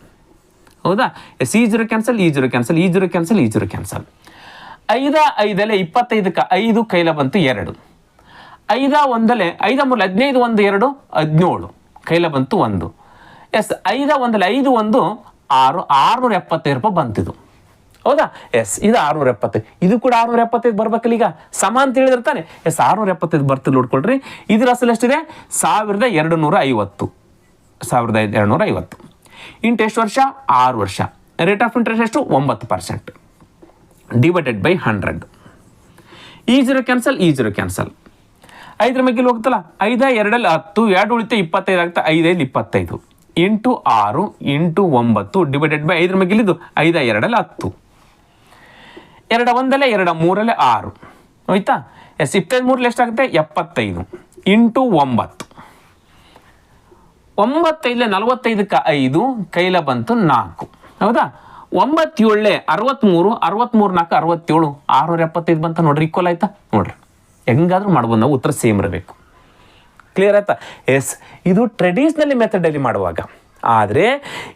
ಹೌದಾ? ಎಸ್, ಈ 0 ಕ್ಯಾನ್ಸಲ್, ಈ 0 ಕ್ಯಾನ್ಸಲ್, ಈ 0 ಕ್ಯಾನ್ಸಲ್, ಈ 0 ಕ್ಯಾನ್ಸಲ್. 5 5 25ಕ್ಕೆ 5 ಕೈಲ ಬಂತು 2. 5 1 5 3 15 1 2 17 ಕೈಲ ಬಂತು 1. ಎಸ್, 5 1 5 1 6 675 ರೂಪಾಯಿ ಬಂತಿದ್ದು. ಹೌದಾ? ಎಸ್, ಇದು 670, ಇದು ಕೂಡ 675 ಬರ್ಬೇಕಲ್ಲ. ಈಗ ಸಮ ಅಂತ ಹೇಳಿದಿರ್ತಾನೆ. ಎಸ್, 675 ಬರ್ತಿದ್ದು ನೋಡ್ಕೊಳ್ರಿ. ಇದ್ರ ಅಸಲು ಎಷ್ಟಿದೆ 1250. 1250 ಇಂಟು ಎಷ್ಟು ವರ್ಷ 6 ವರ್ಷ. ರೇಟ್ ಆಫ್ ಇಂಟ್ರೆಸ್ಟ್ ಎಷ್ಟು 9% ಡಿವೈಡೆಡ್ ಬೈ 100. ಈ 0 ಕ್ಯಾನ್ಸಲ್, ಈ 0 ಕ್ಯಾನ್ಸಲ್. 5 ಮಗ್ಗಿಲ್ ಹೋಗ್ತಲ್ಲ, 5 2 10, 2 ಉಳಿತೆ 25 ಆಗುತ್ತೆ. 5 25 ಇಂಟು 6 ಇಂಟು 9 ಡಿವೈಡೆಡ್ ಬೈ 5 ಮಗ್ಗಿಲಿದ್ದು 5 2 10. 2 1 2 3 6 ಹೋಯ್ತಾ? ಎಸ್, 23 ಎಷ್ಟಾಗುತ್ತೆ 75 ಇಂಟು 9. 95 45ಕ್ಕೆ 5 ಕೈಲ ಬಂತು 4. ಹೌದಾ? 9 7 63, 63 4 67, 675 ಬಂತ ನೋಡ್ರಿ. ಈಕ್ವಲ್ ಆಯ್ತಾ ನೋಡ್ರಿ. ಹೆಂಗಾದ್ರೂ ಮಾಡ್ಬೋದು ನಾವು, ಉತ್ತರ ಸೇಮ್ ಇರಬೇಕು. ಕ್ಲಿಯರ್ ಆಯ್ತಾ? ಎಸ್, ಇದು ಟ್ರೆಡಿಷನಲಿ ಮೆಥಡಲ್ಲಿ ಮಾಡುವಾಗ. ಆದರೆ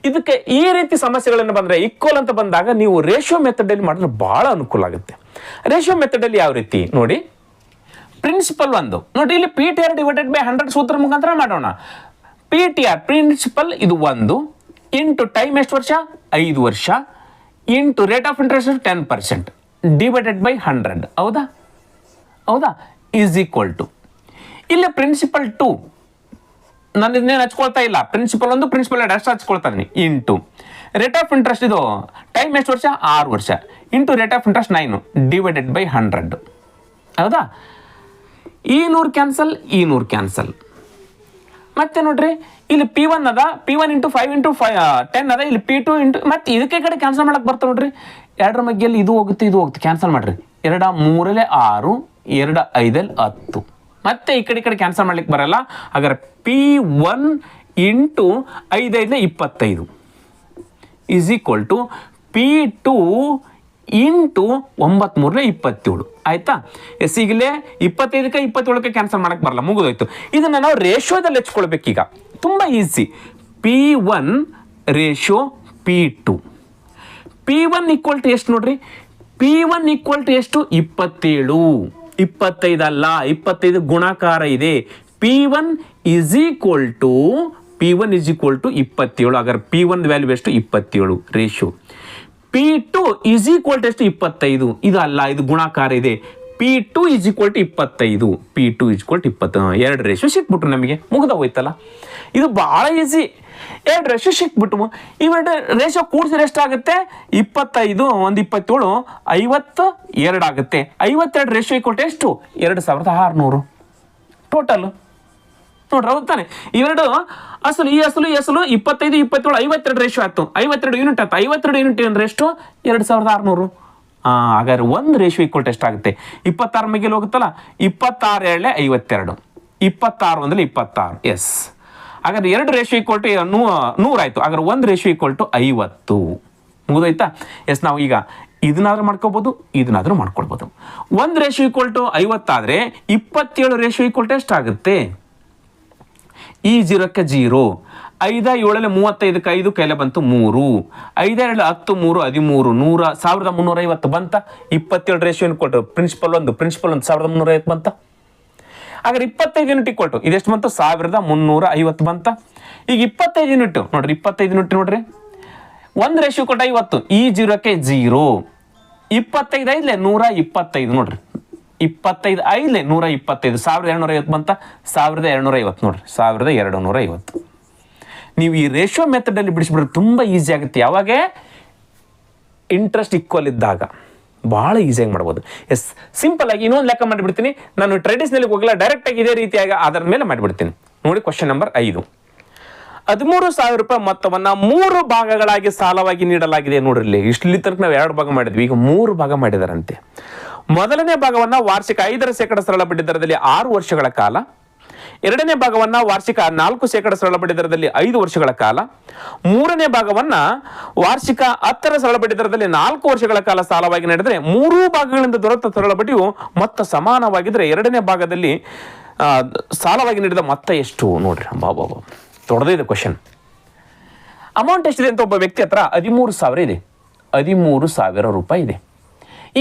ಇದಕ್ಕೆ ಈ ರೀತಿ ಸಮಸ್ಯೆಗಳನ್ನು ಬಂದರೆ ಈಕ್ವಲ್ ಅಂತ ಬಂದಾಗ ನೀವು ರೇಷಿಯೋ ಮೆಥಡಲ್ಲಿ ಮಾಡಿದ್ರೆ ಭಾಳ ಅನುಕೂಲ ಆಗುತ್ತೆ. ರೇಷಿಯೋ ಮೆಥಡಲ್ಲಿ ಯಾವ ರೀತಿ ನೋಡಿ, ಪ್ರಿನ್ಸಿಪಲ್ ಒಂದು ನೋಡಿ, ಇಲ್ಲಿ PTR ಡಿವೈಡೆಡ್ ಬೈ 100 ಸೂತ್ರ ಮುಖಾಂತರ ಮಾಡೋಣ. PTR ಪ್ರಿನ್ಸಿಪಲ್ ಇದು 1 ಇಂಟು ಟೈಮ್ ಎಷ್ಟು ವರ್ಷ 5 ವರ್ಷ into rate of interest 10% divided by 100. ಹೌದಾ? ಹೌದಾ? ಈಸ್ ಈಕ್ವಲ್ ಟು ಇಲ್ಲಿ ಪ್ರಿನ್ಸಿಪಲ್ 2 ನಾನು ಇದನ್ನೇನು ಹಚ್ಕೊಳ್ತಾ ಇಲ್ಲ. ಪ್ರಿನ್ಸಿಪಲ್ 1 ಪ್ರಿನ್ಸಿಪಲ್ 2 ಅಷ್ಟು ಹಚ್ಕೊಳ್ತಾ ಇದೀನಿ. ಇಂಟು ರೇಟ್ ಆಫ್ ಇಂಟ್ರೆಸ್ಟ್ ಇದು ಟೈಮ್ ಎಷ್ಟು ವರ್ಷ 6 ವರ್ಷ into rate of interest 9 divided by 100. ಹೌದಾ? ಈ 100 ಕ್ಯಾನ್ಸಲ್, ಈ 100 ಕ್ಯಾನ್ಸಲ್. ಮತ್ತೆ ನೋಡ್ರಿ, ಇಲ್ಲಿ P1 ಅದ, P1 ಇಂಟು 5 ಇಂಟು 10 ಅದ. ಇಲ್ಲಿ P2 ಇಂಟು ಮತ್ತೆ ಇದಕ್ಕೆ ಕಡೆ ಕ್ಯಾನ್ಸಲ್ ಮಾಡಕ್ಕೆ ಬರ್ತಾ ನೋಡ್ರಿ. 2 ಮಗ್ಗಿಯಲ್ಲಿ ಇದು ಹೋಗುತ್ತೆ, ಇದು ಹೋಗುತ್ತೆ, ಕ್ಯಾನ್ಸಲ್ ಮಾಡ್ರಿ. 2 3 6, 2 5 10. ಮತ್ತೆ ಈ ಕಡೆ ಕ್ಯಾನ್ಸಲ್ ಮಾಡ್ಲಿಕ್ಕೆ ಬರಲ್ಲ. ಹಾಗಾದ್ರೆ P1 into 5 5 25 is equal to P2 into 9 3 27. ಆಯ್ತಾ? ಎಸ್, ಈಗಲೇ 25ಕ್ಕೆ 27ಕ್ಕೆ ಕ್ಯಾನ್ಸಲ್ ಮಾಡಕ್ಕೆ ಬರಲ್ಲ, ಮುಗಿದೋಯ್ತು. ಇದನ್ನು ನಾವು ರೇಷಿಯೋದಲ್ಲಿ ಹೆಚ್ಕೊಳ್ಬೇಕೀಗ. ತುಂಬ easy. P1 ratio P2. P1 equal to ಎಷ್ಟು ನೋಡ್ರಿ, P1 ಈಕ್ವಲ್ ಟು ಎಷ್ಟು 27. 25 ಅಲ್ಲ, 25 ಗುಣಾಕಾರ ಇದೆ. P1 is equal to 27. ಹಾಗಾದ್ರೆ P1 ವ್ಯಾಲ್ಯೂ ಎಷ್ಟು 27 ratio. P2 is equal to ಎಷ್ಟು 25. ಇದು ಅಲ್ಲ, ಇದು ಗುಣಾಕಾರ ಇದೆ. P2 is equal to 25. P2 is equal to 20. 2 ratio ಸಿಕ್ಬಿಟ್ರು ನಮಗೆ, ಮುಗ್ದ ಹೋಯ್ತಲ್ಲ. ಇದು ಭಾಳ ಈಸಿ. 2 ರೇಷಿಯೋ ಸಿಕ್ಬಿಟ್ಟು ಇವೆರಡು ರೇಷಿಯೋ ಕೂಡಿಸಿದ್ರೆ ಎಷ್ಟಾಗುತ್ತೆ 25 1 27 52 ಆಗುತ್ತೆ. 52 ರೇಷಿಯೋ ಈಕ್ವಲ್ ಟು ಎಷ್ಟು 2600 ಟೋಟಲ್ ನೋಡ್ರಿ. ಹೌದು ತಾನೆ? ಇವೆರಡು ಅಸಲು ಈ ಅಸಲು 25 27 52 ರೇಷಿಯೋ ಆಯ್ತು. 52 ಯೂನಿಟ್ ಆಯ್ತು. 52 ಯೂನಿಟ್ ಏನು ರೇಷಿಯೋ 2600. ಹಾಗಾದ್ರೆ 1 ರೇಷಿಯೋ ಈಕ್ವಲ್ ಟು ಎಷ್ಟಾಗುತ್ತೆ 26 ಮಗಿಲ್ ಹೋಗುತ್ತಲ್ಲ. 26 7 52, 26 1 26. ಎಸ್, ಹಾಗಾದ್ರೆ 2 ರೇಷಿಯೋ ಈಕ್ವಲ್ ಟು 100 ಆಯ್ತು. ಹಾಗಾದ್ರೆ 1 ರೇಷಿಯೋ ಈಕ್ವಲ್ ಟು 50 ಮುಗಿದೋಯ್ತಾ? ಎಸ್, ನಾವು ಈಗ ಇದನ್ನಾದ್ರೂ ಮಾಡ್ಕೋಬಹುದು, ಇದನ್ನಾದ್ರೂ ಮಾಡ್ಕೊಳ್ಬೋದು. 1 ರೇಷಿಯೋ ಈಕ್ವಲ್ ಟು 50 ಆದರೆ 27 ರೇಷಿಯೋ ಈಕ್ವಲ್ ಟು ಎಷ್ಟಾಗುತ್ತೆ? ಈ 0ಕ್ಕೆ 0. 5 7 35ಕ್ಕೆ 5 ಕೈಲ ಬಂತು 3. 5 2 10 3 13 100 1350 ಬಂತ. 27 ರೇಷಿಯೋ ಕೊಟ್ಟು ಪ್ರಿನ್ಸಿಪಲ್ 1 1350 ಬಂತ. ಹಾಗಾದ್ರೆ 25 ಯೂನಿಟ್ ಕೊಟ್ಟು ಇದೆಷ್ಟು ಬಂತು 1350 ಬಂತ. ಈಗ 25 ಯೂನಿಟ್ ನೋಡ್ರಿ, 25 ಯೂನಿಟ್ ನೋಡ್ರಿ, 1 ರೇಷಿಯೋ ಕೊಟ್ಟು 50. ಈ 0ಕ್ಕೆ 0. 25 5 125 ನೋಡ್ರಿ, 25 5 125 1250 ಬಂತ. 1250 ನೋಡ್ರಿ, 1250. ನೀವು ಈ ರೇಷಿಯೋ ಮೆಥಡಲ್ಲಿ ಬಿಡಿಸ್ಬಿಟ್ರೆ ತುಂಬ ಈಸಿ ಆಗುತ್ತೆ. ಯಾವಾಗ ಇಂಟ್ರೆಸ್ಟ್ ಈಕ್ವಲ್ ಇದ್ದಾಗ ಭಾಳ ಈಸಿಯಾಗಿ ಮಾಡ್ಬೋದು. ಎಸ್, ಸಿಂಪಲ್ ಆಗಿ ಇನ್ನೊಂದು ಲೆಕ್ಕ ಮಾಡಿಬಿಡ್ತೀನಿ. ನಾನು ಟ್ರೆಡಿಷನಲ್ಗೆ ಹೋಗಲ್ಲ, ಡೈರೆಕ್ಟಾಗಿ ಇದೇ ರೀತಿಯಾಗಿ ಅದರ ಮೇಲೆ ಮಾಡಿಬಿಡ್ತೀನಿ. ನೋಡಿ, ಕ್ವಶನ್ ನಂಬರ್ 5. 13,000 ರೂಪಾಯಿ ಮೊತ್ತವನ್ನ 3 ಭಾಗಗಳಾಗಿ ಸಾಲವಾಗಿ ನೀಡಲಾಗಿದೆ. ನೋಡ್ರಿ, ಇಷ್ಟಲ್ಲಿ ತನಕ ನಾವು 2 ಭಾಗ ಮಾಡಿದ್ವಿ, ಈಗ 3 ಭಾಗ ಮಾಡಿದಾರಂತೆ. ಮೊದಲನೇ ಭಾಗವನ್ನ ವಾರ್ಷಿಕ 5% ಸರಳ ಬಡ್ಡಿ ದರದಲ್ಲಿ 6 ವರ್ಷಗಳ ಕಾಲ, ಎರಡನೇ ಭಾಗವನ್ನ ವಾರ್ಷಿಕ 4% ಸರಳ ಬಡ್ಡಿ ದರದಲ್ಲಿ 5 ವರ್ಷಗಳ ಕಾಲ, ಮೂರನೇ ಭಾಗವನ್ನ ವಾರ್ಷಿಕ 10 ಸರಳ ಬಡ್ಡಿ ದರದಲ್ಲಿ 4 ವರ್ಷಗಳ ಕಾಲ ಸಾಲವಾಗಿ ನೀಡಿದರೆ 3 ಭಾಗಗಳಿಂದ ದೊರೆತ ಸರಳ ಬಡ್ಡಿಯು ಮೊತ್ತ ಸಮಾನವಾಗಿದ್ರೆ ಎರಡನೇ ಭಾಗದಲ್ಲಿ ಸಾಲವಾಗಿ ನೀಡಿದ ಮೊತ್ತ ಎಷ್ಟು? ನೋಡ್ರಿ, ಬಾಬಾ ದೊಡ್ಡದಿದೆ ಕ್ವಶನ್. ಅಮೌಂಟ್ ಎಷ್ಟಿದೆ ಅಂತ ಒಬ್ಬ ವ್ಯಕ್ತಿ ಹತ್ರ 13,000 ಇದೆ. 13,000 ರೂಪಾಯಿ ಇದೆ.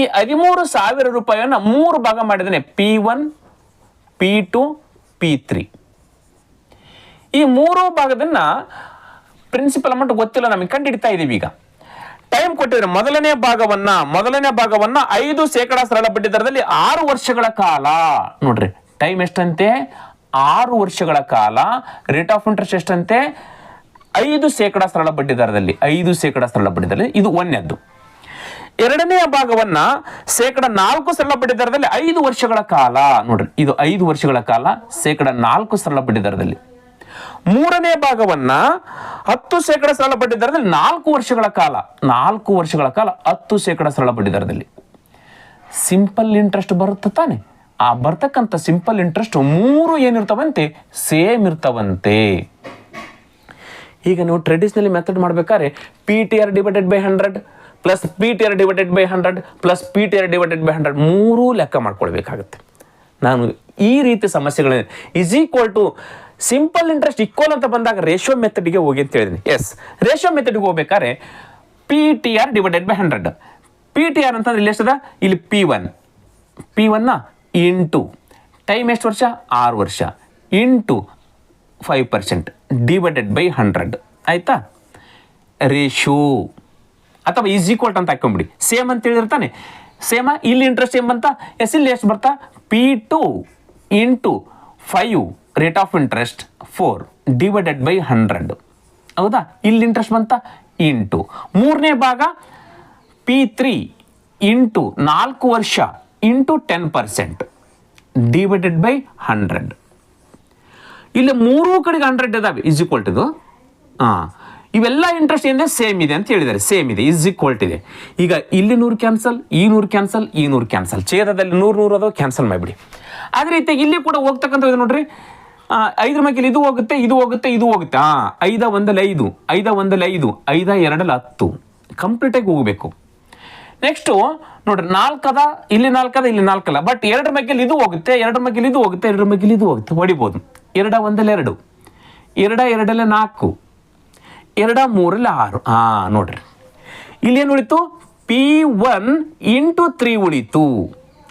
ಈ 13,000 ರೂಪಾಯಿಯನ್ನ 3 ಭಾಗ ಮಾಡಿದ್ದಾನೆ, P1, P2, P3. ಈ 3 ಭಾಗದನ್ನ ಪ್ರಿನ್ಸಿಪಲ್ ಅಮೌಂಟ್ ಗೊತ್ತಿಲ್ಲ, ನಮಗೆ ಕಂಡು ಹಿಡಿತಾ ಇದೀವಿ. ಈಗ ಟೈಮ್ ಕೊಟ್ಟಿದ್ರೆ ಮೊದಲನೇ ಭಾಗವನ್ನ 5% ಸರಳ ಬಡ್ಡಿ ದರದಲ್ಲಿ 6 ವರ್ಷಗಳ ಕಾಲ. ನೋಡ್ರಿ, ಟೈಮ್ ಎಷ್ಟಂತೆ? 6 ವರ್ಷಗಳ ಕಾಲ. Rate of interest ಎಷ್ಟಂತೆ? 5% ಸರಳ ಬಡ್ಡಿ ದರದಲ್ಲಿ. 5% ಸರಳ ಬಡ್ಡಿ ದರದಲ್ಲಿ. ಇದು ಒಂದನೇದ್ದು. ಎರಡನೆಯ ಭಾಗವನ್ನ 4% ಸರಳ ಬಡ್ಡಿ ದರದಲ್ಲಿ 5 ವರ್ಷಗಳ ಕಾಲ. ನೋಡ್ರಿ, ಇದು 5 ವರ್ಷಗಳ ಕಾಲ 4% ಸರಳ ಬಡ್ಡಿ ದರದಲ್ಲಿ. ಮೂರನೇ ಭಾಗವನ್ನ 10% ಸರಳ ಬಡ್ಡಿ ದರದಲ್ಲಿ 4 ವರ್ಷಗಳ ಕಾಲ. 4 ವರ್ಷಗಳ ಕಾಲ 10% ಸರಳ ಬಡ್ಡಿ ದರದಲ್ಲಿ. ಸಿಂಪಲ್ ಇಂಟ್ರೆಸ್ಟ್ ಬರುತ್ತೆ ತಾನೆ? ಆ ಬರ್ತಕ್ಕಂಥ ಸಿಂಪಲ್ ಇಂಟ್ರೆಸ್ಟ್ 3 ಏನಿರ್ತಾವಂತೆ? ಸೇಮ್ ಇರ್ತಾವಂತೆ. ಈಗ ನೀವು ಟ್ರೆಡಿಷನಲಿ ಮೆಥಡ್ ಮಾಡ್ಬೇಕಾದ್ರೆ PTR divided by 100 plus PTR divided by 100 plus PTR divided by 100 3 ಲೆಕ್ಕ ಮಾಡ್ಕೊಳ್ಬೇಕಾಗುತ್ತೆ. ನಾನು ಈ ರೀತಿ ಸಮಸ್ಯೆಗಳೇನು is equal to simple interest equal ಅಂತ ಬಂದಾಗ ರೇಷಿಯೋ ಮೆಥಡ್ಗೆ ಹೋಗಿ ಅಂತ ಹೇಳಿದ್ದೀನಿ. ಎಸ್, ರೇಷಿಯೋ ಮೆಥಡ್ಗೆ ಹೋಗ್ಬೇಕಾದ್ರೆ PTR ಡಿವೈಡೆಡ್ ಬೈ 100. PTR ಅಂತಂದ್ರೆ ಇಲ್ಲಿ ಎಷ್ಟದ? ಇಲ್ಲಿ P1 ಇಂಟು ಟೈಮ್ ಎಷ್ಟು ವರ್ಷ? 6 ವರ್ಷ ಇಂಟು 5% ಡಿವೈಡೆಡ್ ಬೈ 100. ಆಯ್ತಾ? ರೇಷಿಯೋ ಅಥವಾ ಈಸ್ ಈಕ್ವಲ್ ಅಂತ ಹಾಕೊಂಬಿಡಿ. ಸೇಮ್ ಅಂತ ಹೇಳಿರ್ತಾನೆ. ಸೇಮ ಇಲ್ಲಿ ಇಂಟ್ರೆಸ್ಟ್ ಏನ್ ಬಂತ? ಎಸ್, ಇಲ್ಲಿ ಎಷ್ಟು ಬರ್ತಾ? P2 into 5 rate of interest 4 divided by 100. ಹೌದಾ? ಇಲ್ಲಿ ಇಂಟ್ರೆಸ್ಟ್ ಬಂತ ಇಂಟು ಮೂರನೇ ಭಾಗ P3 ಇಂಟು 4 ವರ್ಷ ಇಂಟು 10% ಡಿವೈಡೆಡ್ ಬೈ 100. ಇಲ್ಲಿ 3 ಕಡೆಗೆ 100 ಇದಾವೆ ಇಸ್ ಈಕ್ವಲ್ ಟು. ಇವೆಲ್ಲ ಇಂಟ್ರೆಸ್ಟ್ ಏನಿದೆ? ಸೇಮ್ ಇದೆ ಅಂತ ಹೇಳಿದ್ದಾರೆ. ಸೇಮ್ ಇದೆ, ಇಸ್ ಈಕ್ವಲ್ ಇದೆ. ಈಗ ಇಲ್ಲಿ 100 ಕ್ಯಾನ್ಸಲ್, ಈ 100 ಕ್ಯಾನ್ಸಲ್, ಈ 100 ಕ್ಯಾನ್ಸಲ್, ಛೇದದಲ್ಲಿ 100 ಅದು ಕ್ಯಾನ್ಸಲ್ ಮಾಡಿಬಿಡಿ. ಅದೇ ರೀತಿ ಇಲ್ಲಿ ಕೂಡ ಹೋಗ್ತಕ್ಕಂಥದ್ದು ನೋಡ್ರಿ, 5 ಮೈಕಲ್ಲಿ ಇದು ಹೋಗುತ್ತೆ, ಇದು ಹೋಗುತ್ತೆ, ಇದು ಹೋಗುತ್ತೆ. 5 1 5, 5 1 5, 5 2 10 ಕಂಪ್ಲೀಟಾಗಿ ಹೋಗಬೇಕು. ನೆಕ್ಸ್ಟು ನೋಡ್ರಿ, 4 ಅದ, ಇಲ್ಲಿ 4 ಅದ, ಇಲ್ಲಿ 4 ಅಲ್ಲ. ಬಟ್ 2 ಮೈಕಲ್ಲಿ ಇದು ಹೋಗುತ್ತೆ, 2 ಮೈಕಲ್ಲಿ ಇದು ಹೋಗುತ್ತೆ, 2 ಮೈಕಲ್ಲಿ ಇದು ಹೋಗುತ್ತೆ, ಹೊಡಿಬೋದು. 2 1 2, 2 2 4, 2 3 6. ನೋಡ್ರಿ, ಇಲ್ಲಿ ಏನು ಉಳಿತು? P1 ಇಂಟು 3 ಉಳಿತು.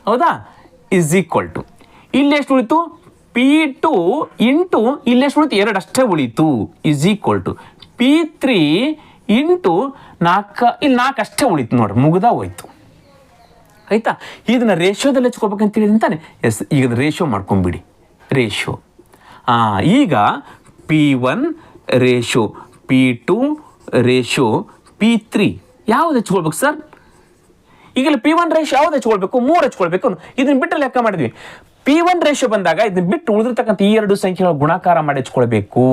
ಹೌದಾ? ಇಸ್ ಈಕ್ವಲ್ ಟು ಇಲ್ಲಿ ಎಷ್ಟು ಉಳಿತು? P2 ಇಂಟು ಇಲ್ಲಿ ಎಷ್ಟು ಉಳಿತು? 2 ಅಷ್ಟೇ ಉಳಿತು. Is equal to P3 into 4, ಇಲ್ಲಿ 4 ಅಷ್ಟೇ ಉಳಿತು. ನೋಡ್ರಿ, ಮುಗ್ದ ಹೋಯ್ತು. ಆಯ್ತಾ? ಇದನ್ನ ರೇಷಿಯೋದಲ್ಲಿ ಹಚ್ಕೋಬೇಕಂತ ಹೇಳಿದ್ದೀನಿ ತಾನೆ? ಎಸ್, ಈಗ ರೇಷಿಯೋ ಮಾಡ್ಕೊಂಬಿಡಿ. ರೇಷಿಯೋ ಈಗ P1 ratio P2 ratio P3 ಯಾವ್ದು ಹಚ್ಕೊಳ್ಬೇಕು ಸರ್? ಈಗಲೇ P1 ರೇಷಿಯೋ ಯಾವ್ದು ಹಚ್ಕೊಳ್ಬೇಕು? 3 ಹಚ್ಕೊಳ್ಬೇಕು. ಇದನ್ನ ಬಿಟ್ಟು ಲೆಕ್ಕ ಮಾಡಿದ್ವಿ. P1 ರೇಷಿಯೋ ಬಂದಾಗ ಇದನ್ನ ಬಿಟ್ಟು ಉಳಿದಿರ್ತಕ್ಕಂಥ ಈ 2 ಸಂಖ್ಯೆಗಳ ಗುಣಾಕಾರ ಮಾಡಿ ಹಚ್ಕೊಳ್ಬೇಕು.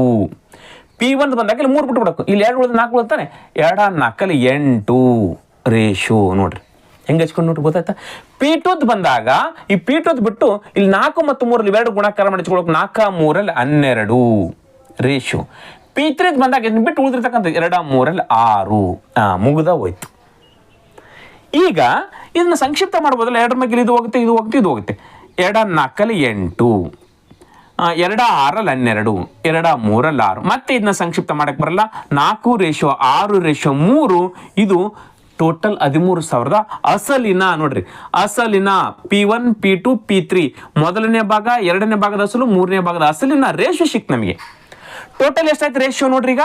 P1 ಬಂದಾಗ ಇಲ್ಲಿ 3 ಬಿಟ್ಬಿಡಬೇಕು. ಇಲ್ಲಿ 2 ಉಳಿದ 4 ಉಳಿತಾನೆ. 2 4 8 ರೇಷಿಯೋ. ನೋಡ್ರಿ ಹೆಂಗೆ ಹಚ್ಕೊಂಡು ನೋಡ್ರಿ, ಗೊತ್ತಾಯ್ತಾ? P2 ಬಂದಾಗ ಈ P2 ಬಿಟ್ಟು ಇಲ್ಲಿ 4 ಮತ್ತು 3 2 ಗುಣಾಕಾರ ಮಾಡಿ ಹಚ್ಕೊಳ್ಬೇಕು. 4 3 12 ರೇಷಿಯೋ. P3 ಬಂದಾಗ ಇದನ್ನ ಬಿಟ್ಟು ಉಳಿದಿರ್ತಕ್ಕಂಥ 2 3 6 ಮುಗ್ದ ಹೋಯ್ತು. ಈಗ ಇದನ್ನ ಸಂಕ್ಷಿಪ್ತ ಮಾಡ್ಬೋದಲ್ಲ? 2 ಮೈಕಲ್ಲಿ ಇದು ಹೋಗುತ್ತೆ, ಇದು ಹೋಗುತ್ತೆ, ಇದು ಹೋಗುತ್ತೆ. 2 4 8, 2 6 12, 2 3 6. ಮತ್ತೆ ಇದನ್ನ ಸಂಕ್ಷಿಪ್ತ ಮಾಡಕ್ ಬರಲ್ಲ. 4 ರೇಷಿಯೋ 6 ರೇಷಿಯೋ 3. ಇದು ಟೋಟಲ್ 13,000 ಅಸಲಿನ. ನೋಡ್ರಿ, ಅಸಲಿನ P1 P2 P3 ಮೊದಲನೇ ಭಾಗ, ಎರಡನೇ ಭಾಗದ ಅಸಲು, ಮೂರನೇ ಭಾಗದ ಅಸಲಿನ ರೇಷಿಯೋ ಸಿಕ್ತು ನಮಗೆ. ಟೋಟಲ್ ಎಷ್ಟಾಯ್ತು ರೇಷಿಯೋ? ನೋಡ್ರಿ, ಈಗ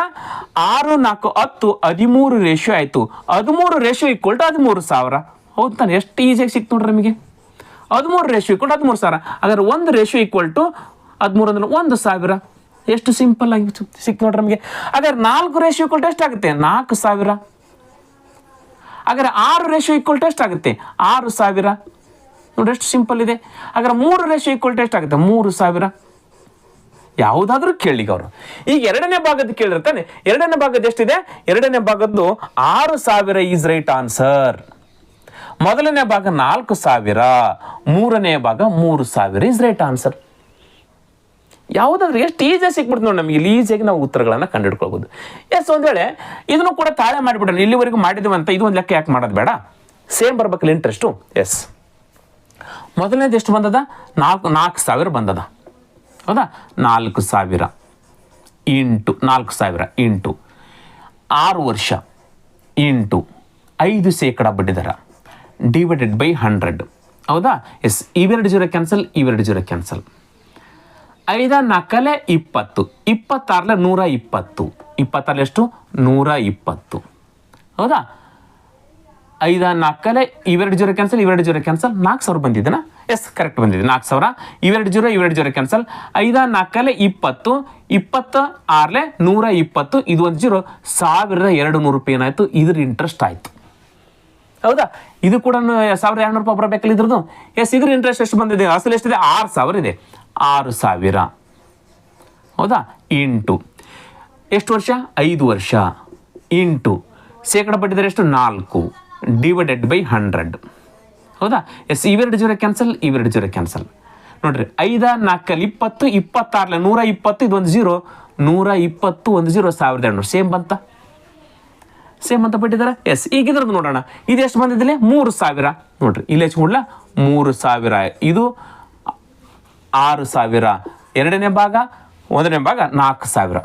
6 4 10 13 ರೇಷಿಯೋ ಆಯ್ತು. 13 ರೇಷಿಯೋ ಈಕ್ವಲ್ ಟು 13,000. ಹೌದು ತಾನೆ? ಎಷ್ಟು ಈಸಿಯಾಗಿ ಸಿಕ್ತು ನೋಡ್ರಿ ನಮಗೆ. 13 ರೇಷಿಯೋ ಈಕ್ವಲ್ ಟು 13,000. ಹಾಗಾದ್ರೆ 1 ರೇಷಿಯೋ ಈಕ್ವಲ್ ಟು 13 ಅಂದ್ರೆ 1,000. ಎಷ್ಟು ಸಿಂಪಲ್ ಆಗಿ ಸಿಕ್ತು ನೋಡ್ರಿ ನಮಗೆ. ಹಾಗಾದ್ರೆ 4 ರೇಷಿಯೋ ಈಕ್ವಲ್ ಟು ಎಷ್ಟಾಗುತ್ತೆ? 4,000. ಹಾಗಾದ್ರೆ 6 ರೇಷಿಯೋ ಈಕ್ವಲ್ ಟು ಎಷ್ಟಾಗುತ್ತೆ? 6,000. ನೋಡಿ ಎಷ್ಟು ಸಿಂಪಲ್ ಇದೆ. ಹಾಗಾದ್ರೆ 3 ರೇಷಿಯೋ ಈಕ್ವಲ್ ಟು ಎಷ್ಟಾಗುತ್ತೆ? 3,000. ಯಾವುದಾದ್ರೂ ಕೇಳಿಗ ಅವರು. ಈಗ ಎರಡನೇ ಭಾಗದ ಕೇಳಿರ್ತಾನೆ. ಎರಡನೇ ಭಾಗದ ಎಷ್ಟಿದೆ? ಎರಡನೇ ಭಾಗದ್ದು 6,000 ಈಸ್ ರೈಟ್ ಆನ್ಸರ್. ಮೊದಲನೇ ಭಾಗ 4,000, ಮೂರನೇ ಭಾಗ 3,000 ಈಸ್ ರೈಟ್ ಆನ್ಸರ್. ಯಾವುದಾದ್ರೂ ಎಷ್ಟು ಈಸಿಯಾಗಿ ಸಿಕ್ಬಿಡ್ತು ನೋಡಿ, ನಮಗೆ ಇಲ್ಲಿ ಈಸಿಯಾಗಿ ನಾವು ಉತ್ತರಗಳನ್ನು ಕಂಡುಹಿಡ್ಕೊಳ್ಬೋದು. ಎಸ್, ಒಂದು ವೇಳೆ ಇದನ್ನು ಕೂಡ ತಾಳೆ ಮಾಡಿಬಿಡೋಣ. ಇಲ್ಲಿವರೆಗೂ ಮಾಡಿದ್ವಿ ಇದು ಒಂದು ಲೆಕ್ಕ ಯಾಕೆ ಮಾಡೋದು ಬೇಡ? ಸೇಮ್ ಬರ್ಬೇಕಲ್ಲ ಇಂಟ್ರೆಸ್ಟು. ಎಸ್, ಮೊದಲನೇದು ಎಷ್ಟು ಬಂದದ? 4,000 ಬಂದದ, ಹೌದಾ? 4,000 ಇಂಟು 4,000 ಇಂಟು 6 ವರ್ಷ ಇಂಟು 5% ಬಡ್ಡಿದರ ಡಿವೈಡೆಡ್ ಬೈ 100, ಹೌದಾ? ಎಸ್, ಇವೆರಡು ಜೀರೋ ಕ್ಯಾನ್ಸಲ್, ಇವೆರಡು ಜೀರೋ ಕ್ಯಾನ್ಸಲ್. 5 4 20, 26 120, 26 ಎಷ್ಟು? 120, ಹೌದಾ? 5 4 ಇವೆರಡು ಜೀರೋ ಕ್ಯಾನ್ಸಲ್, ಇವೆರಡು ಜೀರೋ ಕ್ಯಾನ್ಸಲ್. 4,000 ಬಂದಿದ್ದನಾ? ಎಸ್, ಕರೆಕ್ಟ್ ಬಂದಿದೆ. 4,000, ಇವೆರಡು ಜೀರೋ ಕ್ಯಾನ್ಸಲ್. 5 4 20, 26 120, ಇದು ಒಂದು ಜೀರೋ. 1,200 ರೂಪಾಯಿ ಏನಾಯ್ತು? ಇದ್ರ ಇಂಟ್ರೆಸ್ಟ್ ಆಯ್ತು, ಹೌದಾ? ಇದು ಕೂಡ 1,200 ರೂಪಾಯಿ ಬರಬೇಕಲ್ಲ ಇದ್ರದ್ದು. ಎಸ್, ಇದ್ರ ಇಂಟ್ರೆಸ್ಟ್ ಎಷ್ಟು ಬಂದಿದೆ? ಅಸಲು ಎಷ್ಟಿದೆ? 6,000 ಇದೆ. 6,000, ಹೌದಾ? ಇಂಟು ಎಷ್ಟು ವರ್ಷ? 5 ವರ್ಷ ಇಂಟು ಶೇಕಡ ಬಡ್ಡಿದರೆ ಎಷ್ಟು? 4 ಡಿವೈಡೆಡ್ ಬೈ 100, ಹೌದಾ? ಎಸ್, ಇವೆರಡು ಜೀರೋ ಕ್ಯಾನ್ಸಲ್, ಇವೆರಡು ಜೀರೋ ಕ್ಯಾನ್ಸಲ್. ನೋಡ್ರಿ, 5 4 20, 26 120, ಇದೊಂದು ಜೀರೋ. 120 ಒಂದು ಜೀರೋ, 1,200. ಸೇಮ್ ಬಂತ? ಸೇಮ್ ಅಂತ ಬಿಟ್ಟಿದ್ದಾರೆ. ಎಸ್, ಈಗ ಇದ್ರದ್ದು ನೋಡೋಣ. ಇದು ಎಷ್ಟು ಬಂದಿದ್ದಿಲ್ಲ? 3,000. ನೋಡ್ರಿ, ಇಲ್ಲಿ ಹೆಚ್ಚಿಕೊಡ್ಲ 3,000. ಇದು 6,000. ಎರಡನೇ ಭಾಗ, ಒಂದನೇ ಭಾಗ 4,000,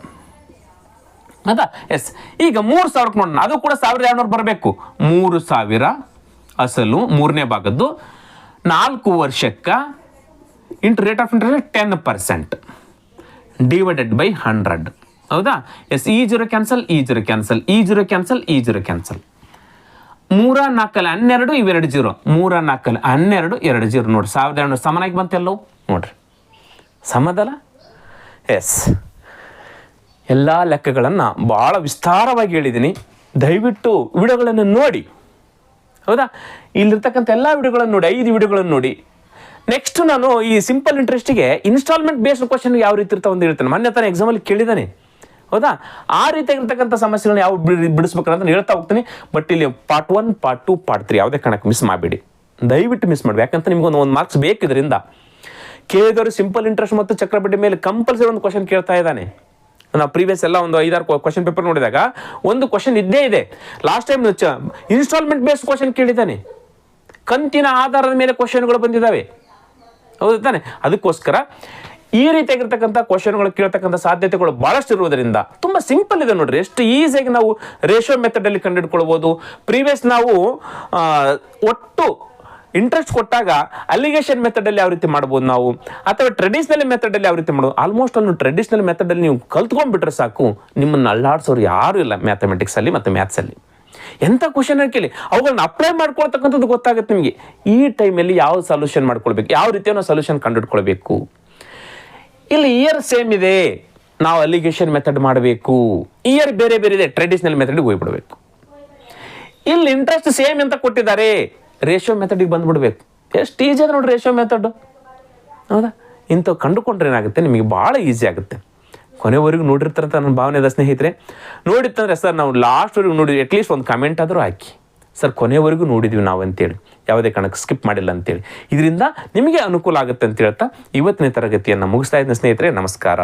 ಹೌದಾ? ಎಸ್, ಈಗ 3,000 ನೋಡೋಣ. ಅದು ಕೂಡ 1,200 ಬರಬೇಕು. 3,000 ಅಸಲು ಮೂರನೇ ಭಾಗದ್ದು 4 ವರ್ಷಕ್ಕ into rate of interest 10% divided by 100, ಹೌದಾ? ಎಸ್, ಈ ಜೀರೋ ಕ್ಯಾನ್ಸಲ್, ಈ ಜೀರೋ ಕ್ಯಾನ್ಸಲ್, ಈ ಜೀರೋ ಕ್ಯಾನ್ಸಲ್, ಈ ಜೀರೋ ಕ್ಯಾನ್ಸಲ್. 3 4 12, ಇವೆರಡು ಜೀರೋ. 3 4 12, ಎರಡು ಜೀರೋ. ನೋಡಿ, 1,200 ಸಮನಾಗಿ ಬಂತೆಲ್ಲವು. ನೋಡ್ರಿ, ಸಮದಲ್ಲ? ಎಸ್, ಎಲ್ಲ ಲೆಕ್ಕಗಳನ್ನು ಭಾಳ ವಿಸ್ತಾರವಾಗಿ ಹೇಳಿದ್ದೀನಿ. ದಯವಿಟ್ಟು ವಿಡಿಯೋಗಳನ್ನು ನೋಡಿ, ಹೌದಾ? ಇಲ್ಲಿರ್ತಕ್ಕಂಥ ಎಲ್ಲ ವಿಡಿಯೋಗಳನ್ನು ನೋಡಿ, 5 ವಿಡಿಯೋಗಳನ್ನು ನೋಡಿ. ನೆಕ್ಸ್ಟ್ ನಾನು ಈ ಸಿಂಪಲ್ ಇಂಟ್ರೆಸ್ಟಿಗೆ ಇನ್ಸ್ಟಾಲ್ಮೆಂಟ್ ಬೇಸ್ಡ್ ಕ್ವಶನ್ ಯಾವ ರೀತಿ ಇರ್ತಾವೆ ಅಂತ ಹೇಳ್ತೇನೆ. ಮೊನ್ನೆ ತಾನೇ ಎಕ್ಸಾಮಲ್ಲಿ ಕೇಳಿದ್ದಾನೆ, ಹೌದಾ? ಆ ರೀತಿಯಾಗಿರ್ತಕ್ಕಂಥ ಸಮಸ್ಯೆಗಳನ್ನ ಯಾವ ಬಿಡಿಸ್ಬೇಕಂತ ಹೇಳ್ತಾ ಹೋಗ್ತೀನಿ. ಬಟ್ ಇಲ್ಲಿ ಪಾರ್ಟ್ 1, ಪಾರ್ಟ್ 2, ಪಾರ್ಟ್ 3 ಯಾವುದೇ ಕಾರಣಕ್ಕೆ ಮಿಸ್ ಮಾಡಬೇಡಿ, ದಯವಿಟ್ಟು ಮಿಸ್ ಮಾಡಬೇಕು. ಯಾಕಂತ ನಿಮ್ಗೆ ಒಂದು ಮಾರ್ಕ್ಸ್ ಬೇಕು ಇದರಿಂದ. ಕೇಳಿದವರು ಸಿಂಪಲ್ ಇಂಟ್ರೆಸ್ಟ್ ಮತ್ತು ಚಕ್ರಬಡ್ಡಿ ಮೇಲೆ ಕಂಪಲ್ಸರಿ ಒಂದು ಕ್ವಶನ್ ಕೇಳ್ತಾ ಇದ್ದಾನೆ. ನಾವು ಪ್ರೀವಿಯಸ್ ಎಲ್ಲ ಒಂದು 5-6 ಕ್ವಶನ್ ಪೇಪರ್ ನೋಡಿದಾಗ ಒಂದು ಕ್ವಶನ್ ಇದ್ದೇ ಇದೆ. Last time instalment based question ಕೇಳಿದ್ದಾನೆ. ಕಂತಿನ ಆಧಾರದ ಮೇಲೆ ಕ್ವಶನ್ಗಳು ಬಂದಿದ್ದಾವೆ, ಹೌದು ತಾನೆ? ಅದಕ್ಕೋಸ್ಕರ ಈ ರೀತಿಯಾಗಿರ್ತಕ್ಕಂಥ ಕ್ವಶನ್ಗಳು ಕೇಳ್ತಕ್ಕಂಥ ಸಾಧ್ಯತೆಗಳು ಭಾಳಷ್ಟು ಇರುವುದರಿಂದ ತುಂಬ ಸಿಂಪಲ್ ಇದೆ. ನೋಡ್ರಿ, ಎಷ್ಟು ಈಸಿಯಾಗಿ ನಾವು ರೇಷಿಯೋ ಮೆಥಡಲ್ಲಿ ಕಂಡುಹಿಡ್ಕೊಳ್ಬೋದು. ಪ್ರೀವಿಯಸ್ ನಾವು ಒಟ್ಟು ಇಂಟ್ರೆಸ್ಟ್ ಕೊಟ್ಟಾಗ ಅಲಿಗೇಷನ್ ಮೆಥಡಲ್ಲಿ ಯಾವ ರೀತಿ ಮಾಡ್ಬೋದು ನಾವು, ಅಥವಾ ಟ್ರೆಡಿಷನಲ್ ಮೆಥಡಲ್ಲಿ ಯಾವ ರೀತಿ ಮಾಡ್ಬೋದು. ಆಲ್ಮೋಸ್ಟ್ ಅಲ್ಲಿ ಟ್ರೆಡಿಷನಲ್ ಮೆಥಡಲ್ಲಿ ನೀವು ಕಲ್ತ್ಕೊಂಡ್ಬಿಟ್ರೆ ಸಾಕು, ನಿಮ್ಮನ್ನು ಅಲ್ಲಾಡ್ಸೋರು ಯಾರೂ ಇಲ್ಲ ಮ್ಯಾಥಮೆಟಿಕ್ಸಲ್ಲಿ ಮತ್ತು ಮ್ಯಾಥ್ಸಲ್ಲಿ. ಎಂಥ ಕ್ವಶನ್ ಕೇಳಿ ಅವುಗಳನ್ನ ಅಪ್ಲೈ ಮಾಡ್ಕೊಳ್ತಕ್ಕಂಥದ್ದು ಗೊತ್ತಾಗುತ್ತೆ ನಿಮಗೆ. ಈ ಟೈಮಲ್ಲಿ ಯಾವ ಸೊಲ್ಯೂಷನ್ ಮಾಡ್ಕೊಳ್ಬೇಕು, ಯಾವ ರೀತಿಯ ನಾವು ಸೊಲ್ಯೂಷನ್ ಕಂಡುಹಿಡ್ಕೊಳ್ಬೇಕು. ಇಲ್ಲಿ ಇಯರ್ ಸೇಮ್ ಇದೆ, ನಾವು ಅಲಿಗೇಷನ್ ಮೆಥಡ್ ಮಾಡಬೇಕು. ಇಯರ್ ಬೇರೆ ಬೇರೆ ಇದೆ, ಟ್ರೆಡಿಷನಲ್ ಮೆಥಡ್ಗೆ ಹೋಗ್ಬಿಡ್ಬೇಕು. ಇಲ್ಲಿ ಇಂಟ್ರೆಸ್ಟ್ ಸೇಮ್ ಅಂತ ಕೊಟ್ಟಿದ್ದಾರೆ, ರೇಷಿಯೋ ಮೆಥಡಿಗೆ ಬಂದ್ಬಿಡ್ಬೇಕು. ಎಷ್ಟು ಈಜಿ ಅದ ನೋಡ್ರಿ ರೇಷಿಯೋ ಮೆಥಡ್, ಹೌದಾ? ಇಂಥವು ಕಂಡುಕೊಂಡ್ರೆ ಏನಾಗುತ್ತೆ, ನಿಮಗೆ ಭಾಳ ಈಸಿ ಆಗುತ್ತೆ. ಕೊನೆವರೆಗೂ ನೋಡಿರ್ತಾರಂತ ನನ್ನ ಭಾವನೆ ಅದ ಸ್ನೇಹಿತರೆ. ನೋಡಿತ್ತಂದ್ರೆ ಸರ್ ನಾವು ಲಾಸ್ಟ್ವರೆಗೂ ನೋಡಿ ಅಟ್ಲೀಸ್ಟ್ ಒಂದು ಕಮೆಂಟ್ ಆದರೂ ಹಾಕಿ, ಸರ್ ಕೊನೆವರೆಗೂ ನೋಡಿದ್ವಿ ನಾವು ಅಂತೇಳಿ, ಯಾವುದೇ ಕಾರಣಕ್ಕೆ ಸ್ಕಿಪ್ ಮಾಡಿಲ್ಲ ಅಂತೇಳಿ. ಇದರಿಂದ ನಿಮಗೆ ಅನುಕೂಲ ಆಗುತ್ತೆ ಅಂತ ಹೇಳ್ತಾ ಇವತ್ತಿನ ತರಗತಿಯನ್ನು ಮುಗಿಸ್ತಾ ಇದ್ದೀನಿ ಸ್ನೇಹಿತರೆ. ನಮಸ್ಕಾರ.